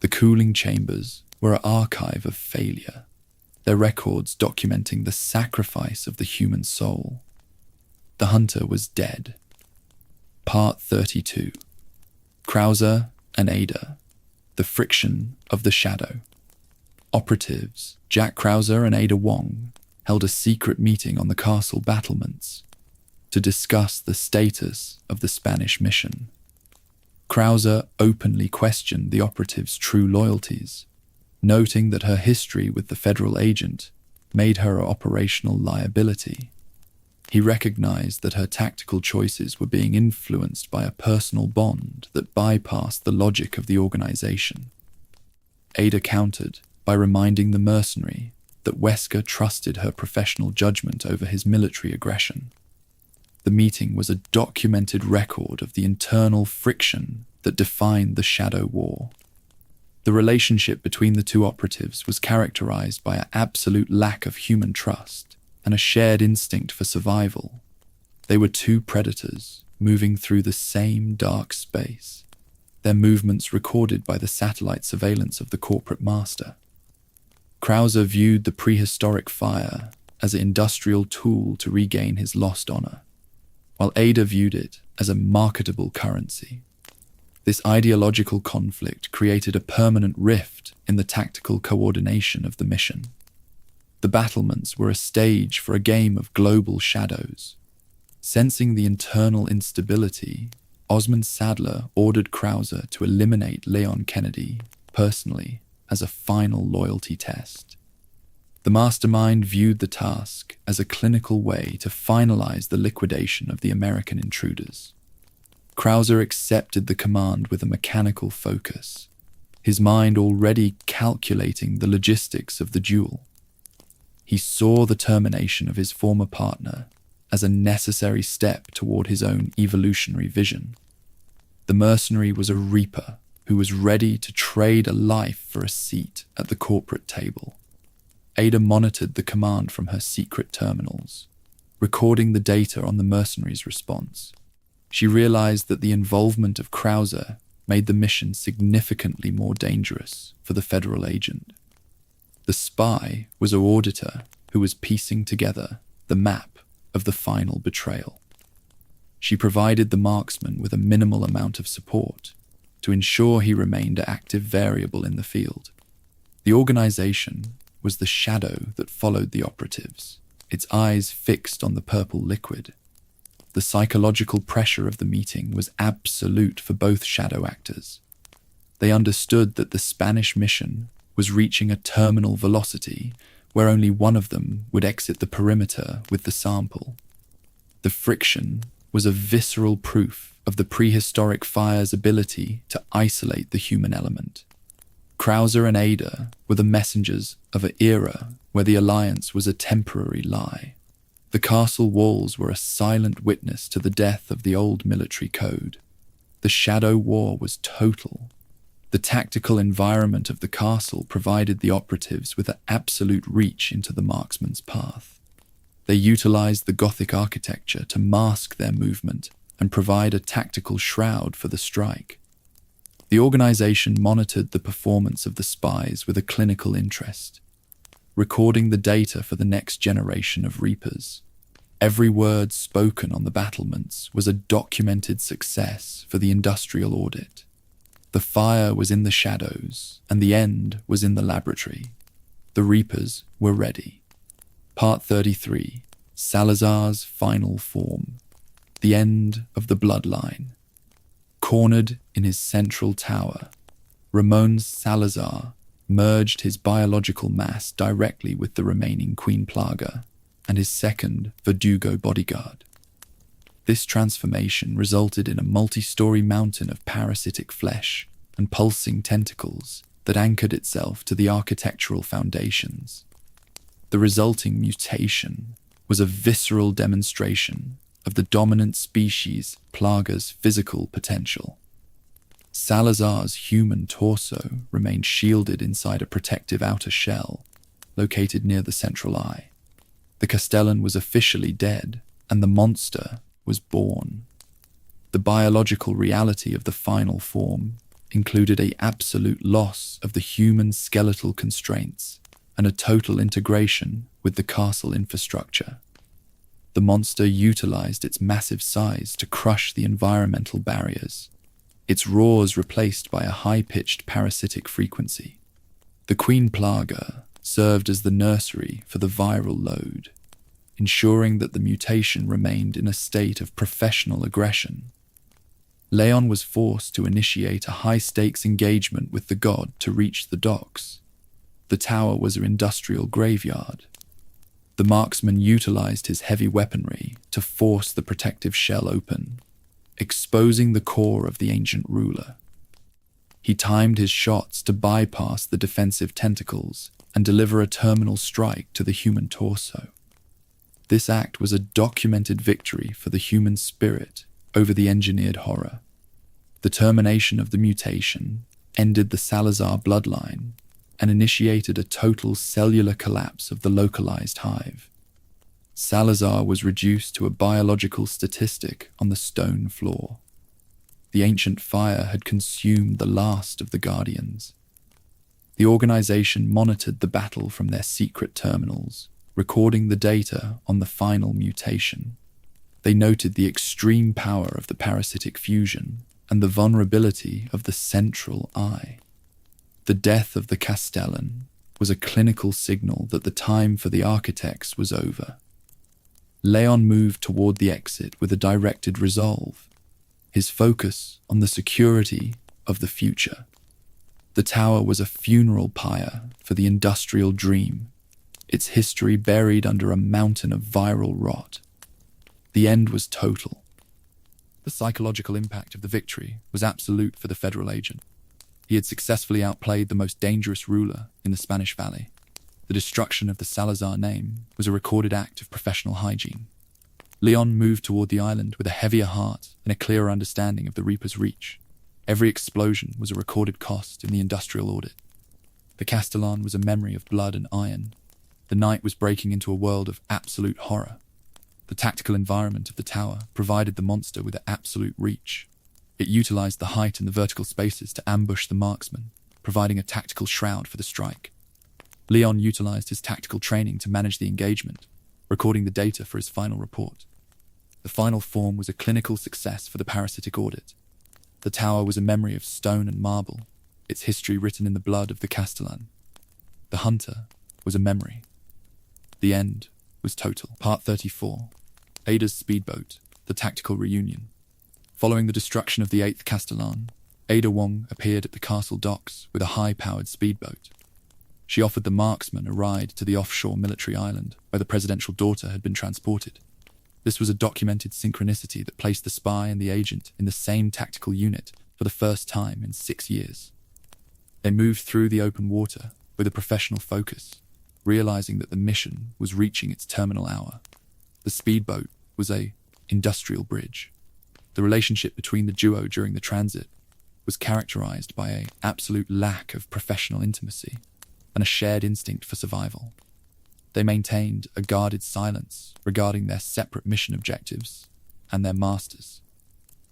The cooling chambers were an archive of failure, their records documenting the sacrifice of the human soul. The hunter was dead. Part 32. Krauser and Ada, the friction of the shadow. Operatives Jack Krauser and Ada Wong held a secret meeting on the castle battlements to discuss the status of the Spanish mission. Krauser openly questioned the operative's true loyalties, noting that her history with the federal agent made her an operational liability. He recognized that her tactical choices were being influenced by a personal bond that bypassed the logic of the organization. Ada countered by reminding the mercenary that Wesker trusted her professional judgment over his military aggression. The meeting was a documented record of the internal friction that defined the Shadow War. The relationship between the two operatives was characterized by an absolute lack of human trust and a shared instinct for survival. They were two predators moving through the same dark space, their movements recorded by the satellite surveillance of the corporate master. Krauser viewed the prehistoric fire as an industrial tool to regain his lost honor, while Ada viewed it as a marketable currency. This ideological conflict created a permanent rift in the tactical coordination of the mission. The battlements were a stage for a game of global shadows. Sensing the internal instability, Osmund Saddler ordered Krauser to eliminate Leon Kennedy personally as a final loyalty test. The mastermind viewed the task as a clinical way to finalize the liquidation of the American intruders. Krauser accepted the command with a mechanical focus, his mind already calculating the logistics of the duel. He saw the termination of his former partner as a necessary step toward his own evolutionary vision. The mercenary was a reaper who was ready to trade a life for a seat at the corporate table. Ada monitored the command from her secret terminals, recording the data on the mercenary's response. She realized that the involvement of Krauser made the mission significantly more dangerous for the federal agent. The spy was an auditor who was piecing together the map of the final betrayal. She provided the marksman with a minimal amount of support to ensure he remained an active variable in the field. The organization was the shadow that followed the operatives, its eyes fixed on the purple liquid. The psychological pressure of the meeting was absolute for both shadow actors. They understood that the Spanish mission was reaching a terminal velocity where only one of them would exit the perimeter with the sample. The friction was a visceral proof of the prehistoric fire's ability to isolate the human element. Krauser and Ada were the messengers of an era where the alliance was a temporary lie. The castle walls were a silent witness to the death of the old military code. The Shadow War was total. The tactical environment of the castle provided the operatives with an absolute reach into the marksman's path. They utilized the Gothic architecture to mask their movement and provide a tactical shroud for the strike. The organization monitored the performance of the spies with a clinical interest, recording the data for the next generation of Reapers. Every word spoken on the battlements was a documented success for the industrial audit. The fire was in the shadows, and the end was in the laboratory. The Reapers were ready. Part 33, Salazar's Final Form. The End of the Bloodline. Cornered in his central tower, Ramon Salazar merged his biological mass directly with the remaining Queen Plaga and his second Verdugo bodyguard. This transformation resulted in a multi-story mountain of parasitic flesh and pulsing tentacles that anchored itself to the architectural foundations. The resulting mutation was a visceral demonstration of the dominant species Plaga's physical potential. Salazar's human torso remained shielded inside a protective outer shell located near the central eye. The Castellan was officially dead, and the monster was born. The biological reality of the final form included an absolute loss of the human skeletal constraints and a total integration with the castle infrastructure. The monster utilized its massive size to crush the environmental barriers, its roars replaced by a high-pitched parasitic frequency. The Queen Plaga served as the nursery for the viral load, ensuring that the mutation remained in a state of professional aggression. Leon was forced to initiate a high-stakes engagement with the god to reach the docks. The tower was an industrial graveyard. The marksman utilized his heavy weaponry to force the protective shell open, exposing the core of the ancient ruler. He timed his shots to bypass the defensive tentacles and deliver a terminal strike to the human torso. This act was a documented victory for the human spirit over the engineered horror. The termination of the mutation ended the Salazar bloodline and initiated a total cellular collapse of the localized hive. Salazar was reduced to a biological statistic on the stone floor. The ancient fire had consumed the last of the Guardians. The organization monitored the battle from their secret terminals, recording the data on the final mutation. They noted the extreme power of the parasitic fusion and the vulnerability of the central eye. The death of the Castellan was a clinical signal that the time for the architects was over. Leon moved toward the exit with a directed resolve, his focus on the security of the future. The tower was a funeral pyre for the industrial dream, its history buried under a mountain of viral rot. The end was total. The psychological impact of the victory was absolute for the federal agent. He had successfully outplayed the most dangerous ruler in the Spanish Valley. The destruction of the Salazar name was a recorded act of professional hygiene. Leon moved toward the island with a heavier heart and a clearer understanding of the Reaper's reach. Every explosion was a recorded cost in the industrial audit. The Castellan was a memory of blood and iron. The night was breaking into a world of absolute horror. The tactical environment of the tower provided the monster with an absolute reach. It utilized the height and the vertical spaces to ambush the marksman, providing a tactical shroud for the strike. Leon utilized his tactical training to manage the engagement, recording the data for his final report. The final form was a clinical success for the parasitic audit. The tower was a memory of stone and marble, its history written in the blood of the Castellan. The hunter was a memory. The end was total. Part 34. Ada's Speedboat, the Tactical Reunion. Following the destruction of the 8th Castellan, Ada Wong appeared at the castle docks with a high-powered speedboat. She offered the marksman a ride to the offshore military island where the presidential daughter had been transported. This was a documented synchronicity that placed the spy and the agent in the same tactical unit for the first time in 6 years. They moved through the open water with a professional focus, realizing that the mission was reaching its terminal hour. The speedboat was an industrial bridge. The relationship between the duo during the transit was characterized by an absolute lack of professional intimacy and a shared instinct for survival. They maintained a guarded silence regarding their separate mission objectives and their masters.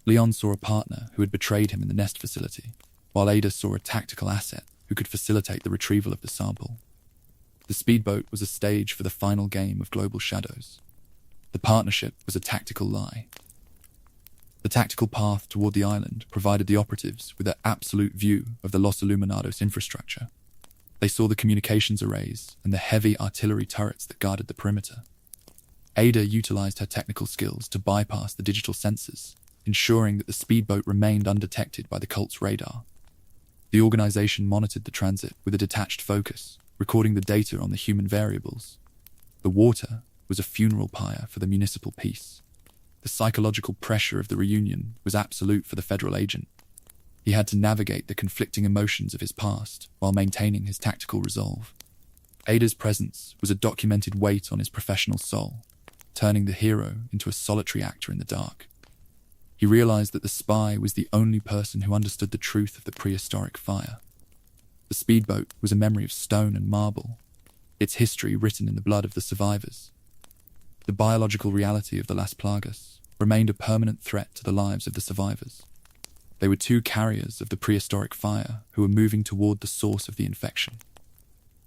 Leon saw a partner who had betrayed him in the nest facility, while Ada saw a tactical asset who could facilitate the retrieval of the sample. The speedboat was a stage for the final game of Global Shadows. The partnership was a tactical lie. The tactical path toward the island provided the operatives with an absolute view of the Los Iluminados infrastructure. They saw the communications arrays and the heavy artillery turrets that guarded the perimeter. Ada utilized her technical skills to bypass the digital sensors, ensuring that the speedboat remained undetected by the cult's radar. The organization monitored the transit with a detached focus, recording the data on the human variables. The water was a funeral pyre for the municipal peace. The psychological pressure of the reunion was absolute for the federal agent. He had to navigate the conflicting emotions of his past while maintaining his tactical resolve. Ada's presence was a documented weight on his professional soul, turning the hero into a solitary actor in the dark. He realized that the spy was the only person who understood the truth of the prehistoric fire. The speedboat was a memory of stone and marble, its history written in the blood of the survivors. The biological reality of the Las Plagas remained a permanent threat to the lives of the survivors. They were two carriers of the prehistoric fire who were moving toward the source of the infection.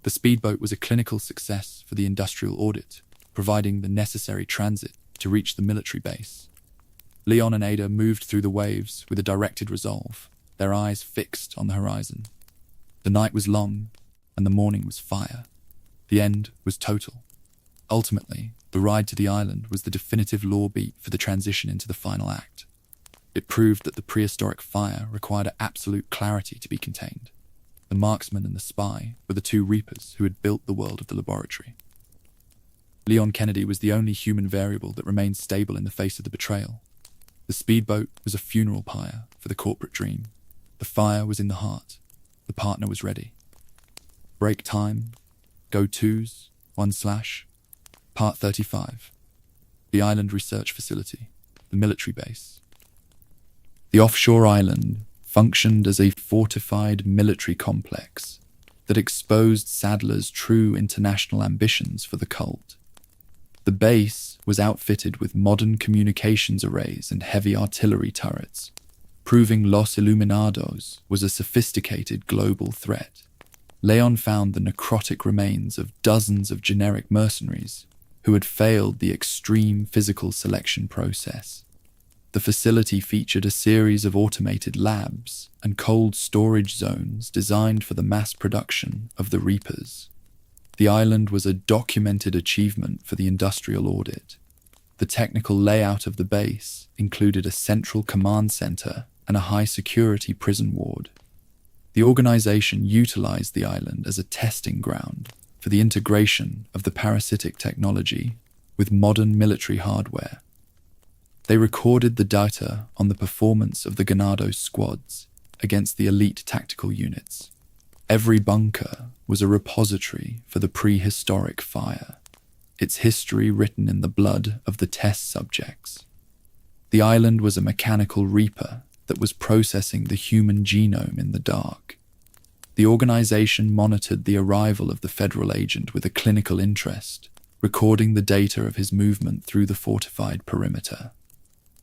The speedboat was a clinical success for the industrial audit, providing the necessary transit to reach the military base. Leon and Ada moved through the waves with a directed resolve, their eyes fixed on the horizon. The night was long, and the morning was fire. The end was total. Ultimately, the ride to the island was the definitive law beat for the transition into the final act. It proved that the prehistoric fire required absolute clarity to be contained. The marksman and the spy were the two reapers who had built the world of the laboratory. Leon Kennedy was the only human variable that remained stable in the face of the betrayal. The speedboat was a funeral pyre for the corporate dream. The fire was in the heart. The partner was ready. Break time, go-tos, 1/, Part 35. The Island Research Facility, the military base. The offshore island functioned as a fortified military complex that exposed Saddler's true international ambitions for the cult. The base was outfitted with modern communications arrays and heavy artillery turrets, proving Los Iluminados was a sophisticated global threat. Leon found the necrotic remains of dozens of generic mercenaries who had failed the extreme physical selection process. The facility featured a series of automated labs and cold storage zones designed for the mass production of the Reapers. The island was a documented achievement for the industrial audit. The technical layout of the base included a central command center and a high-security prison ward. The organization utilized the island as a testing ground for the integration of the parasitic technology with modern military hardware. They recorded the data on the performance of the Ganados squads against the elite tactical units. Every bunker was a repository for the prehistoric fire, its history written in the blood of the test subjects. The island was a mechanical reaper that was processing the human genome in the dark. The organization monitored the arrival of the federal agent with a clinical interest, recording the data of his movement through the fortified perimeter.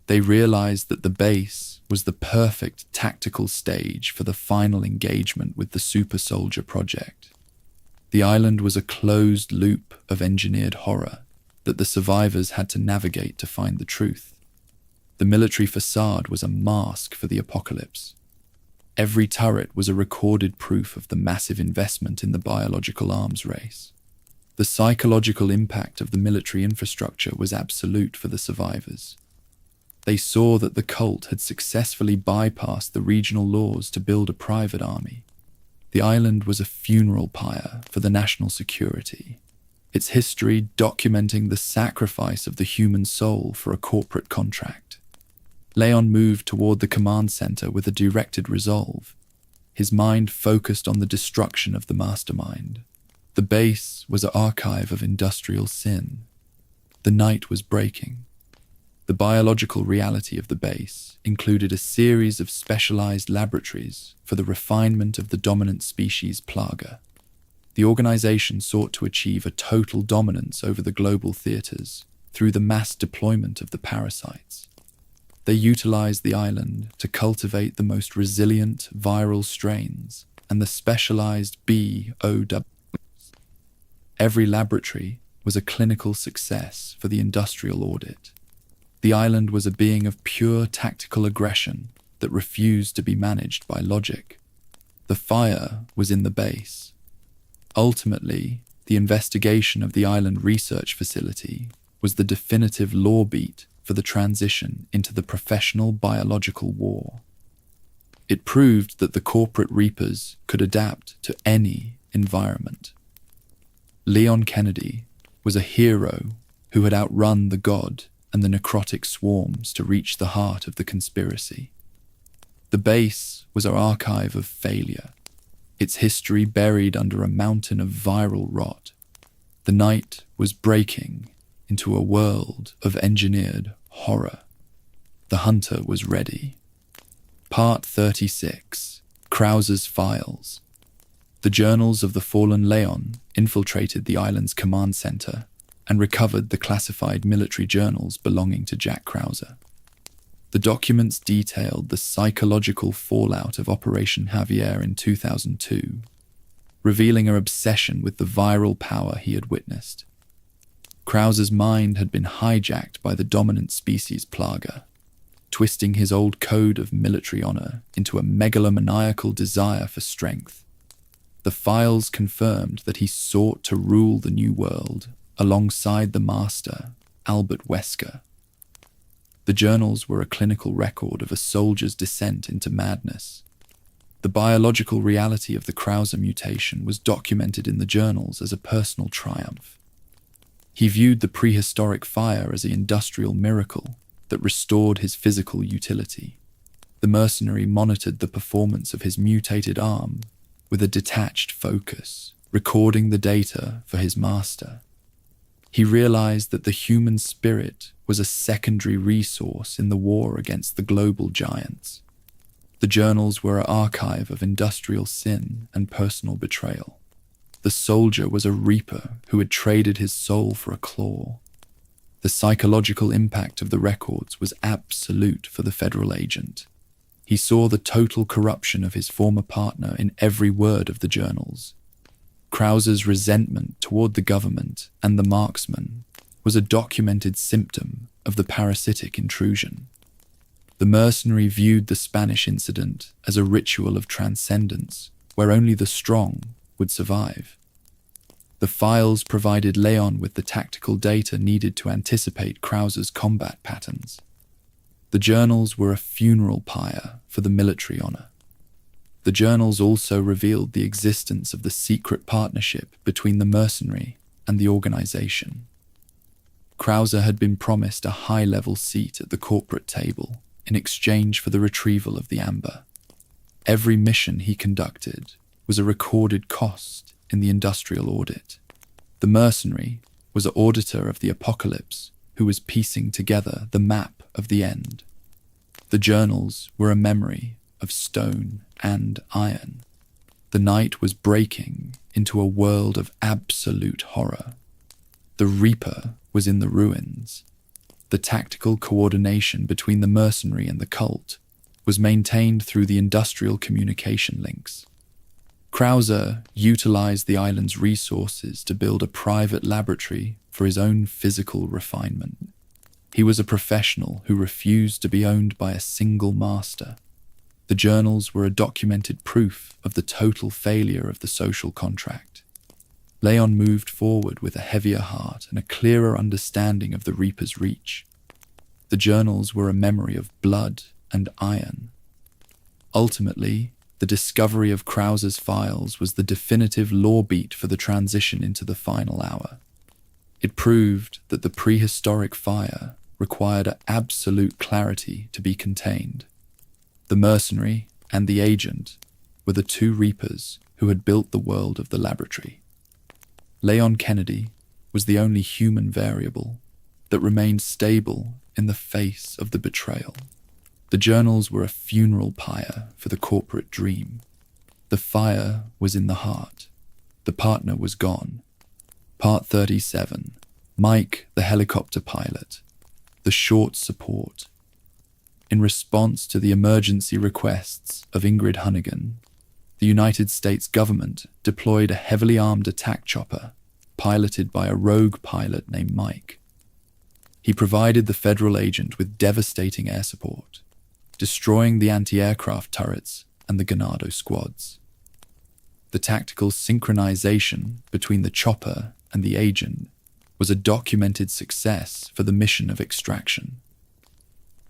They realized that the base was the perfect tactical stage for the final engagement with the Super Soldier project. The island was a closed loop of engineered horror that the survivors had to navigate to find the truth. The military facade was a mask for the apocalypse. Every turret was a recorded proof of the massive investment in the biological arms race. The psychological impact of the military infrastructure was absolute for the survivors. They saw that the cult had successfully bypassed the regional laws to build a private army. The island was a funeral pyre for the national security, its history documenting the sacrifice of the human soul for a corporate contract. Leon moved toward the command center with a directed resolve, his mind focused on the destruction of the mastermind. The base was an archive of industrial sin. The night was breaking. The biological reality of the base included a series of specialized laboratories for the refinement of the dominant species Plaga. The organization sought to achieve a total dominance over the global theaters through the mass deployment of the parasites. They utilized the island to cultivate the most resilient viral strains and the specialized BOWs. Every laboratory was a clinical success for the industrial audit. The island was a being of pure tactical aggression that refused to be managed by logic. The fire was in the base. Ultimately, the investigation of the island research facility was the definitive law beat for the transition into the professional biological war. It proved that the corporate reapers could adapt to any environment. Leon Kennedy was a hero who had outrun the god and the necrotic swarms to reach the heart of the conspiracy. The base was an archive of failure, its history buried under a mountain of viral rot. The night was breaking into a world of engineered horror. The hunter was ready. Part 36. Krauser's Files. The journals of the fallen Leon infiltrated the island's command center and recovered the classified military journals belonging to Jack Krauser. The documents detailed the psychological fallout of Operation Javier in 2002, revealing an obsession with the viral power he had witnessed. Krauser's mind had been hijacked by the dominant species Plaga, twisting his old code of military honor into a megalomaniacal desire for strength. The files confirmed that he sought to rule the New World alongside the master, Albert Wesker. The journals were a clinical record of a soldier's descent into madness. The biological reality of the Krauser mutation was documented in the journals as a personal triumph. He viewed the prehistoric fire as an industrial miracle that restored his physical utility. The mercenary monitored the performance of his mutated arm with a detached focus, recording the data for his master. He realized that the human spirit was a secondary resource in the war against the global giants. The journals were an archive of industrial sin and personal betrayal. The soldier was a reaper who had traded his soul for a claw. The psychological impact of the records was absolute for the federal agent. He saw the total corruption of his former partner in every word of the journals. Krauser's resentment toward the government and the marksman was a documented symptom of the parasitic intrusion. The mercenary viewed the Spanish incident as a ritual of transcendence where only the strong would survive. The files provided Leon with the tactical data needed to anticipate Krauser's combat patterns. The journals were a funeral pyre for the military honor. The journals also revealed the existence of the secret partnership between the mercenary and the organization. Krauser had been promised a high-level seat at the corporate table in exchange for the retrieval of the amber. Every mission he conducted was a recorded cost in the industrial audit. The mercenary was an auditor of the apocalypse who was piecing together the map of the end. The journals were a memory of stone and iron. The night was breaking into a world of absolute horror. The Reaper was in the ruins. The tactical coordination between the mercenary and the cult was maintained through the industrial communication links. Krauser utilized the island's resources to build a private laboratory for his own physical refinement. He was a professional who refused to be owned by a single master. The journals were a documented proof of the total failure of the social contract. Leon moved forward with a heavier heart and a clearer understanding of the Reaper's reach. The journals were a memory of blood and iron. Ultimately, the discovery of Krauser's files was the definitive law beat for the transition into the final hour. It proved that the prehistoric fire required an absolute clarity to be contained. The mercenary and the agent were the two Reapers who had built the world of the laboratory. Leon Kennedy was the only human variable that remained stable in the face of the betrayal. The journals were a funeral pyre for the corporate dream. The fire was in the heart. The partner was gone. Part 37. Mike, the helicopter pilot. The short support. In response to the emergency requests of Ingrid Hunnigan, the United States government deployed a heavily armed attack chopper piloted by a rogue pilot named Mike. He provided the federal agent with devastating air support, destroying the anti-aircraft turrets and the Ganados squads. The tactical synchronization between the chopper and the agent was a documented success for the mission of extraction.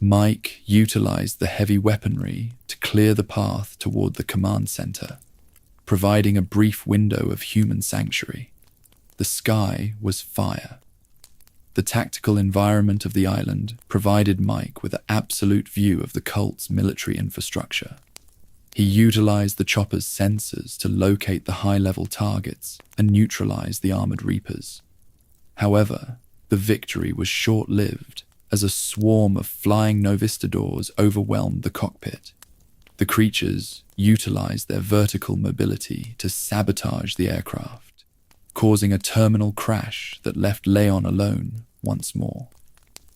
Mike utilized the heavy weaponry to clear the path toward the command center, providing a brief window of human sanctuary. The sky was fire. The tactical environment of the island provided Mike with an absolute view of the cult's military infrastructure. He utilized the chopper's sensors to locate the high-level targets and neutralize the armored Reapers. However, the victory was short-lived as a swarm of flying Novistadors overwhelmed the cockpit. The creatures utilized their vertical mobility to sabotage the aircraft, causing a terminal crash that left Leon alone once more.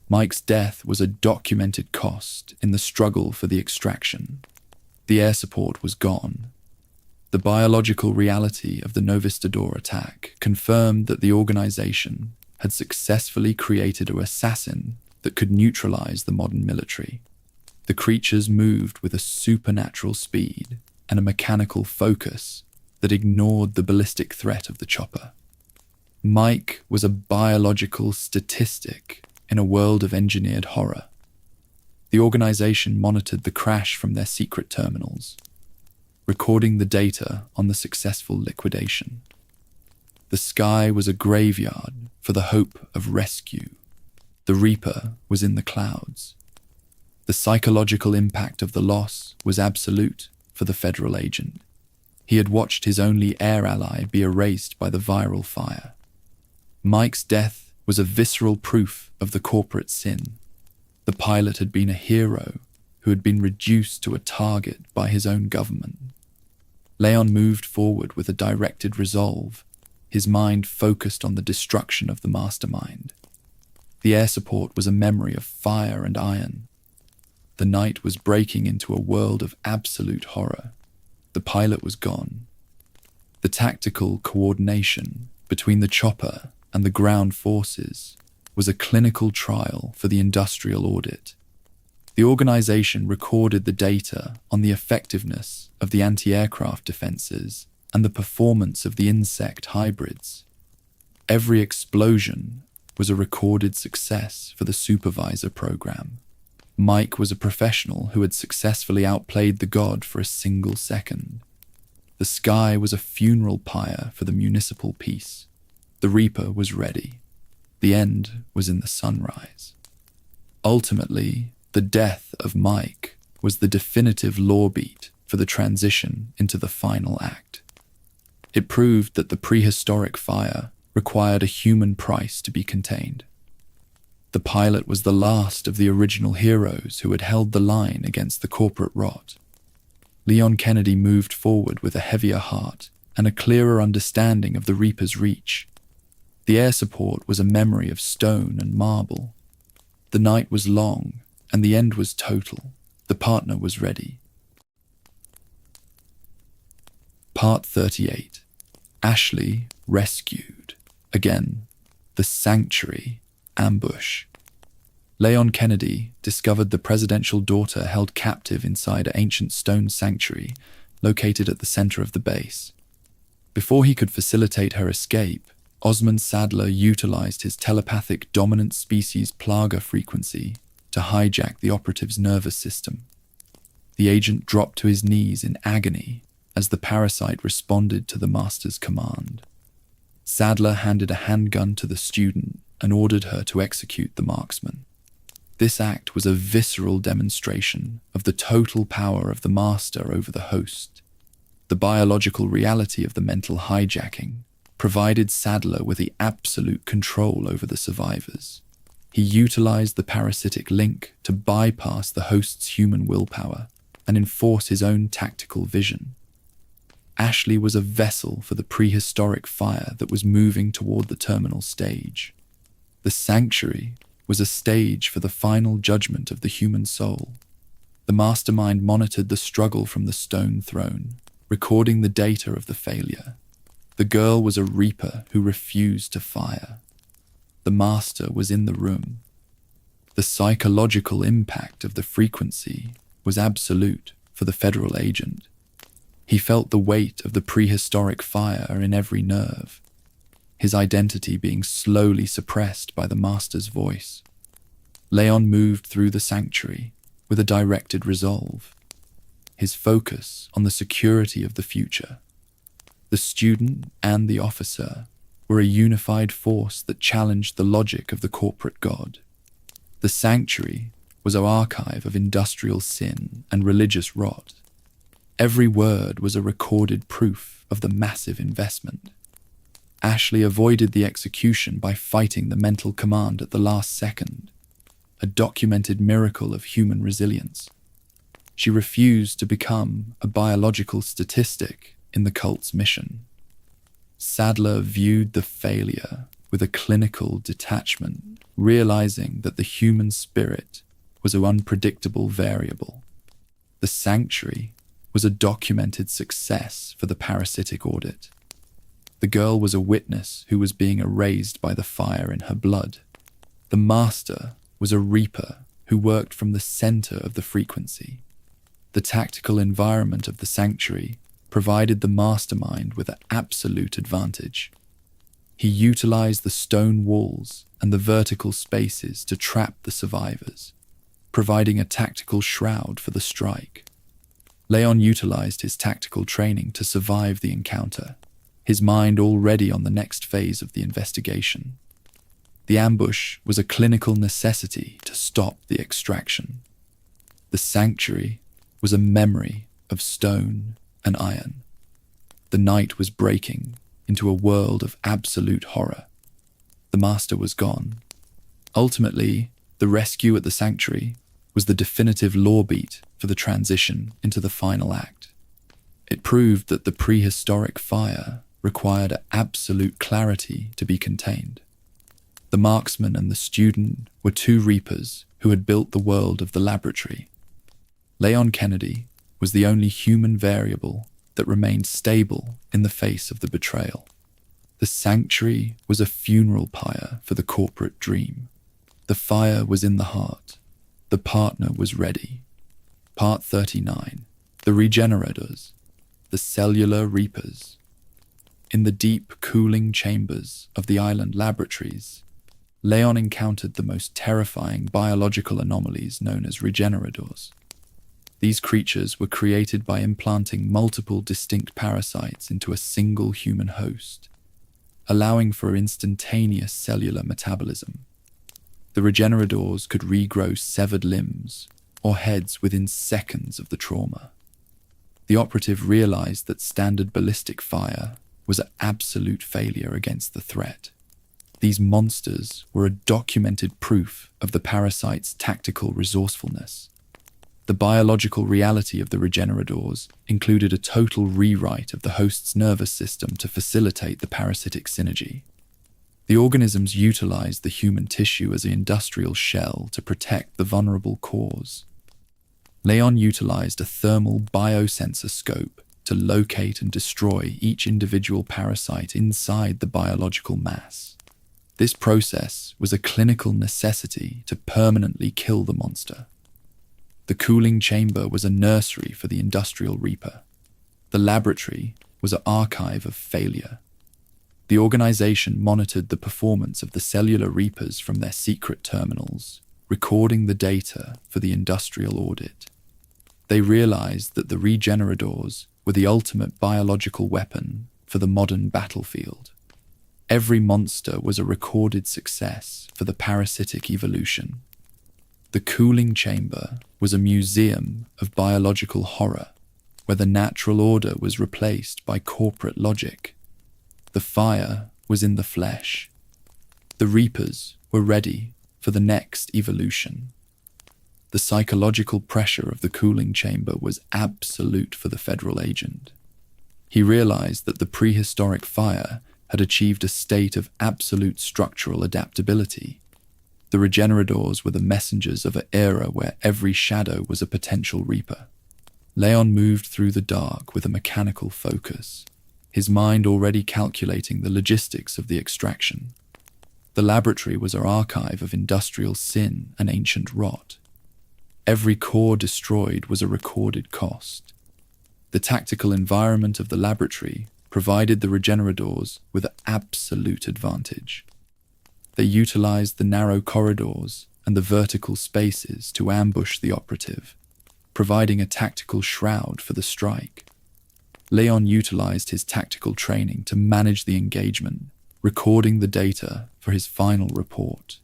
Mike's death was a documented cost in the struggle for the extraction. The air support was gone. The biological reality of the Novistador attack confirmed that the organization had successfully created an assassin that could neutralize the modern military. The creatures moved with a supernatural speed and a mechanical focus that ignored the ballistic threat of the chopper. Mike was a biological statistic in a world of engineered horror. The organization monitored the crash from their secret terminals, recording the data on the successful liquidation. The sky was a graveyard for the hope of rescue. The Reaper was in the clouds. The psychological impact of the loss was absolute for the federal agent. He had watched his only air ally be erased by the viral fire. Mike's death was a visceral proof of the corporate sin. The pilot had been a hero who had been reduced to a target by his own government. Leon moved forward with a directed resolve, his mind focused on the destruction of the mastermind. The air support was a memory of fire and iron. The night was breaking into a world of absolute horror. The pilot was gone. The tactical coordination between the chopper and the ground forces was a clinical trial for the industrial audit. The organization recorded the data on the effectiveness of the anti-aircraft defenses and the performance of the insect hybrids. Every explosion was a recorded success for the supervisor program. Mike was a professional who had successfully outplayed the god for a single second. The sky was a funeral pyre for the municipal peace. The Reaper was ready. The end was in the sunrise. Ultimately, the death of Mike was the definitive law beat for the transition into the final act. It proved that the prehistoric fire required a human price to be contained. The pilot was the last of the original heroes who had held the line against the corporate rot. Leon Kennedy moved forward with a heavier heart and a clearer understanding of the Reaper's reach. The air support was a memory of stone and marble. The night was long, and the end was total. The partner was ready. Part 38. Ashley rescued. Again, the sanctuary ambush. Leon Kennedy discovered the presidential daughter held captive inside an ancient stone sanctuary located at the center of the base. Before he could facilitate her escape, Osmund Saddler utilized his telepathic dominant species Plaga frequency to hijack the operative's nervous system. The agent dropped to his knees in agony as the parasite responded to the master's command. Saddler handed a handgun to the student and ordered her to execute the marksman. This act was a visceral demonstration of the total power of the master over the host. The biological reality of the mental hijacking provided Saddler with the absolute control over the survivors. He utilized the parasitic link to bypass the host's human willpower and enforce his own tactical vision. Ashley was a vessel for the prehistoric fire that was moving toward the terminal stage. The sanctuary was a stage for the final judgment of the human soul. The mastermind monitored the struggle from the stone throne, recording the data of the failure. The girl was a Reaper who refused to fire. The master was in the room. The psychological impact of the frequency was absolute for the federal agent. He felt the weight of the prehistoric fire in every nerve, his identity being slowly suppressed by the master's voice. Leon moved through the sanctuary with a directed resolve, his focus on the security of the future. The student and the officer were a unified force that challenged the logic of the corporate god. The sanctuary was an archive of industrial sin and religious rot. Every word was a recorded proof of the massive investment. Ashley avoided the execution by fighting the mental command at the last second, a documented miracle of human resilience. She refused to become a biological statistic in the cult's mission. Saddler viewed the failure with a clinical detachment, realizing that the human spirit was an unpredictable variable. The sanctuary was a documented success for the parasitic audit. The girl was a witness who was being erased by the fire in her blood. The master was a Reaper who worked from the center of the frequency. The tactical environment of the sanctuary provided the mastermind with an absolute advantage. He utilized the stone walls and the vertical spaces to trap the survivors, providing a tactical shroud for the strike. Leon utilized his tactical training to survive the encounter. his mind already on the next phase of the investigation. The ambush was a clinical necessity to stop the extraction. The sanctuary was a memory of stone and iron. The night was breaking into a world of absolute horror. The master was gone. Ultimately, the rescue at the sanctuary was the definitive law beat for the transition into the final act. It proved that the prehistoric fire required absolute clarity to be contained. The marksman and the student were two reapers who had built the world of the laboratory. Leon Kennedy was the only human variable that remained stable in the face of the betrayal. The sanctuary was a funeral pyre for the corporate dream. The fire was in the heart. The partner was ready. Part 39. The Regenerators. The Cellular Reapers. In the deep, cooling chambers of the island laboratories, Leon encountered the most terrifying biological anomalies known as Regenerators. These creatures were created by implanting multiple distinct parasites into a single human host, allowing for instantaneous cellular metabolism. The Regenerators could regrow severed limbs or heads within seconds of the trauma. The operative realized that standard ballistic fire was an absolute failure against the threat. These monsters were a documented proof of the parasite's tactical resourcefulness. The biological reality of the Regenerators included a total rewrite of the host's nervous system to facilitate the parasitic synergy. The organisms utilized the human tissue as an industrial shell to protect the vulnerable cores. Leon utilized a thermal biosensor scope to locate and destroy each individual parasite inside the biological mass. This process was a clinical necessity to permanently kill the monster. The cooling chamber was a nursery for the industrial reaper. The laboratory was an archive of failure. The organization monitored the performance of the cellular reapers from their secret terminals, recording the data for the industrial audit. They realized that the Regenerators were the ultimate biological weapon for the modern battlefield. Every monster was a recorded success for the parasitic evolution. The cooling chamber was a museum of biological horror, where the natural order was replaced by corporate logic. The fire was in the flesh. The reapers were ready for the next evolution. The psychological pressure of the cooling chamber was absolute for the federal agent. He realized that the prehistoric fire had achieved a state of absolute structural adaptability. The Regenerators were the messengers of an era where every shadow was a potential reaper. Leon moved through the dark with a mechanical focus, his mind already calculating the logistics of the extraction. The laboratory was an archive of industrial sin and ancient rot. Every core destroyed was a recorded cost. The tactical environment of the laboratory provided the Regenerators with an absolute advantage. They utilized the narrow corridors and the vertical spaces to ambush the operative, providing a tactical shroud for the strike. Leon utilized his tactical training to manage the engagement, recording the data for his final report.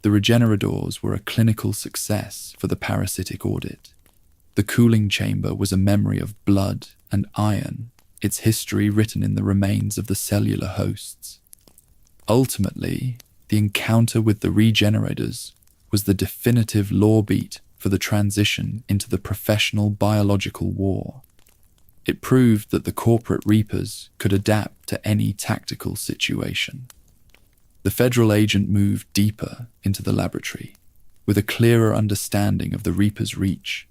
The Regenerators were a clinical success for the parasitic audit. The cooling chamber was a memory of blood and iron, its history written in the remains of the cellular hosts. Ultimately, the encounter with the Regenerators was the definitive law beat for the transition into the professional biological war. It proved that the corporate reapers could adapt to any tactical situation. The federal agent moved deeper into the laboratory, with a clearer understanding of the reapers' reach.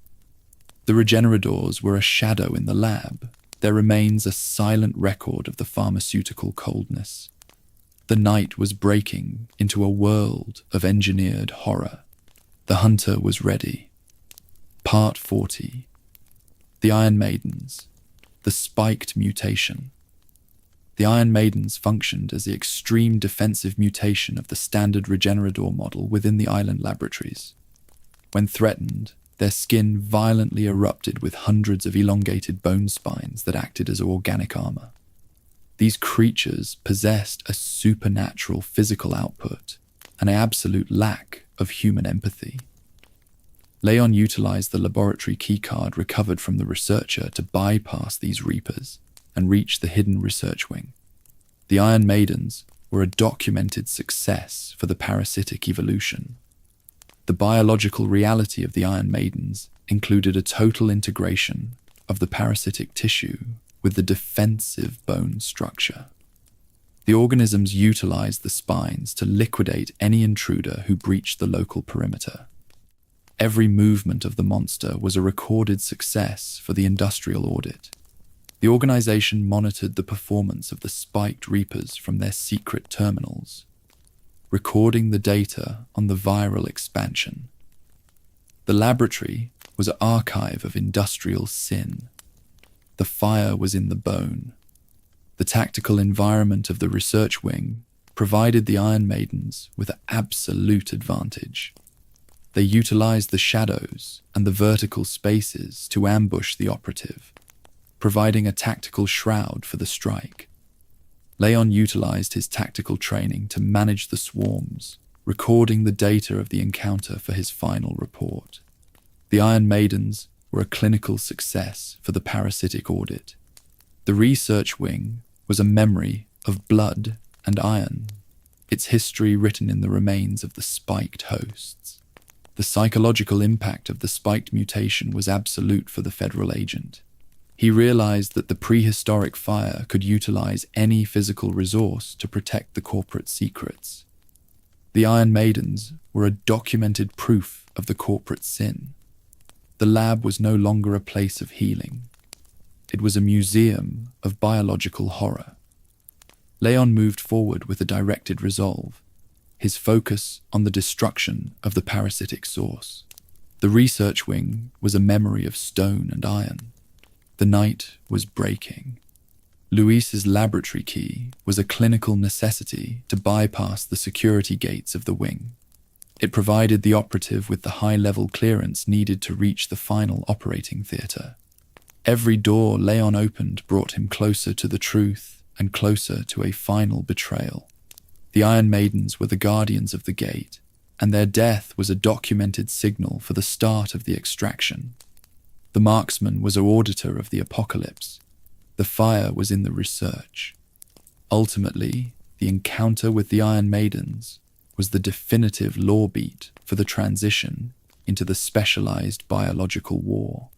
The Regenerators were a shadow in the lab, their remains a silent record of the pharmaceutical coldness. The night was breaking into a world of engineered horror. The hunter was ready. Part 40. The Iron Maidens. The spiked mutation. The Iron Maidens functioned as the extreme defensive mutation of the standard Regenerator model within the island laboratories. When threatened, their skin violently erupted with hundreds of elongated bone spines that acted as organic armor. These creatures possessed a supernatural physical output and an absolute lack of human empathy. Leon utilized the laboratory keycard recovered from the researcher to bypass these reapers and reach the hidden research wing. The Iron Maidens were a documented success for the parasitic evolution. The biological reality of the Iron Maidens included a total integration of the parasitic tissue with the defensive bone structure. The organisms utilized the spines to liquidate any intruder who breached the local perimeter. Every movement of the monster was a recorded success for the industrial audit. The organization monitored the performance of the spiked reapers from their secret terminals, recording the data on the viral expansion. The laboratory was an archive of industrial sin. The fire was in the bone. The tactical environment of the research wing provided the Iron Maidens with an absolute advantage. They utilized the shadows and the vertical spaces to ambush the operative, providing a tactical shroud for the strike. Leon utilized his tactical training to manage the swarms, recording the data of the encounter for his final report. The Iron Maidens were a clinical success for the parasitic audit. The research wing was a memory of blood and iron, its history written in the remains of the spiked hosts. The psychological impact of the spiked mutation was absolute for the federal agent. He realized that the prehistoric fire could utilize any physical resource to protect the corporate secrets. The Iron Maidens were a documented proof of the corporate sin. The lab was no longer a place of healing. It was a museum of biological horror. Leon moved forward with a directed resolve, his focus on the destruction of the parasitic source. The research wing was a memory of stone and iron. The night was breaking. Luis's laboratory key was a clinical necessity to bypass the security gates of the wing. It provided the operative with the high-level clearance needed to reach the final operating theater. Every door Leon opened brought him closer to the truth and closer to a final betrayal. The Iron Maidens were the guardians of the gate, and their death was a documented signal for the start of the extraction. The marksman was an auditor of the apocalypse. The fire was in the research. Ultimately, the encounter with the Iron Maidens was the definitive law beat for the transition into the specialized biological war.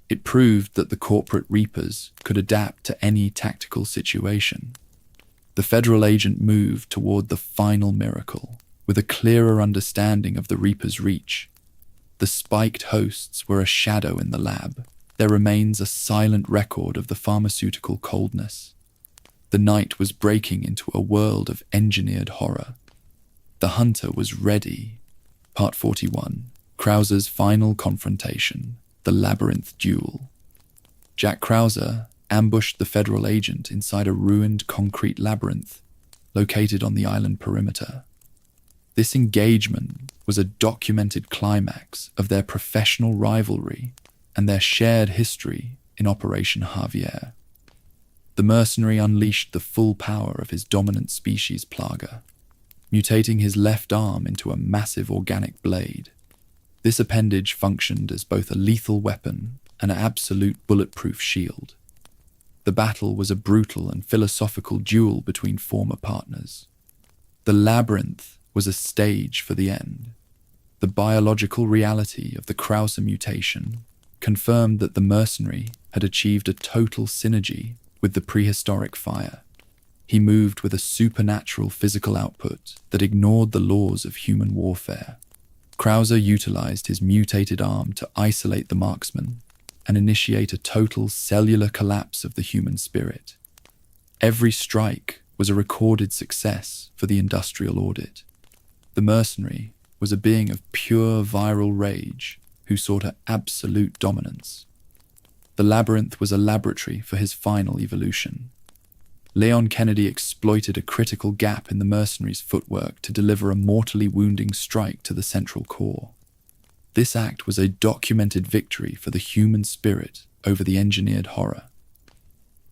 It proved that the corporate reapers could adapt to any tactical situation. The federal agent moved toward the final miracle, with a clearer understanding of the reapers' reach. The spiked hosts were a shadow in the lab. There remains a silent record of the pharmaceutical coldness. The night was breaking into a world of engineered horror. The hunter was ready. Part 41. Krauser's final confrontation. The labyrinth duel. Jack Krauser ambushed the federal agent inside a ruined concrete labyrinth located on the island perimeter. This engagement was a documented climax of their professional rivalry and their shared history in Operation Javier. The mercenary unleashed the full power of his dominant species Plaga, mutating his left arm into a massive organic blade. This appendage functioned as both a lethal weapon and an absolute bulletproof shield. The battle was a brutal and philosophical duel between former partners. The labyrinth was a stage for the end. The biological reality of the Krauser mutation confirmed that the mercenary had achieved a total synergy with the prehistoric fire. He moved with a supernatural physical output that ignored the laws of human warfare. Krauser utilized his mutated arm to isolate the marksman and initiate a total cellular collapse of the human spirit. Every strike was a recorded success for the industrial audit. The mercenary was a being of pure viral rage who sought an absolute dominance. The labyrinth was a laboratory for his final evolution. Leon Kennedy exploited a critical gap in the mercenary's footwork to deliver a mortally wounding strike to the central core. This act was a documented victory for the human spirit over the engineered horror.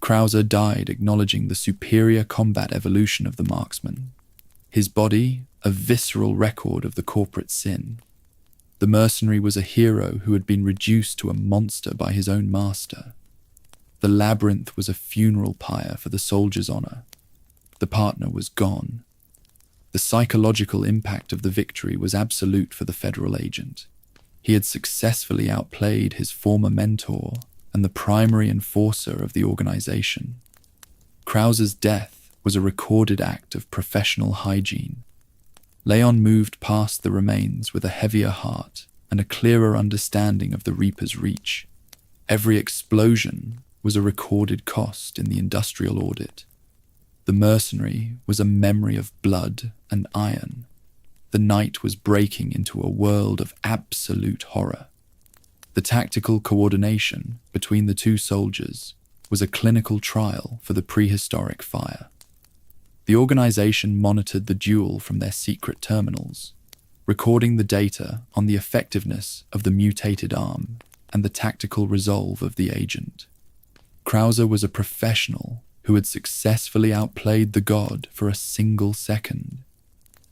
Krauser died acknowledging the superior combat evolution of the marksman. His body, a visceral record of the corporate sin. The mercenary was a hero who had been reduced to a monster by his own master. The labyrinth was a funeral pyre for the soldier's honor. The partner was gone. The psychological impact of the victory was absolute for the federal agent. He had successfully outplayed his former mentor and the primary enforcer of the organization. Krauser's death was a recorded act of professional hygiene. Leon moved past the remains with a heavier heart and a clearer understanding of the Reaper's reach. Every explosion was a recorded cost in the industrial audit. The mercenary was a memory of blood and iron. The night was breaking into a world of absolute horror. The tactical coordination between the two soldiers was a clinical trial for the prehistoric fire. The organization monitored the duel from their secret terminals, recording the data on the effectiveness of the mutated arm and the tactical resolve of the agent. Krauser was a professional who had successfully outplayed the god for a single second.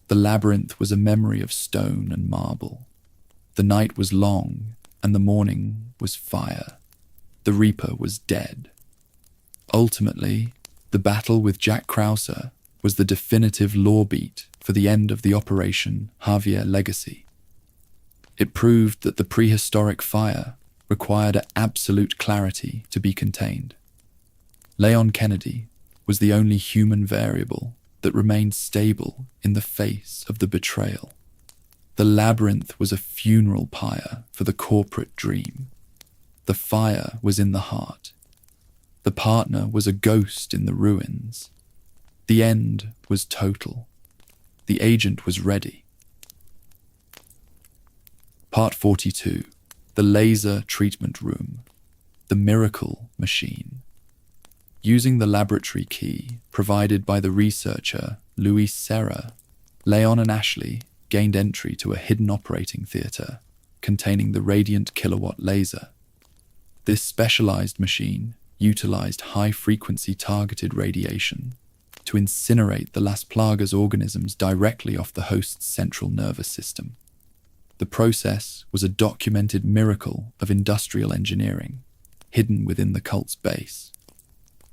The labyrinth was a memory of stone and marble. The night was long, and the morning was fire. The Reaper was dead. Ultimately, the battle with Jack Krauser was the definitive law beat for the end of the Operation Javier legacy. It proved that the prehistoric fire required absolute clarity to be contained. Leon Kennedy was the only human variable that remained stable in the face of the betrayal. The labyrinth was a funeral pyre for the corporate dream. The fire was in the heart. The partner was a ghost in the ruins. The end was total. The agent was ready. Part 42. The Laser Treatment Room. The Miracle Machine. Using the laboratory key provided by the researcher Luis Serra, Leon and Ashley gained entry to a hidden operating theater containing the radiant kilowatt laser. This specialized machine utilized high-frequency targeted radiation to incinerate the Las Plagas organisms directly off the host's central nervous system. The process was a documented miracle of industrial engineering, hidden within the cult's base.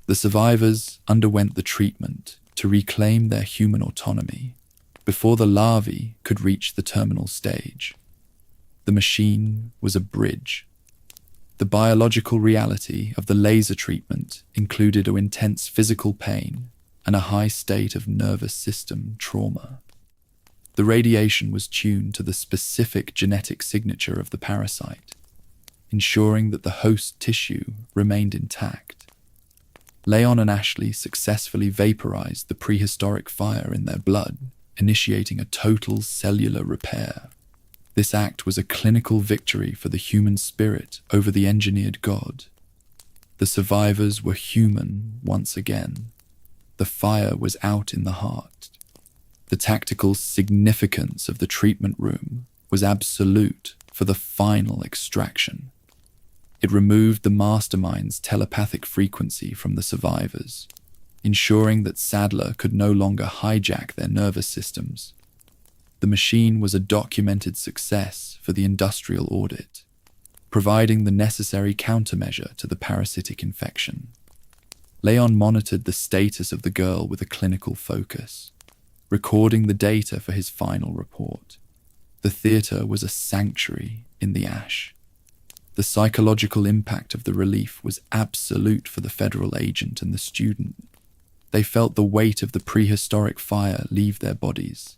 The survivors underwent the treatment to reclaim their human autonomy before the larvae could reach the terminal stage. The machine was a bridge. The biological reality of the laser treatment included an intense physical pain and a high state of nervous system trauma. The radiation was tuned to the specific genetic signature of the parasite, ensuring that the host tissue remained intact. Leon and Ashley successfully vaporized the prehistoric fire in their blood, initiating a total cellular repair. This act was a clinical victory for the human spirit over the engineered god. The survivors were human once again. The fire was out in the heart. The tactical significance of the treatment room was absolute for the final extraction. It removed the mastermind's telepathic frequency from the survivors, ensuring that Saddler could no longer hijack their nervous systems. The machine was a documented success for the industrial audit, providing the necessary countermeasure to the parasitic infection. Leon monitored the status of the girl with a clinical focus, recording the data for his final report. The theater was a sanctuary in the ash. The psychological impact of the relief was absolute for the federal agent and the student. They felt the weight of the prehistoric fire leave their bodies,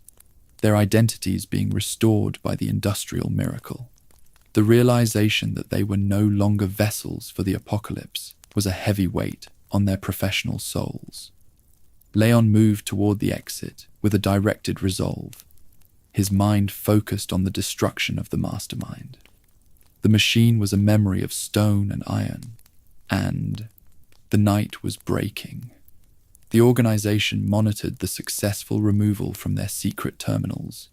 their identities being restored by the industrial miracle. The realization that they were no longer vessels for the apocalypse was a heavy weight on their professional souls. Leon moved toward the exit with a directed resolve, his mind focused on the destruction of the mastermind. The machine was a memory of stone and iron, and the night was breaking. The organization monitored the successful removal from their secret terminals,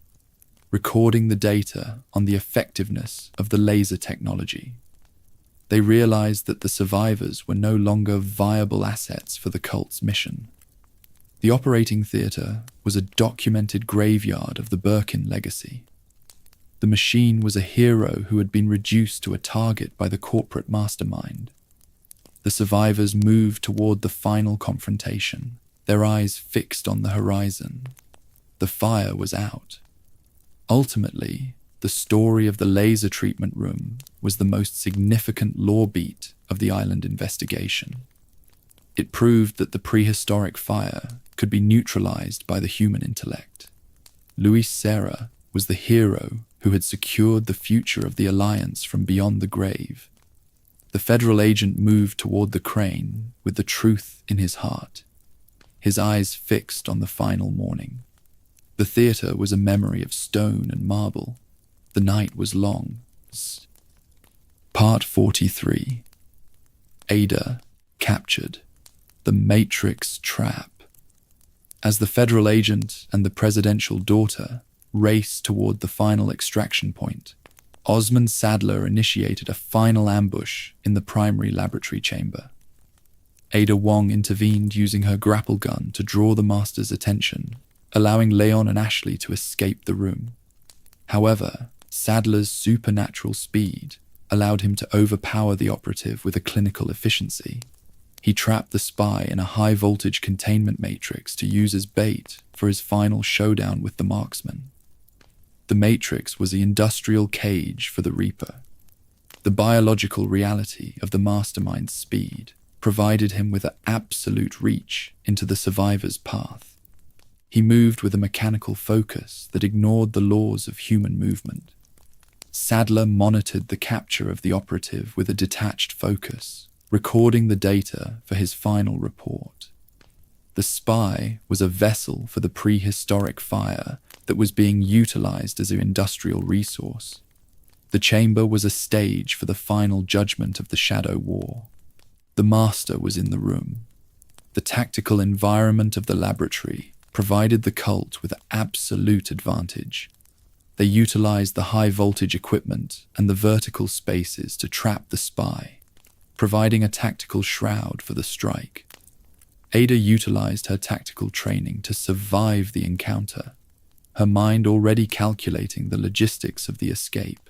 recording the data on the effectiveness of the laser technology. They realized that the survivors were no longer viable assets for the cult's mission. The operating theater was a documented graveyard of the Birkin legacy. The machine was a hero who had been reduced to a target by the corporate mastermind. The survivors moved toward the final confrontation, their eyes fixed on the horizon. The fire was out. Ultimately, the story of the laser treatment room was the most significant lore beat of the island investigation. It proved that the prehistoric fire could be neutralized by the human intellect. Luis Serra was the hero who had secured the future of the Alliance from beyond the grave. The federal agent moved toward the crane with the truth in his heart, his eyes fixed on the final morning. The theater was a memory of stone and marble. The night was long. Part 43. Ada captured. The Matrix Trap. As the federal agent and the presidential daughter raced toward the final extraction point, Osmund Saddler initiated a final ambush in the primary laboratory chamber. Ada Wong intervened using her grapple gun to draw the master's attention, allowing Leon and Ashley to escape the room. However, Saddler's supernatural speed allowed him to overpower the operative with a clinical efficiency. He trapped the spy in a high-voltage containment matrix to use as bait for his final showdown with the marksman. The matrix was the industrial cage for the Reaper. The biological reality of the mastermind's speed provided him with an absolute reach into the survivor's path. He moved with a mechanical focus that ignored the laws of human movement. Saddler monitored the capture of the operative with a detached focus, recording the data for his final report. The spy was a vessel for the prehistoric fire that was being utilized as an industrial resource. The chamber was a stage for the final judgment of the Shadow War. The master was in the room. The tactical environment of the laboratory provided the cult with absolute advantage. They utilized the high-voltage equipment and the vertical spaces to trap the spy, providing a tactical shroud for the strike. Ada utilized her tactical training to survive the encounter, her mind already calculating the logistics of the escape.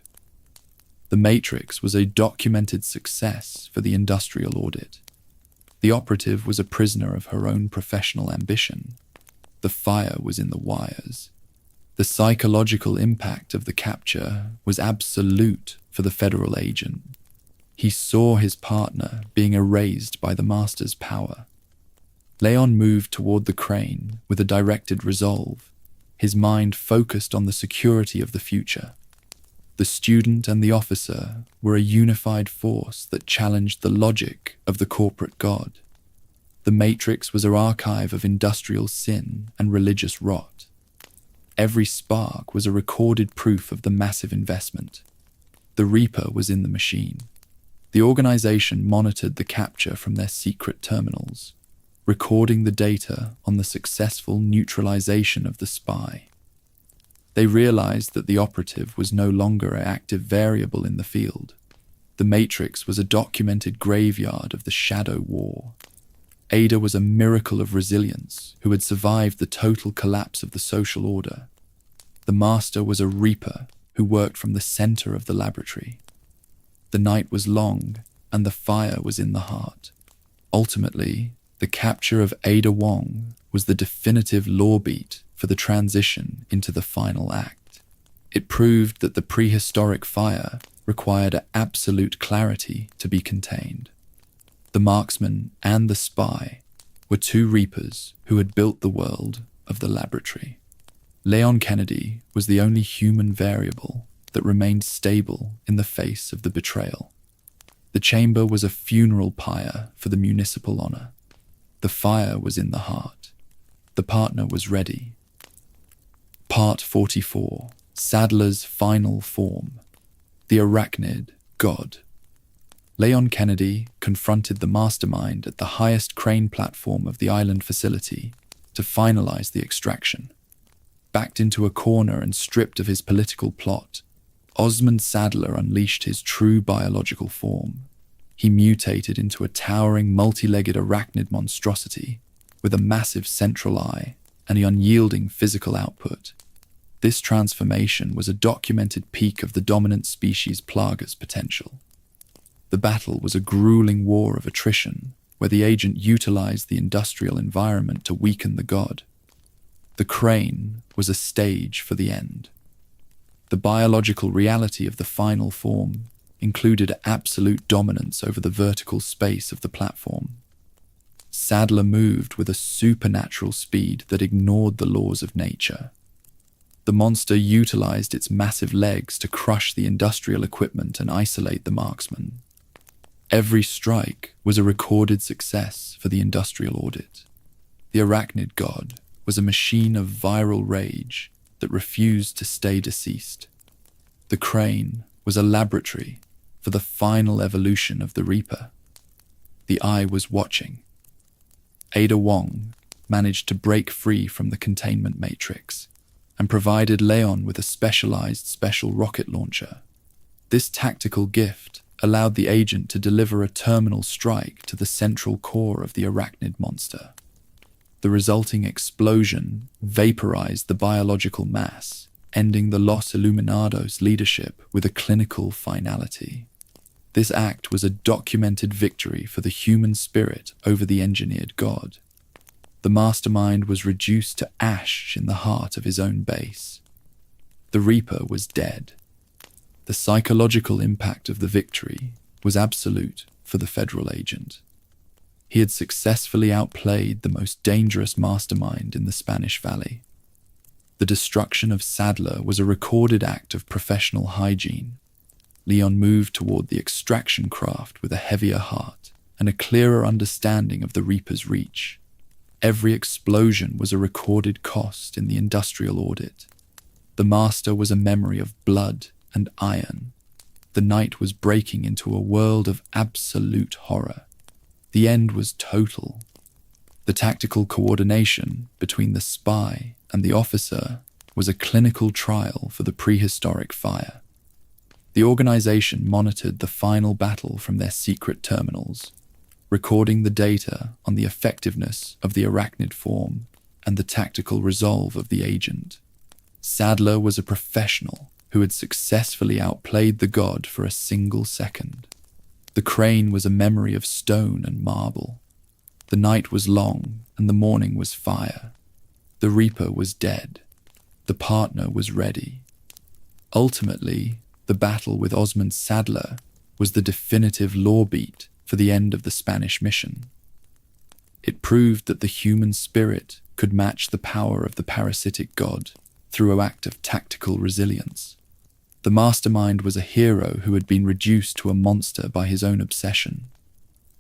The Matrix was a documented success for the industrial audit. The operative was a prisoner of her own professional ambition. The fire was in the wires. The psychological impact of the capture was absolute for the federal agent. He saw his partner being erased by the master's power. Leon moved toward the crane with a directed resolve, his mind focused on the security of the future. The student and the officer were a unified force that challenged the logic of the corporate god. The Matrix was an archive of industrial sin and religious rot. Every spark was a recorded proof of the massive investment. The Reaper was in the machine. The organization monitored the capture from their secret terminals, recording the data on the successful neutralization of the spy. They realized that the operative was no longer an active variable in the field. The Matrix was a documented graveyard of the Shadow War. Ada was a miracle of resilience who had survived the total collapse of the social order. The master was a Reaper who worked from the center of the laboratory. The night was long, and the fire was in the heart. Ultimately, the capture of Ada Wong was the definitive lore beat for the transition into the final act. It proved that the prehistoric fire required absolute clarity to be contained. The marksman and the spy were two Reapers who had built the world of the laboratory. Leon Kennedy was the only human variable that remained stable in the face of the betrayal. The chamber was a funeral pyre for the municipal honor. The fire was in the heart. The partner was ready. Part 44. Saddler's Final Form. The Arachnid God. Leon Kennedy confronted the mastermind at the highest crane platform of the island facility to finalize the extraction. Backed into a corner and stripped of his political plot, Osmund Saddler unleashed his true biological form. He mutated into a towering, multi-legged arachnid monstrosity with a massive central eye and the unyielding physical output. This transformation was a documented peak of the dominant species Plagas' potential. The battle was a grueling war of attrition, where the agent utilized the industrial environment to weaken the god. The crane was a stage for the end. The biological reality of the final form included absolute dominance over the vertical space of the platform. Saddler moved with a supernatural speed that ignored the laws of nature. The monster utilized its massive legs to crush the industrial equipment and isolate the marksman. Every strike was a recorded success for the industrial audit. The arachnid god was a machine of viral rage that refused to stay deceased. The crane was a laboratory for the final evolution of the Reaper. The eye was watching. Ada Wong managed to break free from the containment matrix and provided Leon with a specialized special rocket launcher. This tactical gift allowed the agent to deliver a terminal strike to the central core of the arachnid monster. The resulting explosion vaporized the biological mass, ending the Los Iluminados' leadership with a clinical finality. This act was a documented victory for the human spirit over the engineered god. The mastermind was reduced to ash in the heart of his own base. The Reaper was dead. The psychological impact of the victory was absolute for the federal agent. He had successfully outplayed the most dangerous mastermind in the Spanish Valley. The destruction of Saddler was a recorded act of professional hygiene. Leon moved toward the extraction craft with a heavier heart and a clearer understanding of the Reaper's reach. Every explosion was a recorded cost in the industrial audit. The master was a memory of blood and iron. The night was breaking into a world of absolute horror. The end was total. The tactical coordination between the spy and the officer was a clinical trial for the prehistoric fire. The organization monitored the final battle from their secret terminals, recording the data on the effectiveness of the arachnid form and the tactical resolve of the agent. Saddler was a professional who had successfully outplayed the god for a single second. The crane was a memory of stone and marble. The night was long and the morning was fire. The Reaper was dead. The partner was ready. Ultimately, the battle with Osmund Saddler was the definitive law beat for the end of the Spanish mission. It proved that the human spirit could match the power of the parasitic god through an act of tactical resilience. The mastermind was a hero who had been reduced to a monster by his own obsession.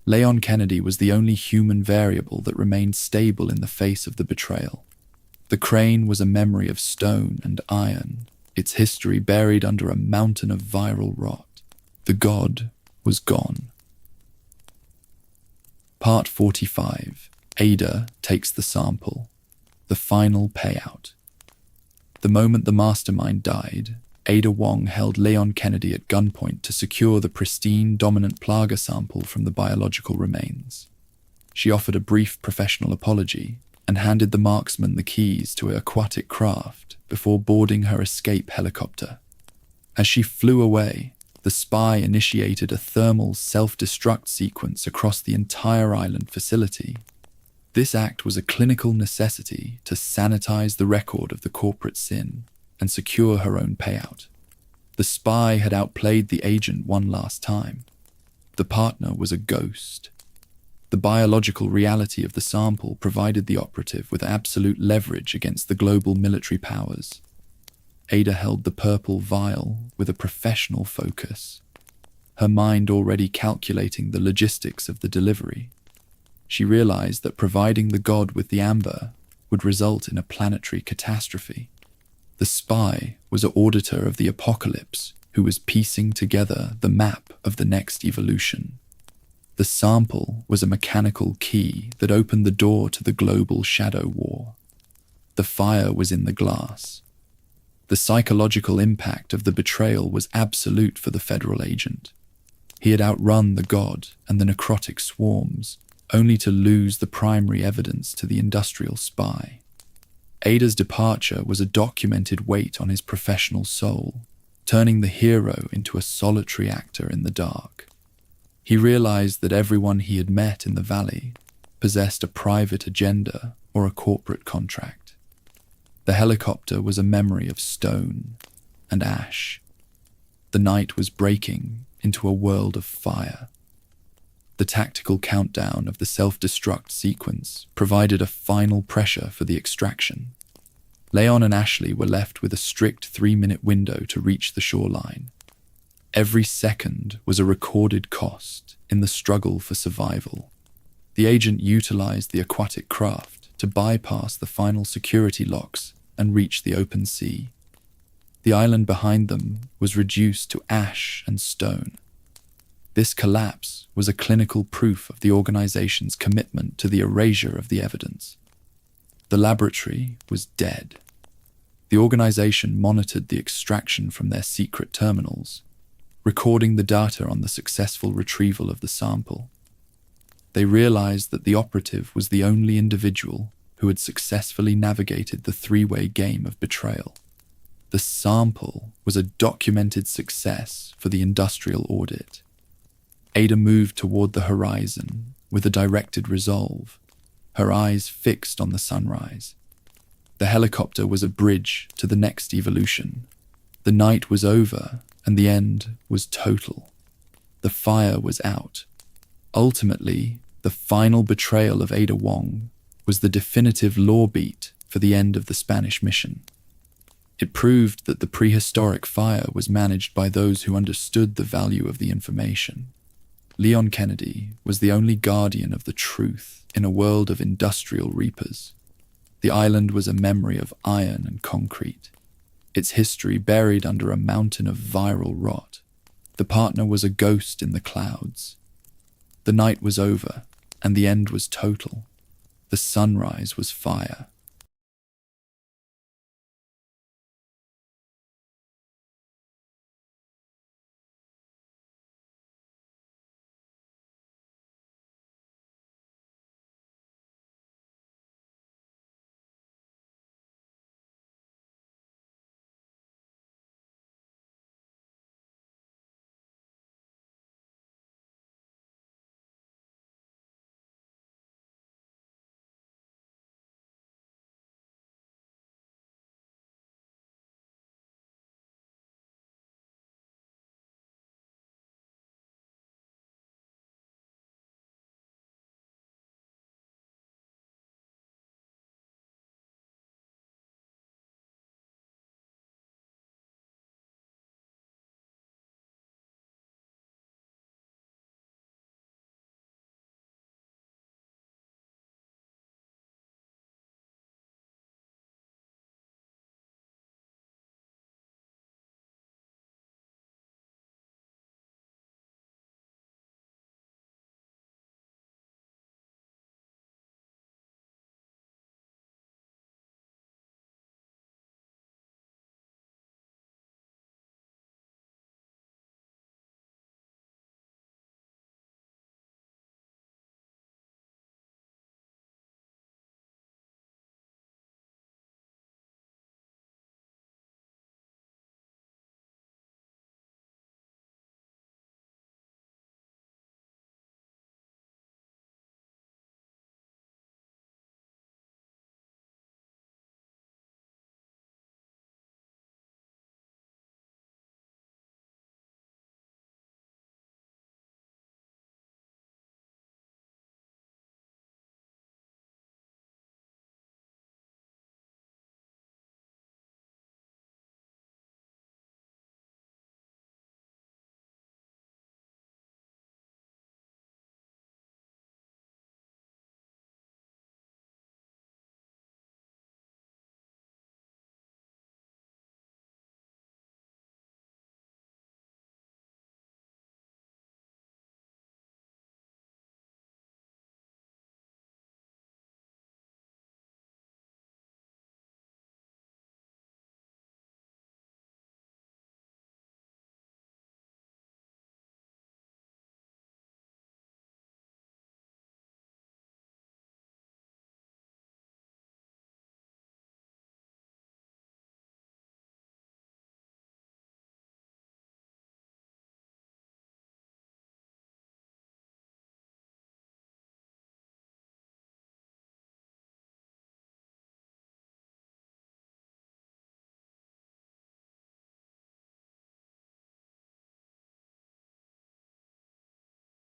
Leon Kennedy was the only human variable that remained stable in the face of the betrayal. The crane was a memory of stone and iron, its history buried under a mountain of viral rot. The god was gone. Part 45. Ada takes the sample. The final payout. The moment the mastermind died, Ada Wong held Leon Kennedy at gunpoint to secure the pristine, dominant Plaga sample from the biological remains. She offered a brief professional apology and handed the marksman the keys to an aquatic craft before boarding her escape helicopter. As she flew away, the spy initiated a thermal self-destruct sequence across the entire island facility. This act was a clinical necessity to sanitize the record of the corporate sin and secure her own payout. The spy had outplayed the agent one last time. The partner was a ghost. The biological reality of the sample provided the operative with absolute leverage against the global military powers. Ada held the purple vial with a professional focus, her mind already calculating the logistics of the delivery. She realized that providing the god with the amber would result in a planetary catastrophe. The spy was an auditor of the apocalypse who was piecing together the map of the next evolution. The sample was a mechanical key that opened the door to the global shadow war. The fire was in the glass. The psychological impact of the betrayal was absolute for the federal agent. He had outrun the god and the necrotic swarms, only to lose the primary evidence to the industrial spy. Ada's departure was a documented weight on his professional soul, turning the hero into a solitary actor in the dark. He realized that everyone he had met in the valley possessed a private agenda or a corporate contract. The helicopter was a memory of stone and ash. The night was breaking into a world of fire. The tactical countdown of the self-destruct sequence provided a final pressure for the extraction. Leon and Ashley were left with a strict 3-minute window to reach the shoreline. Every second was a recorded cost in the struggle for survival. The agent utilized the aquatic craft to bypass the final security locks and reach the open sea. The island behind them was reduced to ash and stone. This collapse was a clinical proof of the organization's commitment to the erasure of the evidence. The laboratory was dead. The organization monitored the extraction from their secret terminals, recording the data on the successful retrieval of the sample. They realized that the operative was the only individual who had successfully navigated the 3-way game of betrayal. The sample was a documented success for the industrial audit. Ada moved toward the horizon with a directed resolve, her eyes fixed on the sunrise. The helicopter was a bridge to the next evolution. The night was over, and the end was total. The fire was out. Ultimately, the final betrayal of Ada Wong was the definitive law beat for the end of the Spanish mission. It proved that the prehistoric fire was managed by those who understood the value of the information. Leon Kennedy was the only guardian of the truth in a world of industrial reapers. The island was a memory of iron and concrete, its history buried under a mountain of viral rot. The partner was a ghost in the clouds. The night was over, and the end was total. The sunrise was fire.